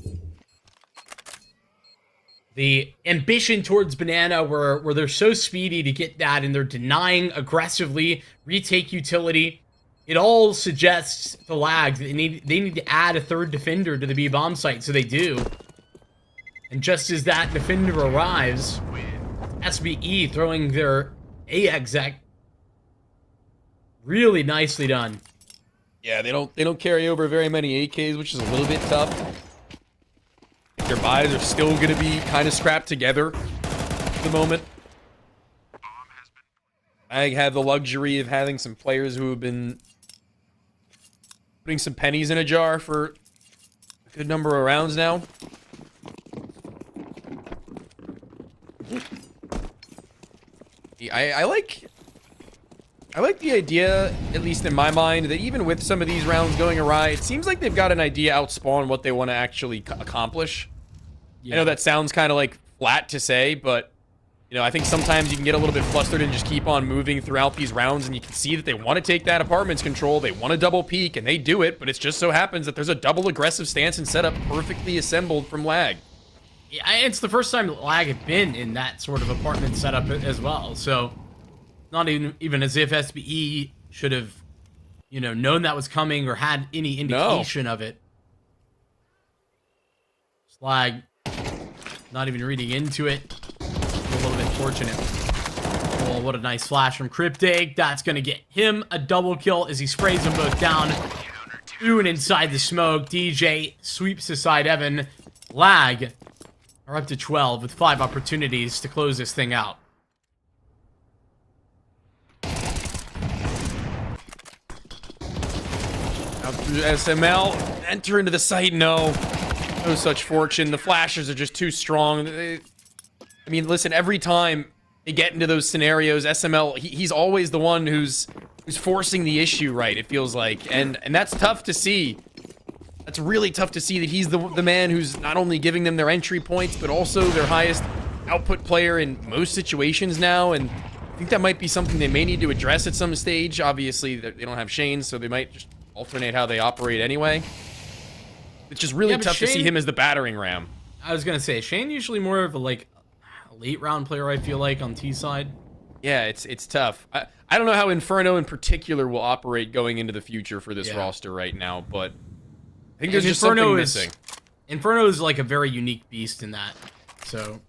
The ambition towards Banana, where they're so speedy to get that, and they're denying aggressively, retake utility. It all suggests to Lag that they need to add a third defender to the B-bomb site, so they do. And just as that defender arrives, SBE throwing their A-exec. Really nicely done. Yeah, they don't carry over very many AKs, which is a little bit tough. Their buys are still going to be kind of scrapped together at the moment. I have the luxury of having some players who have been putting some pennies in a jar for a good number of rounds now. I like I like the idea, at least in my mind, that even with some of these rounds going awry, it seems like they've got an idea outspawn what they want to actually accomplish. Yeah. I know that sounds kind of like flat to say, but you know, I think sometimes you can get a little bit flustered and just keep on moving throughout these rounds, and you can see that they want to take that apartments control, they want to double peek, and they do it, but it just so happens that there's a double aggressive stance and setup perfectly assembled from Lag. Yeah, it's the first time Lag had been in that sort of apartment setup as well, so not even as if SBE should have, you know, known that was coming or had any indication of it. Slag not even reading into it. A little bit fortunate. Oh, what a nice flash from Cryptic. That's going to get him a double kill as he sprays them both down. Ooh, and inside the smoke, DJ sweeps aside Evan. Lag are up to 12 with 5 opportunities to close this thing out. Out through SML. Enter into the site. No such fortune. The flashes are just too strong. I mean, listen, every time they get into those scenarios, SML, he's always the one who's forcing the issue, right? It feels like. And that's tough to see. That's really tough to see that he's the man who's not only giving them their entry points, but also their highest output player in most situations now. And I think that might be something they may need to address at some stage. Obviously, they don't have Shane, so they might just alternate how they operate anyway. It's just really tough to see him as the battering ram. I was going to say, Shane usually more of a, like, late round player, I feel like, on T side. Yeah, it's tough. I don't know how Inferno in particular will operate going into the future for this roster right now, but I think there's just something missing. Inferno is like a very unique beast in that, so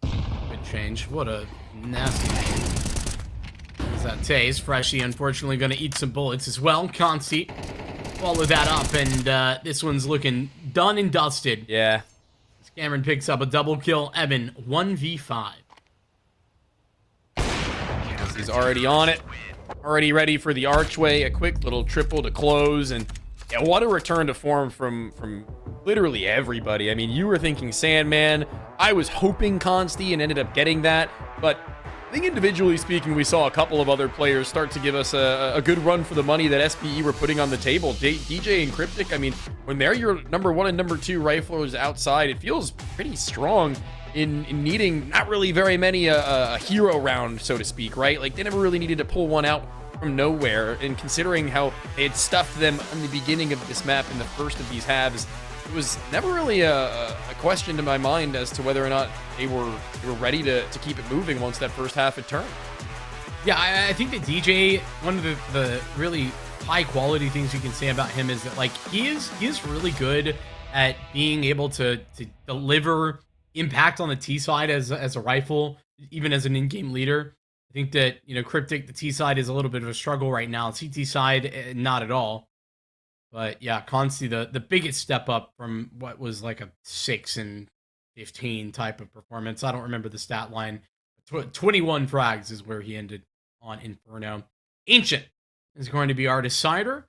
good change. What a nasty name. How's that taste? Freshie, unfortunately, going to eat some bullets as well. Consti follow that up, and this one's looking done and dusted. Yeah. Cameron picks up a double kill. Evan, 1v5. He's already on it. Already ready for the archway. A quick little triple to close. And yeah, what a return to form from literally everybody. I mean, you were thinking Sandman. I was hoping Consti and ended up getting that. But I think individually speaking, we saw a couple of other players start to give us a good run for the money that SBE were putting on the table. DJ and Cryptic, I mean, when they're your number 1 and number 2 riflers outside, it feels pretty strong in needing not really very many a hero round, so to speak, right? Like, they never really needed to pull one out from nowhere. And considering how they had stuffed them in the beginning of this map in the first of these halves, it was never really a question to my mind as to whether or not they were ready to keep it moving once that first half had turned. Yeah, I think that DJ, one of the really high quality things you can say about him is that, like, he is really good at being able to deliver impact on the T side as a rifle, even as an in-game leader. I think that, you know, Cryptic, the T side is a little bit of a struggle right now. CT side, not at all. But yeah, Consti, the biggest step up from what was like a 6 and 15 type of performance. I don't remember the stat line. 21 frags is where he ended on Inferno. Ancient is going to be our decider.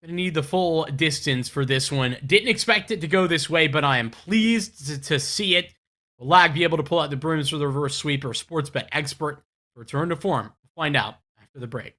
Gonna need the full distance for this one. Didn't expect it to go this way, but I am pleased to see it. Will Lag be able to pull out the brooms for the reverse sweep, or SportsBetExpert return to form? We'll find out after the break.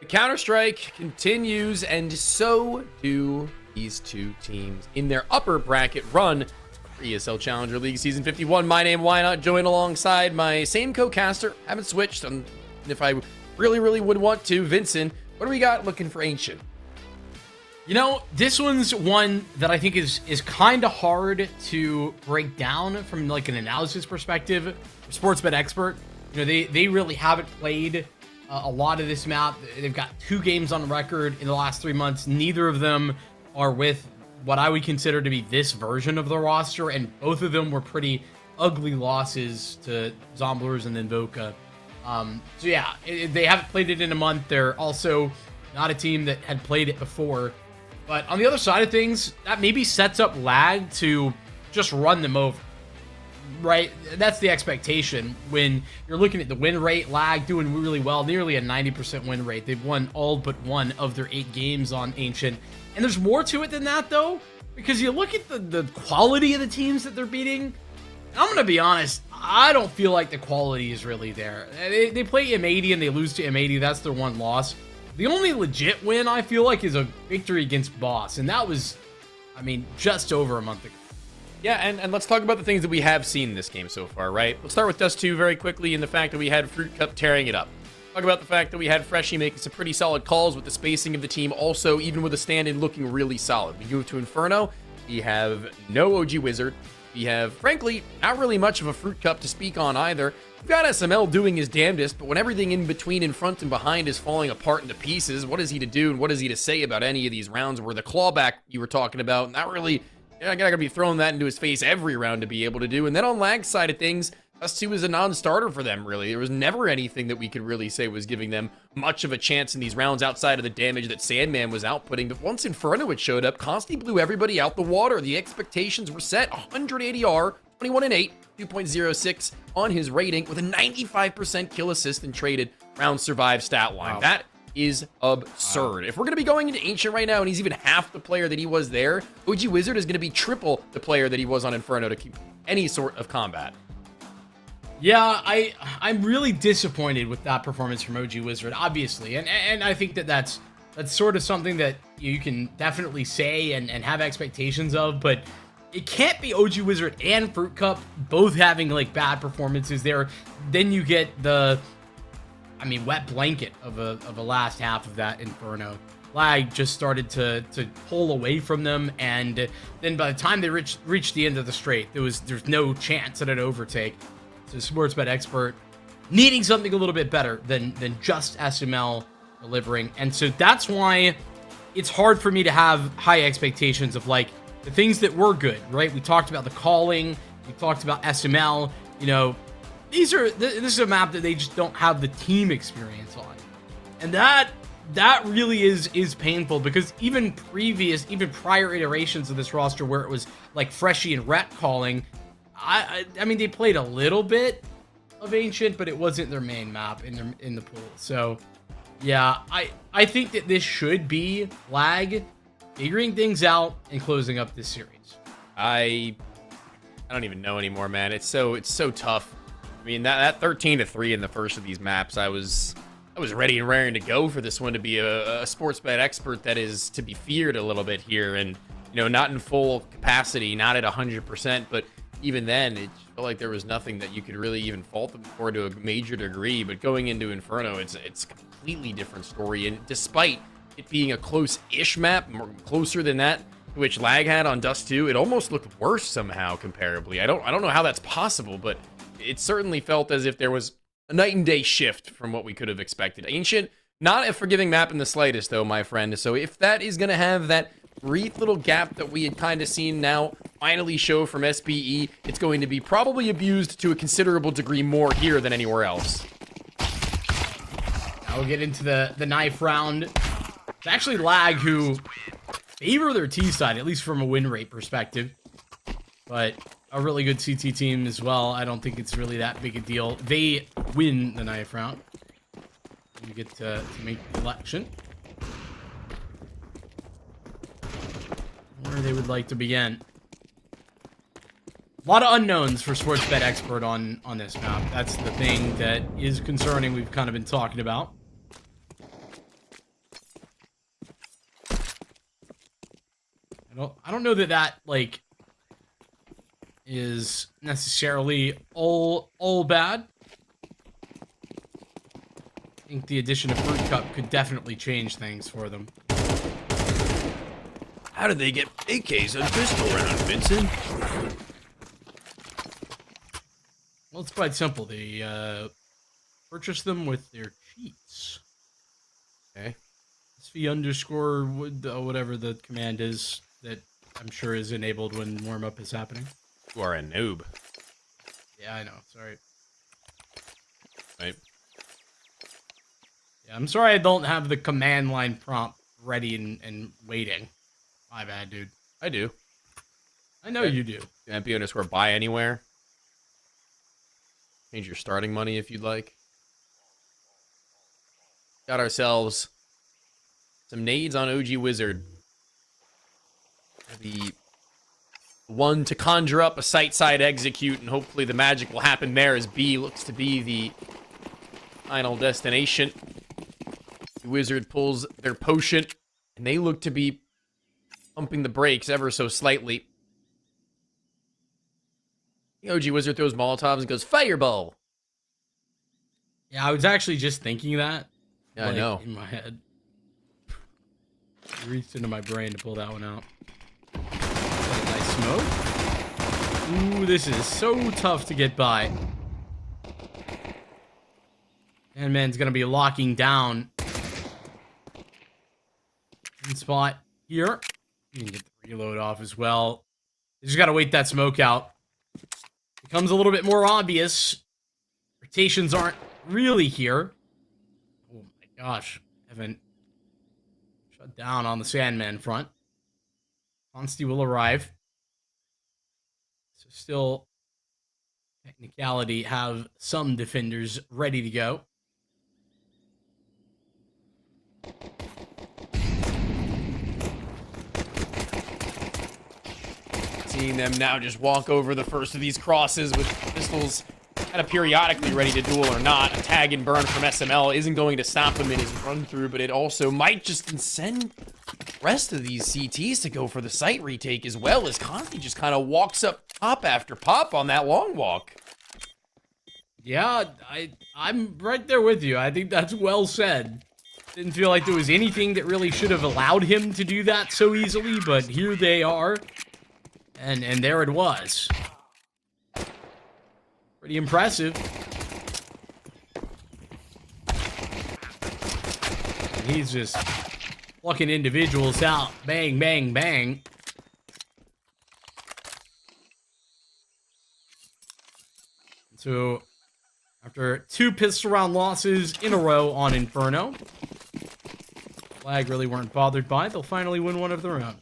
The Counter-Strike continues, and so do these two teams in their upper bracket run for ESL Challenger League Season 51. My name, Why Not, join alongside my same co-caster. Haven't switched, and if I really would want to, Vincent. What do we got looking for Ancient? You know, this one's one that I think is kind of hard to break down from like an analysis perspective. SportsBetExpert, you know, they really haven't played a lot of this map. They've got 2 games on record in the last 3 months. Neither of them are with what I would consider to be this version of the roster, and both of them were pretty ugly losses to Zomblers and then Voka. So yeah, they haven't played it in a month. They're also not a team that had played it before. But on the other side of things, that maybe sets up Lag to just run them over, right? That's the expectation when you're looking at the win rate. Lag doing really well, nearly a 90% win rate. They've won all but 1 of their 8 games on Ancient. And there's more to it than that, though, because you look at the quality of the teams that they're beating. And I'm going to be honest, I don't feel like the quality is really there. They play M80 and they lose to M80. That's their one loss. The only legit win, I feel like, is a victory against Boss. And that was, I mean, just over a month ago. Yeah, and let's talk about the things that we have seen in this game so far, right? Let's start with Dust 2 very quickly, and the fact that we had Fruit Cup tearing it up. Talk about the fact that we had Freshie making some pretty solid calls with the spacing of the team. Also, even with the stand-in looking really solid. We move to Inferno. We have no OG Wizard. We have, frankly, not really much of a Fruit Cup to speak on either. We've got SML doing his damnedest, but when everything in between, in front, and behind is falling apart into pieces, what is he to do, and what is he to say about any of these rounds where the clawback you were talking about, not really, you're not going to be throwing that into his face every round to be able to do. And then on Lag's side of things, Us2 was a non-starter for them, really. There was never anything that we could really say was giving them much of a chance in these rounds outside of the damage that Sandman was outputting. But once Inferno had showed up, Consti blew everybody out the water. The expectations were set. 180 R, 21-8, 2.06 on his rating with a 95% kill assist and traded round survive stat line. Wow. That is absurd. Wow. If we're going to be going into Ancient right now and he's even half the player that he was there, OG Wizard is going to be triple the player that he was on Inferno to keep any sort of combat. Yeah, I'm really disappointed with that performance from OG Wizard, obviously. And I think that's sort of something that you can definitely say and have expectations of, but it can't be OG Wizard and Fruit Cup both having like bad performances there. Then you get the, I mean, wet blanket of a last half of that Inferno. Lag just started to pull away from them, and then by the time they reached the end of the straight, there's no chance at an overtake. So SportsBetExpert needing something a little bit better than just SML delivering. And so that's why it's hard for me to have high expectations of like the things that were good, right? We talked about the calling, we talked about SML, you know, this is a map that they just don't have the team experience on. And that really is painful, because even prior iterations of this roster where it was like Freshie and Rhett calling, I mean, they played a little bit of Ancient, but it wasn't their main map in the pool. So yeah, I think that this should be Lag figuring things out and closing up this series. I don't even know anymore, man. It's so tough. I mean, that 13-3 in the first of these maps, I was ready and raring to go for this one to be a SportsBetExpert that is to be feared a little bit here, and you know, not in full capacity, not at 100%, but even then, it felt like there was nothing that you could really even fault them for to a major degree. But going into Inferno, it's a completely different story, and despite it being a close-ish map, more closer than that which Lag had on Dust 2, it almost looked worse somehow comparably. I don't know how that's possible, but it certainly felt as if there was a night and day shift from what we could have expected. Ancient, not a forgiving map in the slightest, though, my friend. So if that is going to have that brief little gap that we had kind of seen now finally show from SBE, it's going to be probably abused to a considerable degree more here than anywhere else. Now we'll get into the knife round. It's actually Lag who favor their T side, at least from a win rate perspective. But a really good CT team as well. I don't think it's really that big a deal. They win the knife round. We get to make the election. Where they would like to begin. A lot of unknowns for SportsBetExpert on this map. That's the thing that is concerning. We've kind of been talking about. I don't know that like is necessarily all bad. I think the addition of Fruit Cup could definitely change things for them. How did they get AKs and pistol round, Vincent? Well, it's quite simple. They purchase them with their cheats. Okay. SV underscore whatever the command is that I'm sure is enabled when warm-up is happening. You are a noob. Yeah, I know. Sorry. Right. Yeah, I'm sorry I don't have the command line prompt ready and waiting. My bad, dude. I do. I know you do. MP underscore buy anywhere. Change your starting money if you'd like. Got ourselves some nades on OG Wizard. The one to conjure up a site-side execute, and hopefully the magic will happen there as B looks to be the final destination. The Wizard pulls their potion, and they look to be pumping the brakes ever so slightly. The OG Wizard throws Molotovs and goes, Fireball! Yeah, I was actually just thinking that. Yeah, I know. In my head. I reached into my brain to pull that one out. Nice smoke. Ooh, this is so tough to get by. And man's gonna be locking down. One spot here. You can get the reload off as well. You just gotta wait that smoke out. Becomes a little bit more obvious. Rotations aren't really here. Oh my gosh. Haven't shut down on the Sandman front. Consti will arrive. So still, technicality, have some defenders ready to go. Seeing them now just walk over the first of these crosses with pistols kind of periodically ready to duel or not. A tag and burn from SML isn't going to stop him in his run through, but it also might just send the rest of these CTs to go for the site retake as well, as Conti just kind of walks up pop after pop on that long walk. Yeah, I'm right there with you. I think that's well said. Didn't feel like there was anything that really should have allowed him to do that so easily, but here they are. And there it was. Pretty impressive. And he's just plucking individuals out. Bang, bang, bang. So, after 2 pistol round losses in a row on Inferno, Flag really weren't bothered by it. They'll finally win one of their own.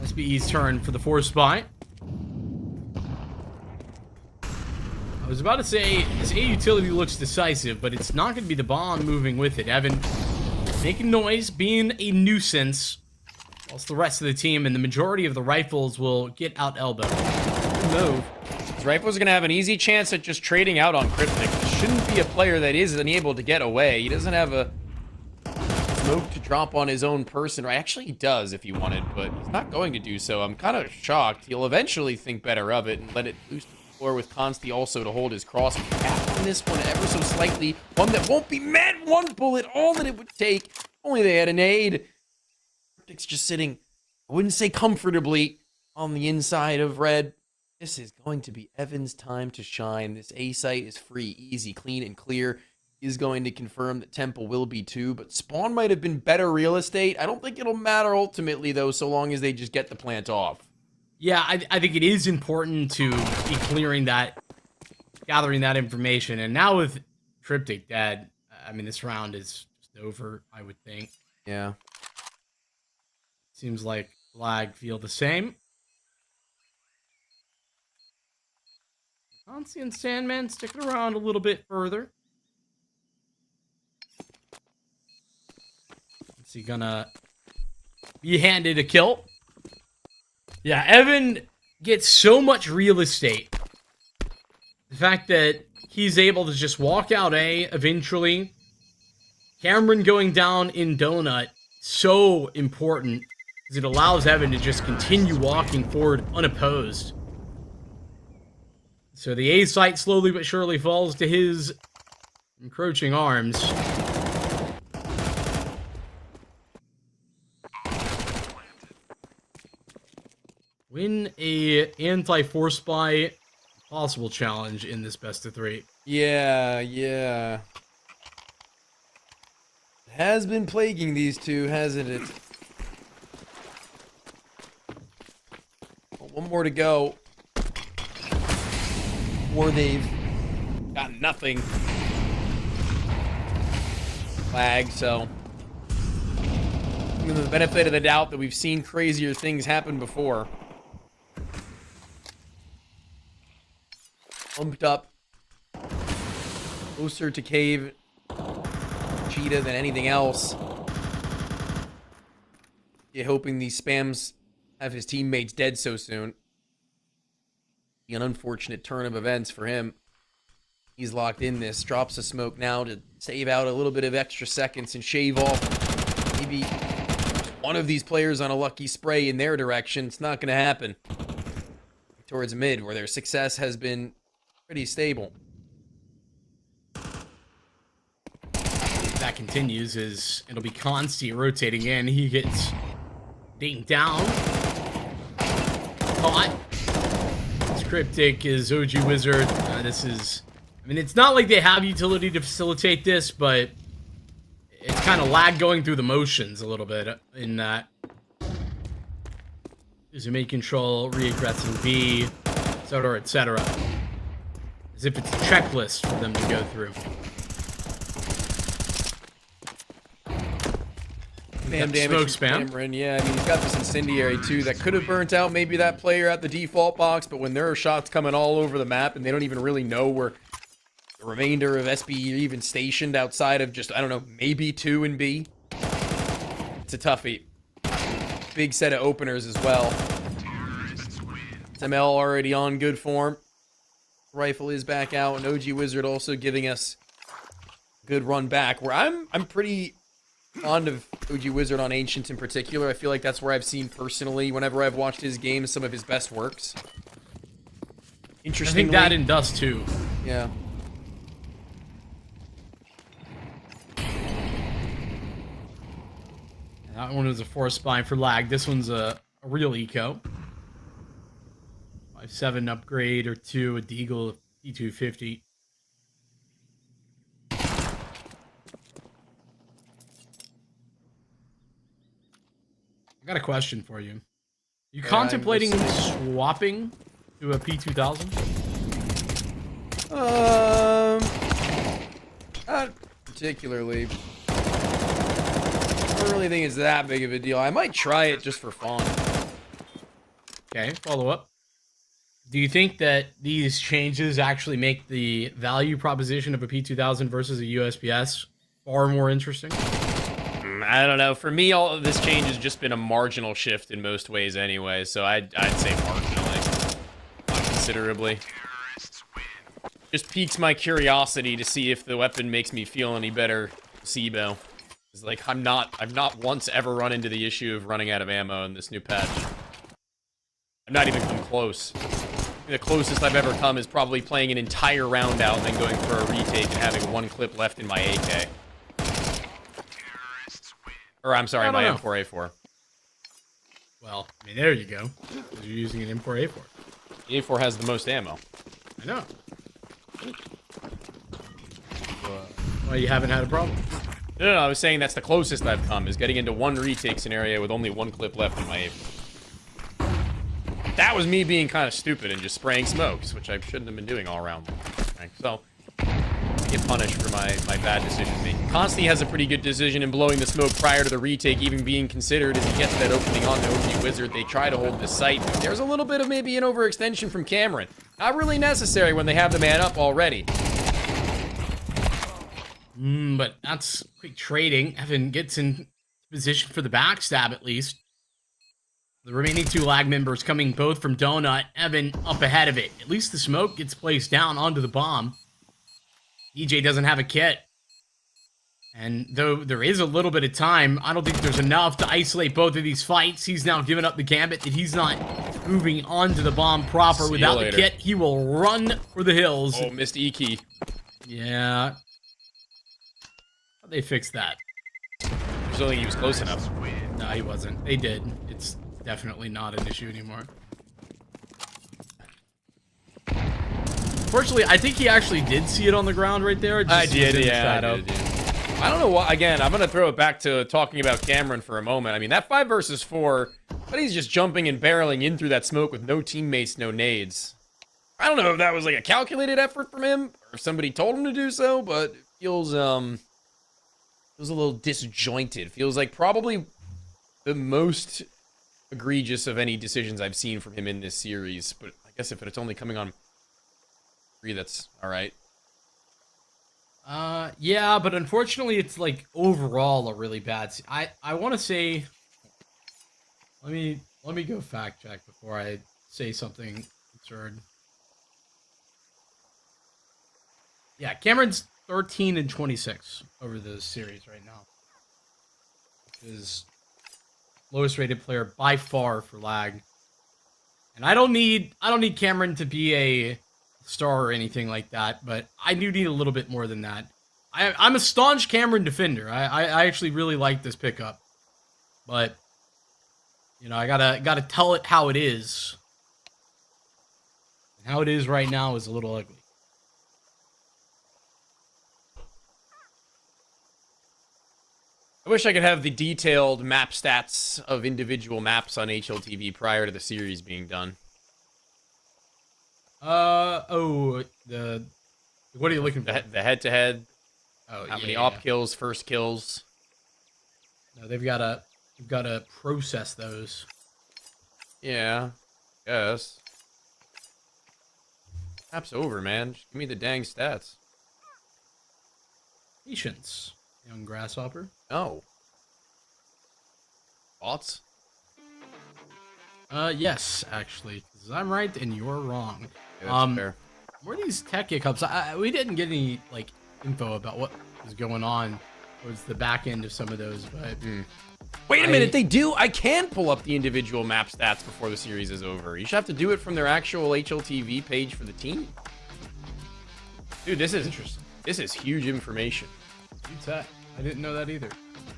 SBE's turn for the 4 spy. I was about to say, this A utility looks decisive, but it's not going to be the bomb moving with it. Evan making noise, being a nuisance, whilst the rest of the team and the majority of the rifles will get out elbow. Move. His rifles are going to have an easy chance at just trading out on Cryptic. Shouldn't be a player that isn't able to get away. He doesn't have a smoke to drop on his own person. Or actually, he does if he wanted, but he's not going to do so. I'm kind of shocked. He'll eventually think better of it and let it loose to the floor with Consti also to hold his cross. Tap on this one ever so slightly. One that won't be met. One bullet, all that it would take. Only they had an aid. Cryptic's just sitting, I wouldn't say comfortably, on the inside of red. This is going to be Evan's time to shine. This A site is free, easy, clean, and clear. He is going to confirm that Temple will be too, but Spawn might have been better real estate. I don't think it'll matter ultimately, though, so long as they just get the plant off. Yeah, I think it is important to be clearing that, gathering that information. And now with Cryptic dead, I mean, this round is just over, I would think. Yeah. Seems like Flag feel the same. Consti and Sandman sticking around a little bit further. Is he gonna be handed a kill? Yeah, Evan gets so much real estate. The fact that he's able to just walk out A eventually. Cameron going down in Donut. so important because it allows Evan to just continue walking forward unopposed. So the A site slowly but surely falls to his encroaching arms. Win a anti-force buy possible challenge in this best of 3. Yeah. It has been plaguing these two, hasn't it? Well, one more to go. Or they've got nothing. Flag, so give them the benefit of the doubt that we've seen crazier things happen before. Pumped up. Closer to Cave Cheetah than anything else. You're hoping these spams have his teammates dead so soon. An unfortunate turn of events for him. He's locked in this. Drops a smoke now to save out a little bit of extra seconds and shave off maybe one of these players on a lucky spray in their direction. It's not going to happen. Towards mid, where their success has been pretty stable. That continues as it'll be Consti rotating in. He gets dinked down. Caught. Cryptic is OG Wizard. This is, I mean, it's not like they have utility to facilitate this, but it's kind of lag going through the motions a little bit in that. There's a make control, reaggressing B, etc., etc. As if it's a checklist for them to go through. Bam damage smoke spam. Cameron. Yeah, I mean, he's got this incendiary too that could have burnt out maybe that player at the default box, but when there are shots coming all over the map and they don't even really know where the remainder of SB are even stationed outside of just, I don't know, maybe 2 and B, it's a toughie. Big set of openers as well. ML already on good form. Rifle is back out, and OG Wizard also giving us a good run back, where I'm pretty fond of OG Wizard on Ancient in particular. I feel like that's where I've seen personally, whenever I've watched his games, some of his best works. Interestingly, I think that in Dust too. Yeah. That one was a force spine for lag. This one's a real eco. 5.7 upgrade or 2, a Deagle P250. I got a question for you. You contemplating swapping to a P2000? Not particularly. I don't really think it's that big of a deal. I might try it just for fun. Okay, follow up. Do you think that these changes actually make the value proposition of a P2000 versus a USPS far more interesting? I don't know. For me, all of this change has just been a marginal shift in most ways anyway, so I'd say marginally. Not considerably. Just piques my curiosity to see if the weapon makes me feel any better. SIBO. It's like I've not once ever run into the issue of running out of ammo in this new patch. I've not even come close. The closest I've ever come is probably playing an entire round out and then going for a retake and having 1 clip left in my AK. Or, I'm sorry, my M4A4. Well, I mean, there you go. You're using an M4A4. The A4 has the most ammo. I know. Well, you haven't had a problem. No, I was saying that's the closest I've come, is getting into 1 retake scenario with only 1 clip left in my A4. That was me being kind of stupid and just spraying smokes, which I shouldn't have been doing all around. Right, so, get punished for my bad decision making. Consti has a pretty good decision in blowing the smoke prior to the retake even being considered as he gets that opening on the OG Wizard. They try to hold the site. There's a little bit of maybe an overextension from Cameron. Not really necessary when they have the man up already. But that's quick trading. Evan gets in position for the backstab at least. The remaining 2 lag members coming both from Donut. Evan up ahead of it. At least the smoke gets placed down onto the bomb. EJ doesn't have a kit. And though there is a little bit of time, I don't think there's enough to isolate both of these fights. He's now given up the gambit that he's not moving onto the bomb proper without the kit. He will run for the hills. Oh, missed E key. Yeah. How'd they fix that? I just don't think he was close enough. No, he wasn't. They did. It's definitely not an issue anymore. Fortunately, I think he actually did see it on the ground right there. I did, yeah. I don't know why. Again, I'm going to throw it back to talking about Cameron for a moment. I mean, that 5 versus 4, but he's just jumping and barreling in through that smoke with no teammates, no nades. I don't know if that was like a calculated effort from him or if somebody told him to do so, but it feels a little disjointed. Feels like probably the most egregious of any decisions I've seen from him in this series. But I guess if it's only coming on 3, that's all right. Yeah, but unfortunately, it's like overall a really bad. I want to say. Let me go fact check before I say something absurd. Yeah, Cameron's 13 and 26 over the series right now, which is lowest rated player by far for lag. And I don't need Cameron to be a star or anything like that, but I do need a little bit more than that. I'm a staunch Cameron defender. I actually really like this pickup, but you know, I gotta tell it how it is. And how it is right now is a little ugly. I wish I could have the detailed map stats of individual maps on HLTV prior to the series being done. What are you looking for? The head-to-head. Oh, how many op kills, first kills? No, we've got to process those. Yeah, guess. Map's over, man. Just give me the dang stats. Patience, young grasshopper. No. Thoughts? Yes, actually, 'cause I'm right and you're wrong. Yeah, that's fair. Where are these tech hiccups? We didn't get any like info about what was going on towards the back end of some of those, but wait a minute, they do. I can pull up the individual map stats before the series is over. You should have to do it from their actual HLTV page for the team. Dude, this is interesting. This is huge information. I didn't know that either.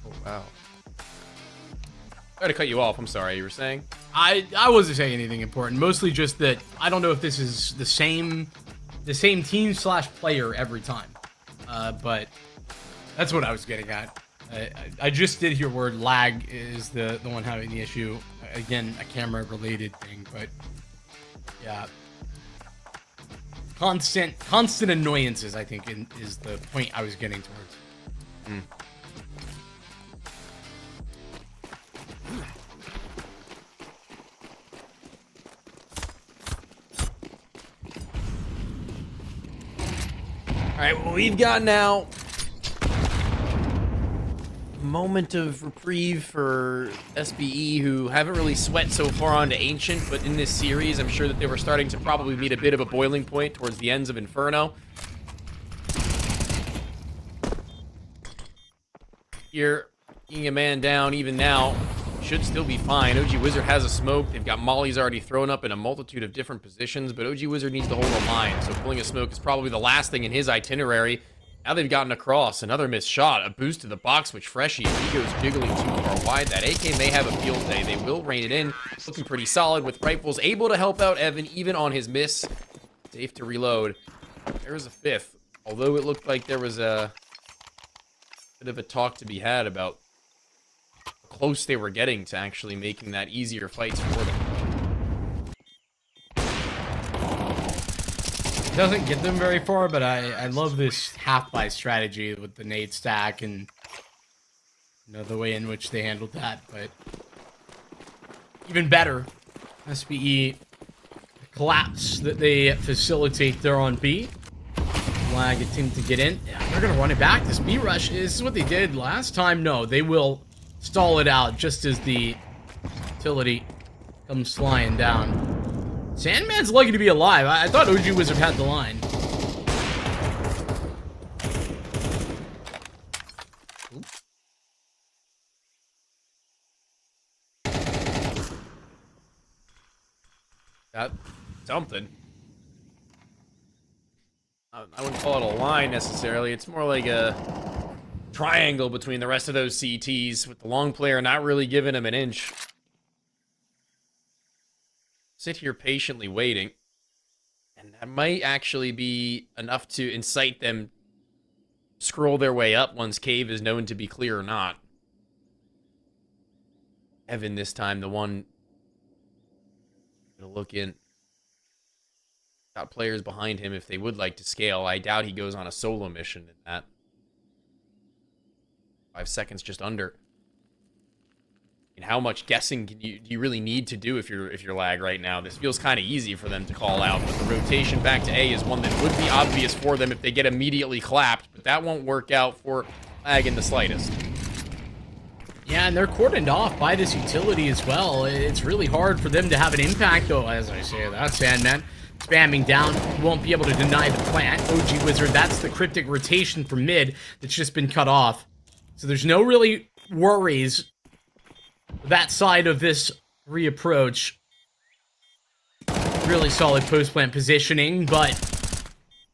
Oh wow. I had to cut you off. I'm sorry. You were saying? I wasn't saying anything important. Mostly just that I don't know if this is the same team / player every time. But that's what I was getting at. I just did hear word lag is the one having the issue. Again, a camera related thing, but yeah. Constant annoyances, I think, is the point I was getting towards. All right, well, we've got now a moment of reprieve for SBE, who haven't really sweat so far onto Ancient, but in this series, I'm sure that they were starting to probably meet a bit of a boiling point towards the ends of Inferno. You're getting a man down even now. Should still be fine. OG Wizard has a smoke. They've got mollies already thrown up in a multitude of different positions, but OG Wizard needs to hold a line, so pulling a smoke is probably the last thing in his itinerary. Now they've gotten across. Another missed shot. A boost to the box, which Freshie, if he goes jiggling too far wide, that AK may have a field day. They will rein it in. Looking pretty solid with rifles. Able to help out Evan even on his miss. Safe to reload. There's a 5th. Although it looked like there was a bit of a talk to be had about how close they were getting to actually making that easier fights for them. It doesn't get them very far, but I love this half-buy strategy with the nade stack and you know the way in which they handled that. But even better, SBE collapse that they facilitate there on B. Lag a team to get in. Yeah, they're gonna run it back. This B rush is what they did last time. No, they will stall it out just as the utility comes flying down. Sandman's lucky to be alive. I thought OG Wizard had the line. That's something. I wouldn't call it a line necessarily. It's more like a triangle between the rest of those CTs, with the long player not really giving him an inch. Sit here patiently waiting. And that might actually be enough to incite them to scroll their way up once cave is known to be clear or not. Evan this time, the one to look in. Got players behind him if they would like to scale. I doubt he goes on a solo mission in that. 5 seconds just under. And how much guessing do you really need to do if you're lag right now? This feels kind of easy for them to call out, but the rotation back to A is one that would be obvious for them if they get immediately clapped, but that won't work out for lag in the slightest. Yeah, and they're cordoned off by this utility as well. It's really hard for them to have an impact, though, as I say that. Sandman spamming down, won't be able to deny the plant. OG Wizard, that's the cryptic rotation for mid that's just been cut off. So there's no really worries that side of this reapproach. Really solid post-plant positioning, but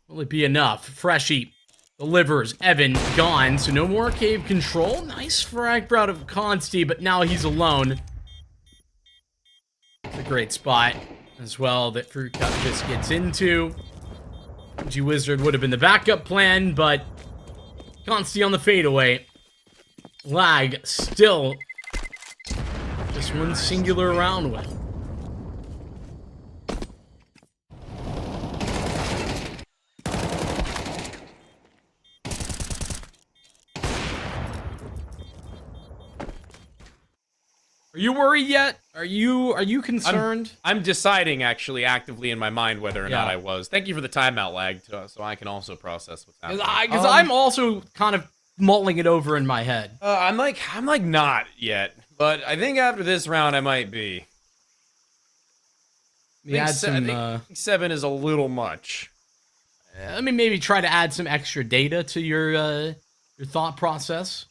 will it be enough? Freshie delivers. Evan gone, so no more cave control. Nice frag out of Consti, but now he's alone. It's a great spot as well that Fruit Cup just gets into. OG Wizard would have been the backup plan, but Consti on the fadeaway. Lag still just one singular round with. Are you worried yet? Are you concerned? I'm deciding actually actively in my mind whether or not I was. Thank you for the timeout lag, so I can also process what's happening. Because I'm also kind of mulling it over in my head. I'm like not yet, but I think after this round I might be. I think 7 is a little much. Let me maybe try to add some extra data to your thought process.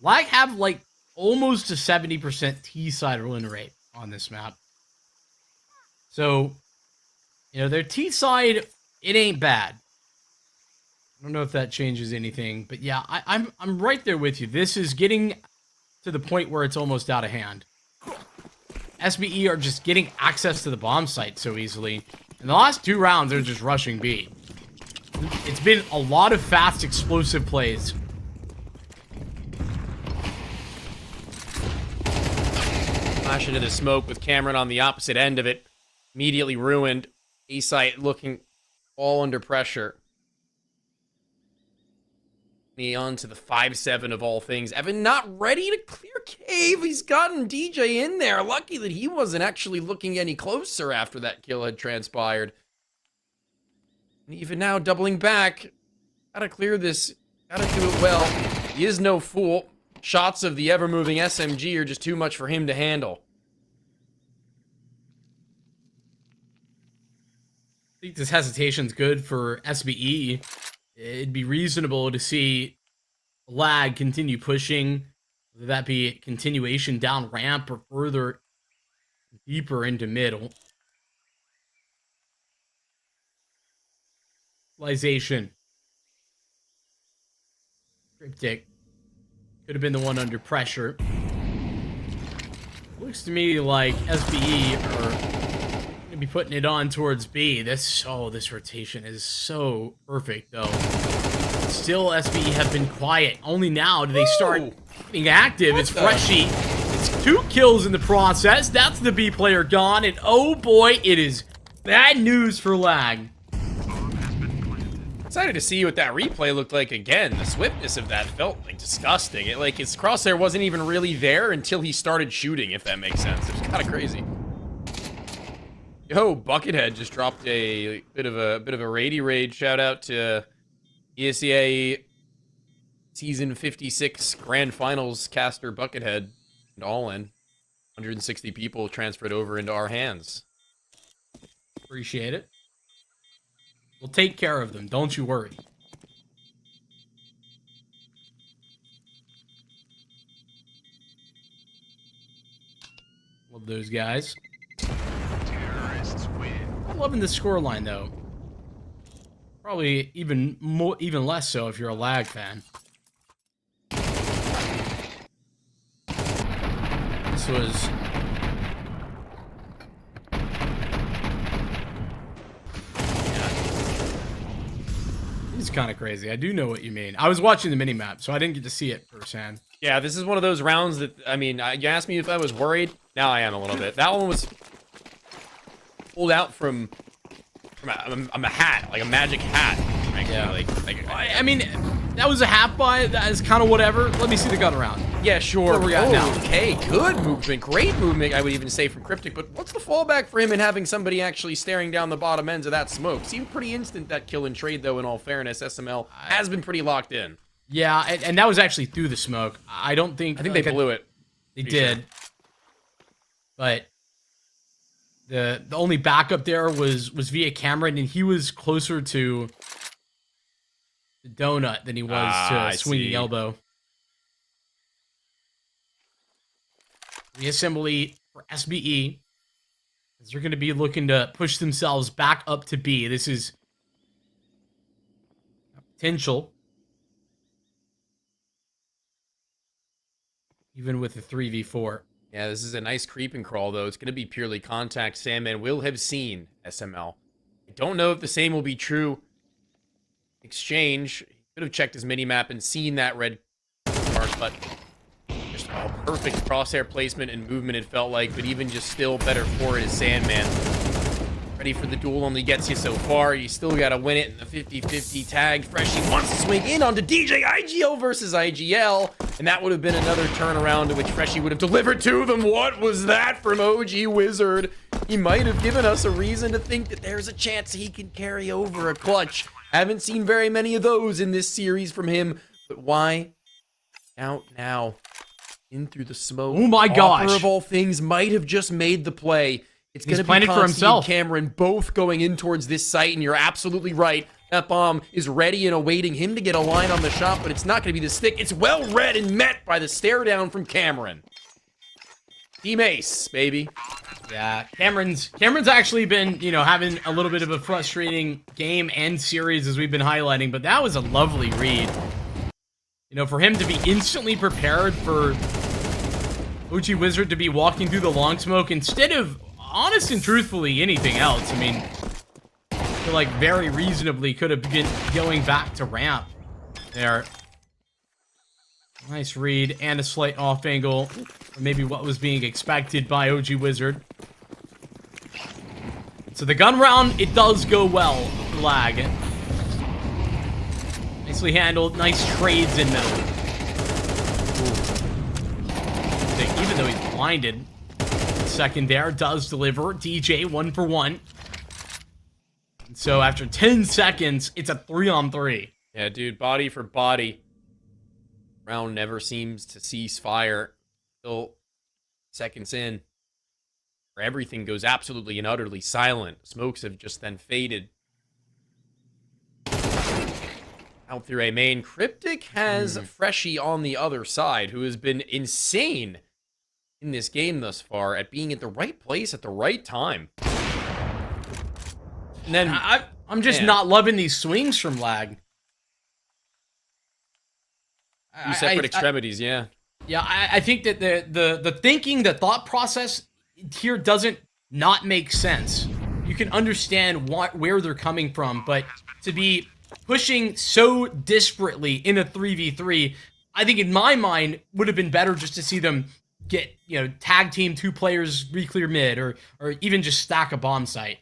Lag have like almost a 70% T-side win rate on this map. So, you know, their T-side, it ain't bad. I don't know if that changes anything, but yeah, I'm right there with you. This is getting to the point where it's almost out of hand. SBE are just getting access to the bomb site so easily. In the last 2 rounds, they're just rushing B. It's been a lot of fast, explosive plays. Flash into the smoke with Cameron on the opposite end of it. Immediately ruined. A-site looking all under pressure. On to the 5-7 of all things. Evan not ready to clear cave. He's gotten DJ in there. Lucky that he wasn't actually looking any closer after that kill had transpired. And even now, doubling back. Gotta clear this. Gotta do it well. He is no fool. Shots of the ever-moving SMG are just too much for him to handle. I think this hesitation's good for SBE. It'd be reasonable to see lag continue pushing, whether that be continuation down ramp or further deeper into middle. Realization. Cryptic. Could have been the one under pressure. Looks to me like SBE are going to be putting it on towards B. This rotation is so perfect, though. Still, SBE have been quiet. Only now do they start getting active. It's Freshie. It's 2 kills in the process. That's the B player gone. And oh boy, it is bad news for lag. Excited to see what that replay looked like again. The swiftness of that felt like disgusting. It like his crosshair wasn't even really there until he started shooting, if that makes sense. It was kind of crazy. Yo, Buckethead just dropped a bit of a Rady Raid shout out to ESEA season 56 grand finals caster Buckethead and all in. 160 people transferred over into our hands. Appreciate it. We'll take care of them. Don't you worry. Love those guys. Terrorists I'm loving the scoreline though. Probably even less so if you're a lag fan. This was. It's kind of crazy. I do know what you mean. I was watching the minimap, so I didn't get to see it firsthand. Yeah, this is one of those rounds that, I mean, you asked me if I was worried. Now I am a little bit. That one was pulled out from a hat, like a magic hat. Frankly. Yeah. I mean, that was a half buy. That is kind of whatever. Let me see the gun around. Yeah, sure. What we got now? Okay, good movement. Great movement, I would even say, from Cryptic. But what's the fallback for him in having somebody actually staring down the bottom ends of that smoke? Seemed pretty instant, that kill and trade, though, in all fairness. SML has been pretty locked in. Yeah, and that was actually through the smoke. I think they blew it. They did. Sure. But the only backup there was via Cameron, and he was closer to the donut than he was to swinging elbow. Reassembly for SBE, as they're going to be looking to push themselves back up to B. This is a potential, even with a 3v4. Yeah, this is a nice creep and crawl, though. It's going to be purely contact. Sandman will have seen SML. I don't know if the same will be true. Exchange. He could have checked his mini-map and seen that red mark, but just perfect crosshair placement and movement, it felt like. But even just still better for it is Sandman. Ready for the duel, only gets you so far. You still got to win it in the 50-50 tag. Freshie wants to swing in onto DJ IGL versus IGL. And that would have been another turnaround to which Freshie would have delivered to them. What was that from OG Wizard? He might have given us a reason to think that there's a chance he can carry over a clutch. Haven't seen very many of those in this series from him. But why? Out now. In through the smoke. Oh my gosh. Opera of all things might have just made the play. It's going to be planning for himself. And Cameron both going in towards this site, and you're absolutely right. That bomb is ready and awaiting him to get a line on the shot, but it's not going to be the stick. It's well read and met by the stare down from Cameron. Team Ace, baby. Yeah, Cameron's actually been, having a little bit of a frustrating game and series as we've been highlighting, but that was a lovely read. For him to be instantly prepared for OG Wizard to be walking through the long smoke instead of, honest and truthfully, anything else. I mean, I feel like very reasonably could have been going back to ramp there. Nice read and a slight off angle, or maybe what was being expected by OG Wizard. So the gun round, it does go well for lag. Nicely handled, nice trades in middle. Even though he's blinded, second there does deliver. DJ 1 for 1. And so after 10 seconds, it's a 3-on-3. Yeah, dude, body for body. Round never seems to cease fire. Still seconds in, where everything goes absolutely and utterly silent. Smokes have just then faded. Out through a main. Cryptic has Freshie on the other side, who has been insane in this game thus far at being at the right place at the right time. And then I'm just not loving these swings from lag. Two separate extremities, yeah. Yeah, I think that the thinking, the thought process here doesn't not make sense. You can understand where they're coming from, but to be pushing so disparately in a 3v3, I think in my mind would have been better just to see them get, tag team 2 players, re-clear mid, or even just stack a bomb site.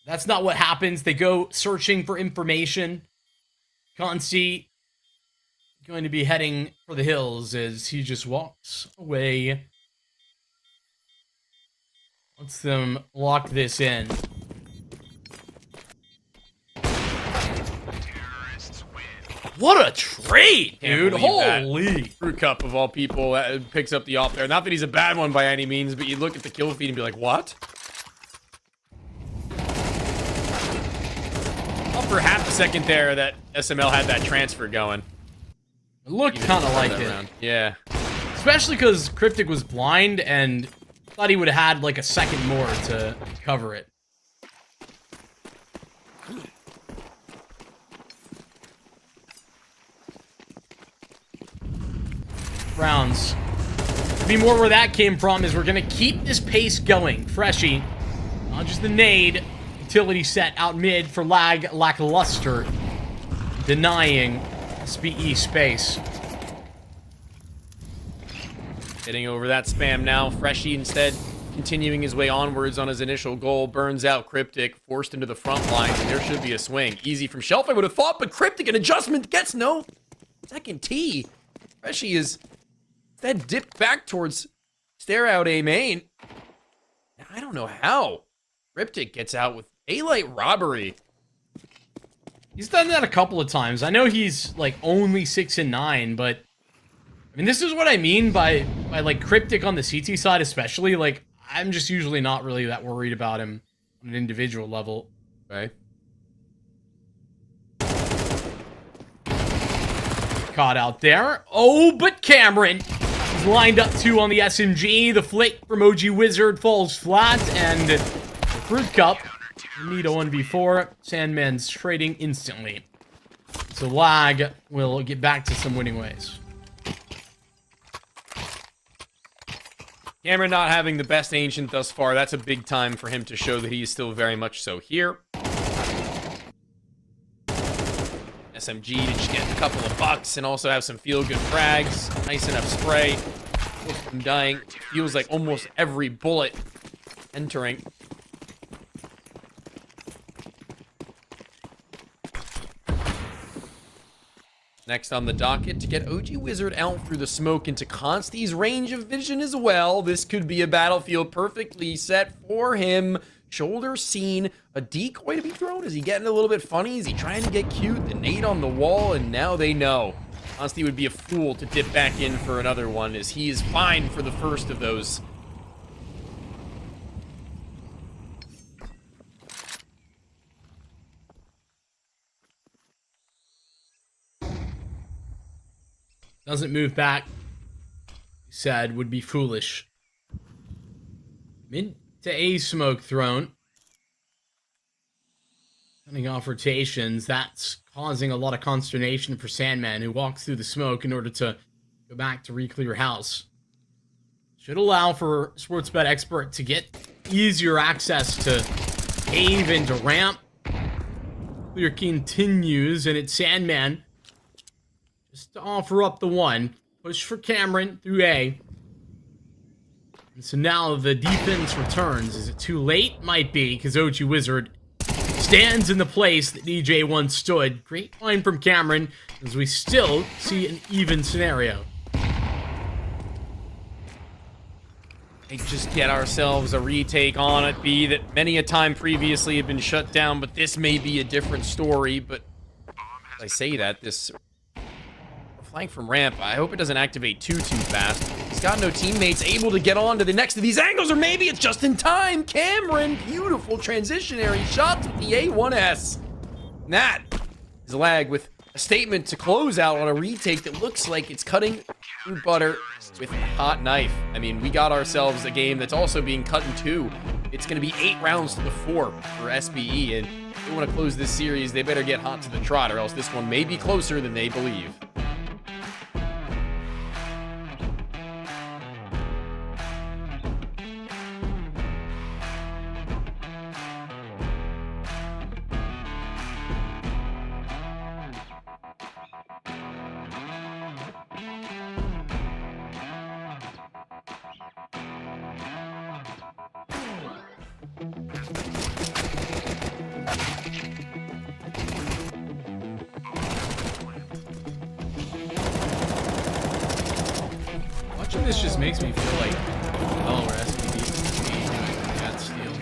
That's not what happens. They go searching for information. Consi going to be heading for the hills as he just walks away. Lets them lock this in. What a trade, dude. Holy. Fruit Cup, of all people, picks up the off there. Not that he's a bad one by any means, but you look at the kill feed and be like, what? Well, for half a second there, that SML had that transfer going. It looked kind of like it. Round. Yeah. Especially because Cryptic was blind and thought he would have had like a second more to cover it. rounds. Maybe more where that came from is we're going to keep this pace going. Freshie, not just the nade, utility set out mid for lackluster, denying SBE space. Getting over that spam now. Freshie instead continuing his way onwards on his initial goal. Burns out Cryptic, forced into the front lines, and there should be a swing. Easy from Shelf, I would have thought, but Cryptic, an adjustment, gets no second tee. Freshie is that dipped back towards stare out A main. I don't know how. Cryptic gets out with daylight robbery. He's done that a couple of times. I know he's like only 6 and 9, but I mean, this is what I mean by like Cryptic on the CT side, especially. Like, I'm just usually not really that worried about him on an individual level. Okay. Caught out there. Oh, but Cameron is lined up 2 on the SMG. The flick from OG Wizard falls flat, and the Fruit Cup need a 1v4. Sandman's trading instantly. So Lag will get back to some winning ways. Cameron not having the best Ancient thus far. That's a big time for him to show that he is still very much so here. SMG to just get a couple of bucks and also have some feel-good frags. Nice enough spray. From dying. Feels like almost every bullet entering. Next on the docket, to get OG Wizard out through the smoke into Consti's range of vision as well. This could be a battlefield perfectly set for him. Shoulder seen, a decoy to be thrown. Is he getting a little bit funny? Is he trying to get cute? The nade on the wall, and now they know. Consti would be a fool to dip back in for another one, as he is fine for the first of those. Doesn't move back. He said would be foolish. Mid to A smoke thrown. Cutting off rotations. That's causing a lot of consternation for Sandman, who walks through the smoke in order to go back to re-clear house. Should allow for SportsBetExpert to get easier access to cave and to ramp. Clear continues, and it's Sandman just to offer up the one. Push for Cameron through A. And so now the defense returns. Is it too late? Might be, because OG Wizard stands in the place that DJ once stood. Great line from Cameron, as we still see an even scenario. We just get ourselves a retake on it, B, that many a time previously had been shut down, but this may be a different story. But as I say that, this flank from ramp, I hope it doesn't activate too fast. He's got no teammates able to get on to the next of these angles, or maybe it's just in time. Cameron, beautiful transitionary shots with the A1S. And that is Lag with a statement to close out on a retake that looks like it's cutting through butter with a hot knife. I mean, we got ourselves a game that's also being cut in 2. It's going to be 8 rounds to the 4 for SBE, and if they want to close this series, they better get hot to the trot, or else this one may be closer than they believe. Watching this just makes me feel like, oh, we're SBD doing that steal.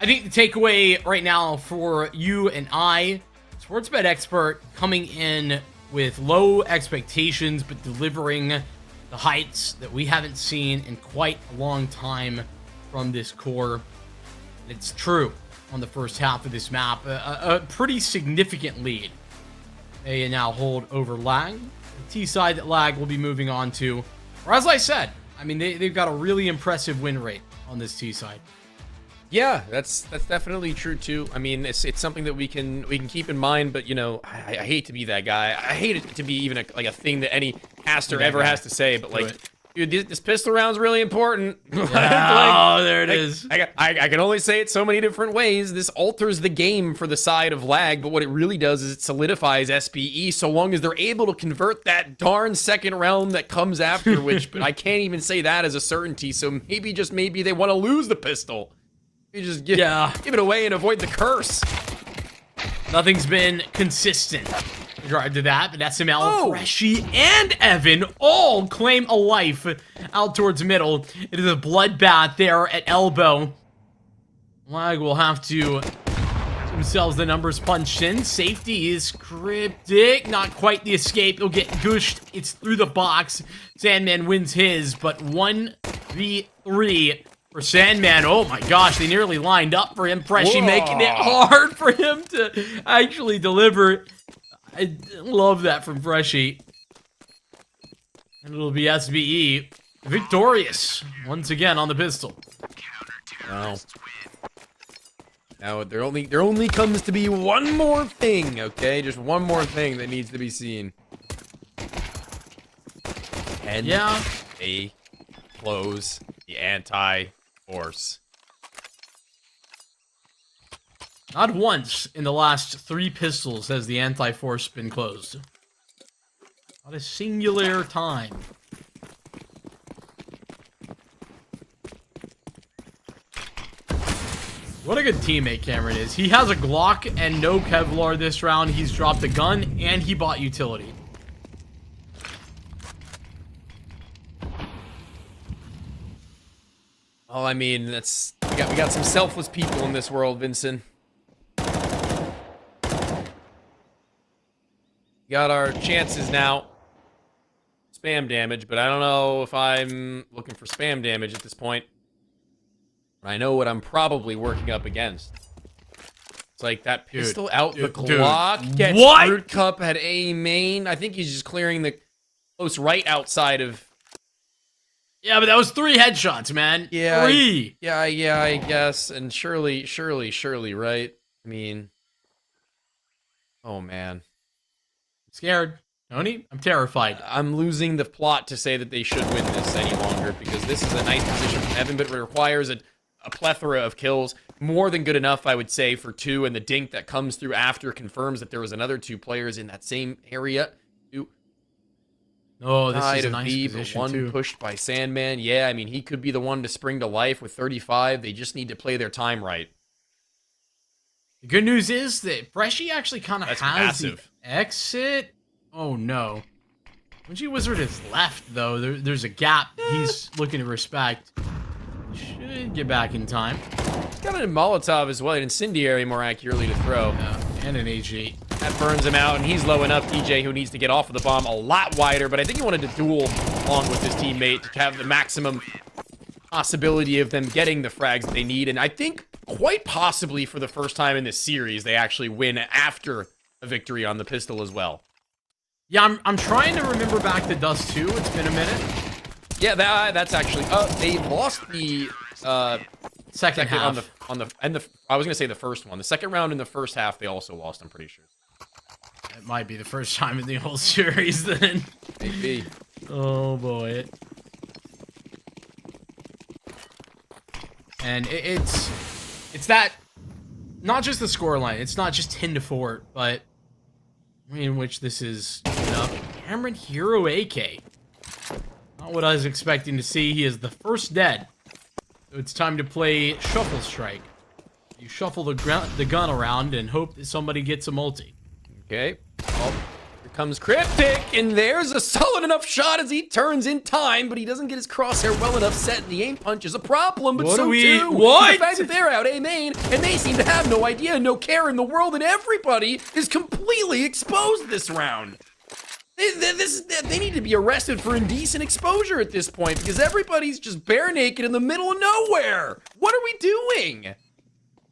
I think the takeaway right now for you and I, SportsBetExpert coming in with low expectations, but delivering the heights that we haven't seen in quite a long time from this core. It's true on the first half of this map. A pretty significant lead they now hold over Lag. The T side that Lag will be moving on to. Or as I said, I mean, they've got a really impressive win rate on this T side. Yeah, that's definitely true too. I mean, it's something that we can keep in mind, but you know, I hate to be that guy. I hate it to be even a thing that any caster ever has to say, but like, dude, this pistol round's really important. Oh, there it is. I can only say it so many different ways. This alters the game for the side of Lag, but what it really does is it solidifies SPE so long as they're able to convert that darn second round that comes after, which but I can't even say that as a certainty, so maybe, just maybe, they want to lose the pistol. You just give it away and avoid the curse. Nothing's been consistent in regard to that, but SML, Freshy, and Evan all claim a life out towards middle. It is a bloodbath there at elbow. Lag will have to themselves the numbers punched in. Safety is cryptic. Not quite the escape. He'll get gushed. It's through the box. Sandman wins his, but 1v3 for Sandman. Oh my gosh, they nearly lined up for him. Freshy making it hard for him to actually deliver. I love that from Freshy. And it'll be SBE victorious once again on the pistol. Wow. Now there only comes to be one more thing, okay? Just one more thing that needs to be seen. And they close the anti-force. Not once in the last 3 pistols has the anti-force been closed. Not a singular time. What a good teammate Cameron is. He has a Glock and no Kevlar this round. He's dropped a gun and he bought utility. Oh, I mean, we got some selfless people in this world, Vincent. Got our chances now. Spam damage, but I don't know if I'm looking for spam damage at this point. I know what I'm probably working up against. It's like that pistol out the Glock. Gets Fruit Cup at A main. I think he's just clearing the close right outside of. Yeah, but that was 3 headshots, man. Yeah. 3. Yeah, I guess. And surely, right? I mean. Oh, man. Scared. Tony, I'm terrified. I'm losing the plot to say that they should win this any longer because this is a nice position from Evan, but it requires a plethora of kills. More than good enough, I would say, for 2, and the dink that comes through after confirms that there was another 2 players in that same area. Oh, this is a nice position, one too. Pushed by Sandman. Yeah, I mean, he could be the one to spring to life with 35. They just need to play their time right. The good news is that Freshy actually kind of has massive. The exit. Oh, no. Wingy Wizard is left, though. There's a gap he's looking to respect. Should get back in time. He's got a Molotov as well, an incendiary more accurately to throw. Yeah, and an AG. That burns him out, and he's low enough, TJ, who needs to get off of the bomb a lot wider, but I think he wanted to duel along with his teammate to have the maximum possibility of them getting the frags that they need, and I think quite possibly for the first time in this series, they actually win after a victory on the pistol as well. Yeah, I'm trying to remember back to Dust 2. It's been a minute. Yeah, that's actually... they lost the second half. I was gonna say the first one. The second round in the first half, they also lost. I'm pretty sure. It might be the first time in the whole series then. Maybe. Oh boy. And it's that, not just the scoreline. It's not just 10-4, but in which this is Cameron Hero AK. Not what I was expecting to see. He is the first dead. So it's time to play Shuffle Strike. You shuffle the gun around and hope that somebody gets a multi. Okay. Oh, here comes Cryptic, and there's a solid enough shot as he turns in time, but he doesn't get his crosshair well enough set, and the aim punch is a problem, but so too what? the fact that they're out A main, and they seem to have no idea, no care in the world, and everybody is completely exposed this round. They need to be arrested for indecent exposure at this point, because everybody's just bare naked in the middle of nowhere. What are we doing?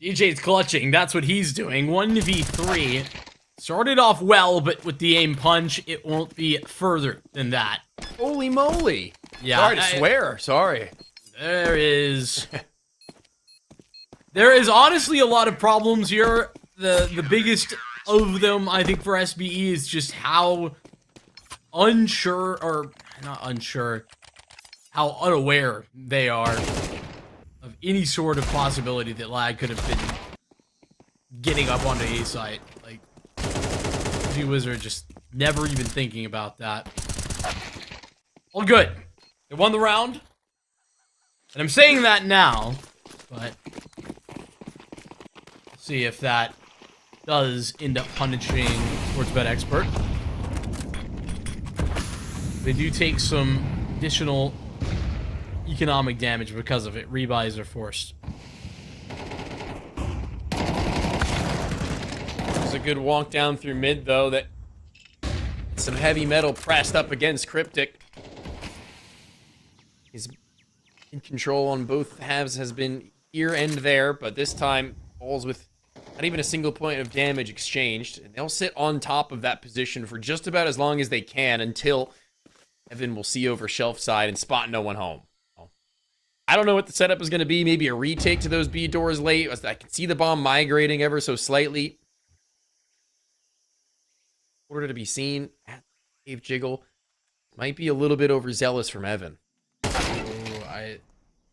DJ's clutching. That's what he's doing. 1v3. Started off well, but with the aim punch, it won't be further than that. Holy moly. Yeah. Sorry to swear. Sorry. There is honestly a lot of problems here. The biggest of them, I think, for SBE is just how unsure, or not unsure, how unaware they are of any sort of possibility that Lag could have been getting up onto A site. Like, G-Wizard just never even thinking about that. All good. They won the round. And I'm saying that now, but see if that does end up punishing SportsBetExpert. They do take some additional economic damage because of it. Rebuys are forced. There's a good walk down through mid, though, that some heavy metal pressed up against Cryptic. He's in control on both halves, has been here and there, but this time falls with not even a single point of damage exchanged. And they'll sit on top of that position for just about as long as they can until Evan will see over shelf side and spot no one home. I don't know what the setup is going to be. Maybe a retake to those B doors late. I can see the bomb migrating ever so slightly. Order to be seen at Cave Jiggle. Might be a little bit overzealous from Evan. A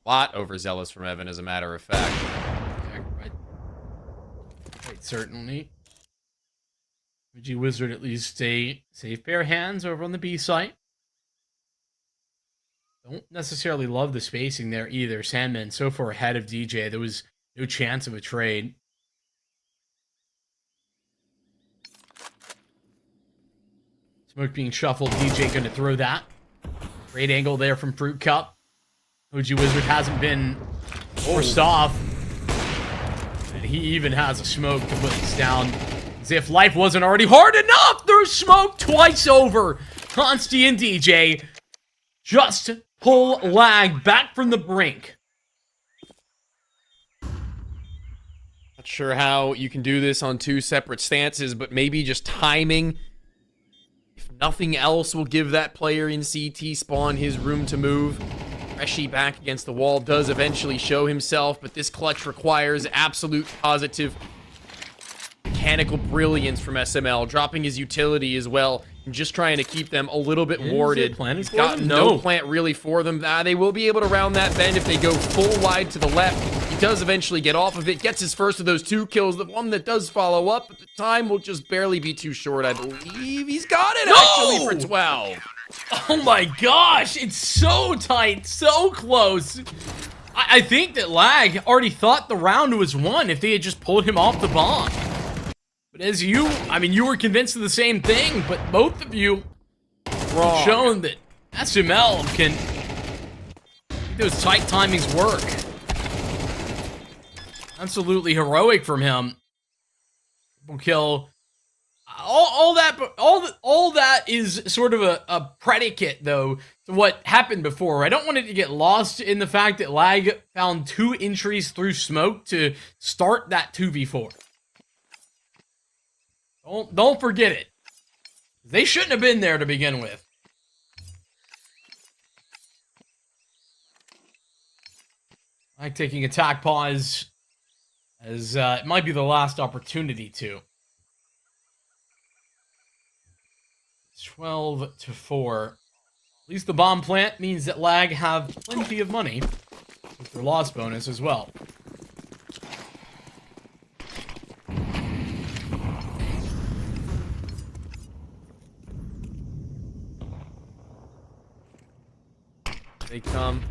lot overzealous from Evan, as a matter of fact. Yeah, quite certainly. G-Wizard at least stay safe pair of hands over on the B site. Don't necessarily love the spacing there either. Sandman so far ahead of DJ. There was no chance of a trade. Smoke being shuffled. DJ going to throw that. Great angle there from Fruit Cup. OG Wizard hasn't been forced off. And he even has a smoke to put this down. As if life wasn't already hard enough. There's smoke twice over. Consti and DJ just pull Lag back from the brink. Not sure how you can do this on two separate stances, but maybe just timing. If nothing else will give that player in CT spawn his room to move. Reshi back against the wall does eventually show himself, but this clutch requires absolute positive mechanical brilliance from SML, dropping his utility as well, and just trying to keep them a little bit warded. He's got no plant really for them. They will be able to round that bend if they go full wide to the left. He does eventually get off of it, gets his first of those two kills. The one that does follow up, but the time will just barely be too short, I believe. He's got it actually for 12. Oh my gosh, it's so tight, so close. I think that Lag already thought the round was won if they had just pulled him off the bomb. But as you were convinced of the same thing, but both of you have shown that SML can make those tight timings work. Absolutely heroic from him. Triple kill. All that is sort of a predicate, though, to what happened before. I don't want it to get lost in the fact that Lag found 2 entries through smoke to start that 2v4. Don't forget it. They shouldn't have been there to begin with. Like taking attack pause, as it might be the last opportunity to. 12-4. At least the bomb plant means that Lag have plenty of money with their loss bonus as well. They come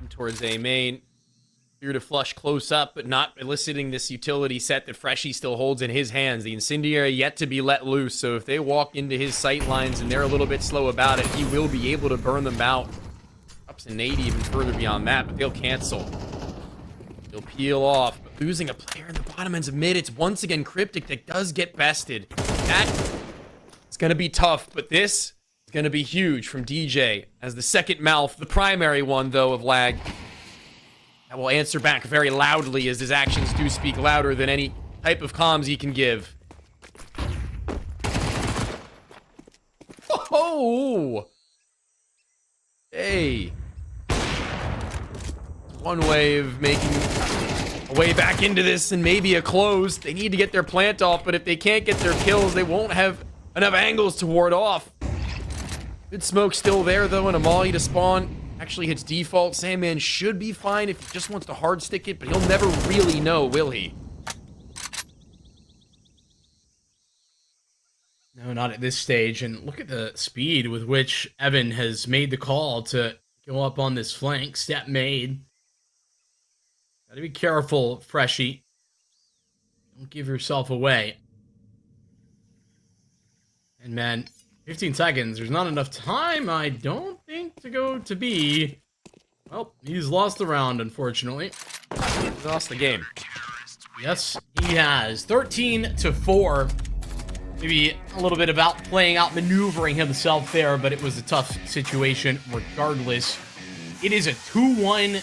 towards A main. Here to flush close up, but not eliciting this utility set that Freshie still holds in his hands. The incendiary yet to be let loose, so if they walk into his sight lines and they're a little bit slow about it, he will be able to burn them out. Up to Nate even further beyond that, but they'll cancel. They'll peel off, but losing a player in the bottom ends of mid. It's once again Cryptic that does get bested. That is going to be tough, but this is going to be huge from DJ as the second mouth, the primary one, though, of Lag. That will answer back very loudly, as his actions do speak louder than any type of comms he can give. Oh! Hey. One way of making a way back into this and maybe a close. They need to get their plant off, but if they can't get their kills, they won't have enough angles to ward off. Good smoke still there, though, and a molly to spawn. Actually hits default. Sandman should be fine if he just wants to hard stick it, but he'll never really know, will he? No, not at this stage. And look at the speed with which Evan has made the call to go up on this flank. Step made. Gotta be careful, Freshie. Don't give yourself away. And man, 15 seconds. There's not enough time, I don't think, to go to B. Well, he's lost the round, unfortunately. He's lost the game. Yes, he has. 13-4. Maybe a little bit about playing out, maneuvering himself there, but it was a tough situation regardless. It is a 2-1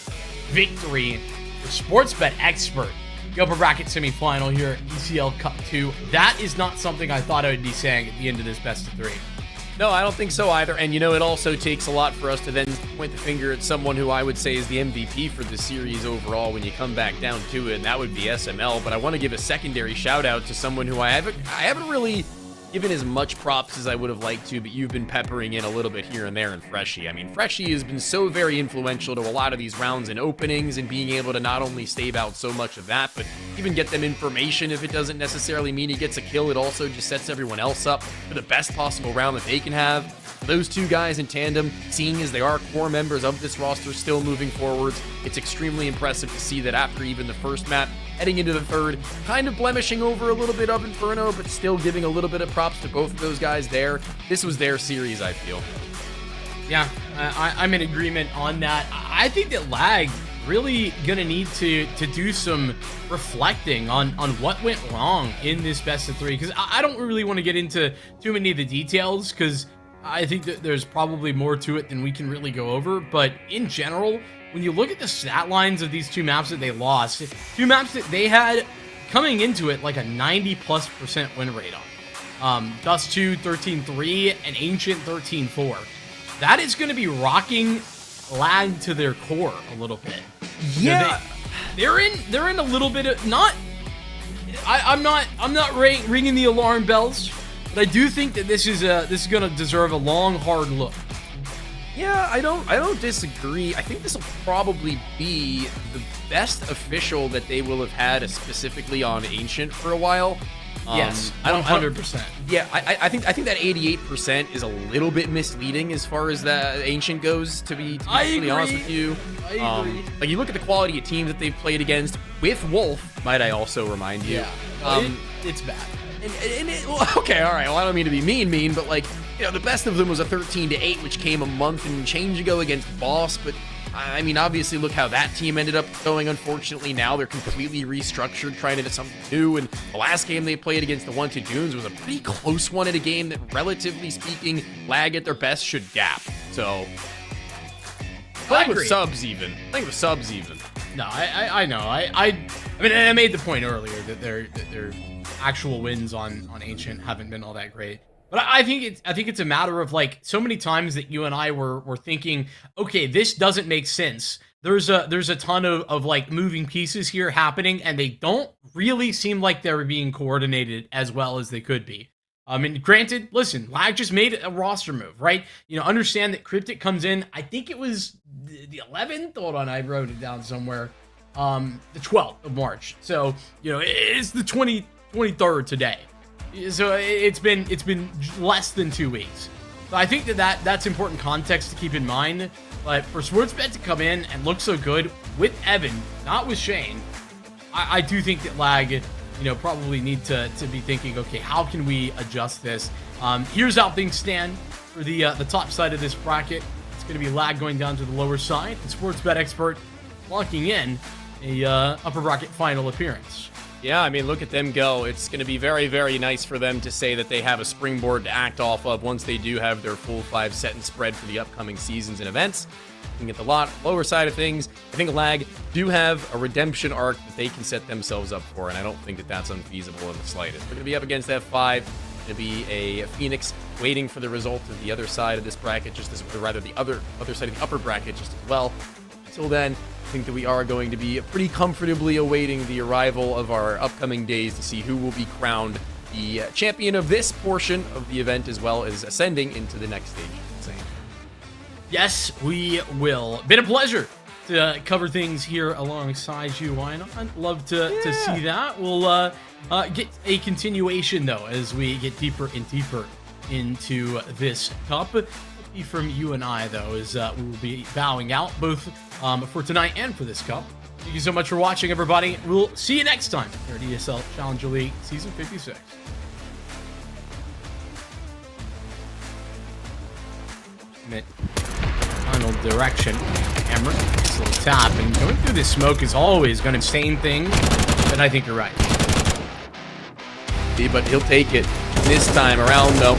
victory for SportsBetExpert. The upper bracket semifinal here at ECL Cup 2. That is not something I thought I would be saying at the end of this best of 3. No, I don't think so either. And, you know, it also takes a lot for us to then point the finger at someone who I would say is the MVP for the series overall when you come back down to it, and that would be SML. But I want to give a secondary shout-out to someone who I haven't really given as much props as I would have liked to, but you've been peppering in a little bit here and there in Freshie. I mean, Freshie has been so very influential to a lot of these rounds and openings, and being able to not only stave out so much of that, but even get them information. If it doesn't necessarily mean he gets a kill, it also just sets everyone else up for the best possible round that they can have. Those two guys in tandem, seeing as they are core members of this roster still moving forwards, it's extremely impressive to see that after even the first map, heading into the third, kind of blemishing over a little bit of Inferno, but still giving a little bit of props to both of those guys there. This was their series, I feel. Yeah, I'm in agreement on that. I think that Lag really gonna need to do some reflecting on what went wrong in this best of 3, because I don't really want to get into too many of the details, because I think that there's probably more to it than we can really go over. But in general, when you look at the stat lines of these two maps that they lost, two maps that they had coming into it like a 90+% win rate on. Dust 2 13-3 and Ancient 13-4. That is going to be rocking Lag to their core a little bit. Yeah, they're in a little bit of not. I'm not ringing the alarm bells, but I do think that this is going to deserve a long, hard look. Yeah, I don't disagree. I think this will probably be the best official that they will have had, specifically on Ancient for a while. Yes, 100%. Yeah, I think that 88% is a little bit misleading as far as the Ancient goes. To be completely honest with you, I agree. Like you look at the quality of teams that they've played against with Wolf. Might I also remind you? Yeah, it's bad. Okay, all right. Well, I don't mean to be mean, but like, you know, the best of them was a 13-8, which came a month and change ago against Boss. But I mean, obviously, look how that team ended up going. Unfortunately, now they're completely restructured, trying to do something new. And the last game they played against the 1-2 Dunes was a pretty close one in a game that, relatively speaking, Lag at their best should gap. So, playing with subs even. No, I know. I mean, and I made the point earlier that their actual wins on Ancient haven't been all that great. But I think it's a matter of, like, so many times that you and I were thinking, okay, this doesn't make sense. there's a ton of like moving pieces here happening, and they don't really seem like they're being coordinated as well as they could be. And granted, listen, Lag just made a roster move, right? You know, understand that Cryptic comes in, I think it was the 11th. Hold on, I wrote it down somewhere. The 12th of March. So, you know, it's the 23rd today. So it's been less than 2 weeks. So I think that's important context to keep in mind. But for SportsBet to come in and look so good with Evan, not with Shane, I do think that Lag, you know, probably need to be thinking, okay, how can we adjust this? Here's how things stand for the top side of this bracket. It's going to be Lag going down to the lower side, and SportsBetExpert locking in a upper bracket final appearance. Yeah, I mean, look at them go. It's going to be very, very nice for them to say that they have a springboard to act off of once they do have their full 5 set and spread for the upcoming seasons and events. Looking at the lower side of things, I think Lag do have a redemption arc that they can set themselves up for, and I don't think that that's unfeasible in the slightest. They're going to be up against F5. Going to be a Phoenix waiting for the result of the other side of this bracket, just as, or rather the other side of the upper bracket, just as well. Until then, I think that we are going to be pretty comfortably awaiting the arrival of our upcoming days to see who will be crowned the champion of this portion of the event, as well as ascending into the next stage. Yes, we will. Been a pleasure to cover things here alongside you. Why not? I'd love to see that. We'll get a continuation, though, as we get deeper and deeper into this cup. From you and I, though, is we will be bowing out both for tonight and for this cup. Thank you so much for watching, everybody. We'll see you next time here at ESL Challenger League Season 56. Final direction. Camera. Nice little tap. And going through this smoke is always going to be the same thing, but I think you're right. But he'll take it this time around, though.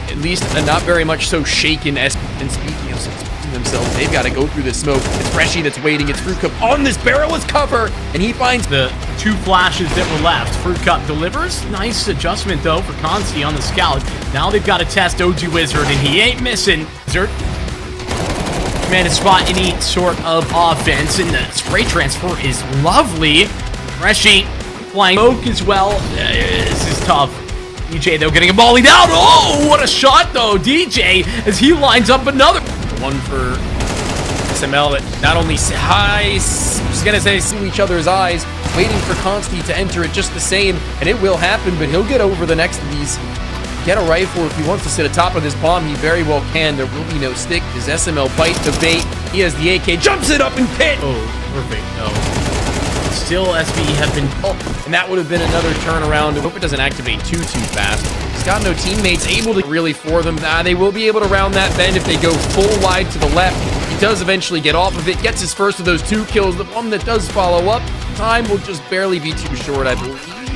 At least not very much so shaken as and speaking of themselves. They've got to go through the smoke. It's Freshy that's waiting. It's Fruit Cup on this barrelless cover, and he finds the 2 flashes that were left. Fruit Cup delivers. Nice adjustment, though, for Consti on the scout. Now they've got to test OG Wizard, and he ain't missing. Wizard man to spot any sort of offense, and the spray transfer is lovely. Freshy flying smoke as well. This is tough. DJ, though, getting a volley down. Oh, what a shot, though. DJ, as he lines up another. One for SML that not only see each other's eyes, waiting for Consti to enter it just the same, and it will happen, but he'll get over the next of these. Get a rifle if he wants to sit atop of this bomb. He very well can. There will be no stick. Does SML bite the bait? He has the AK, jumps it up and pit. Oh, perfect. No. Still, SB have been... and that would have been another turnaround. I hope it doesn't activate too fast. He's got no teammates able to really for them. They will be able to round that bend if they go full wide to the left. He does eventually get off of it, gets his first of those 2 kills. The one that does follow up, time will just barely be too short, I believe.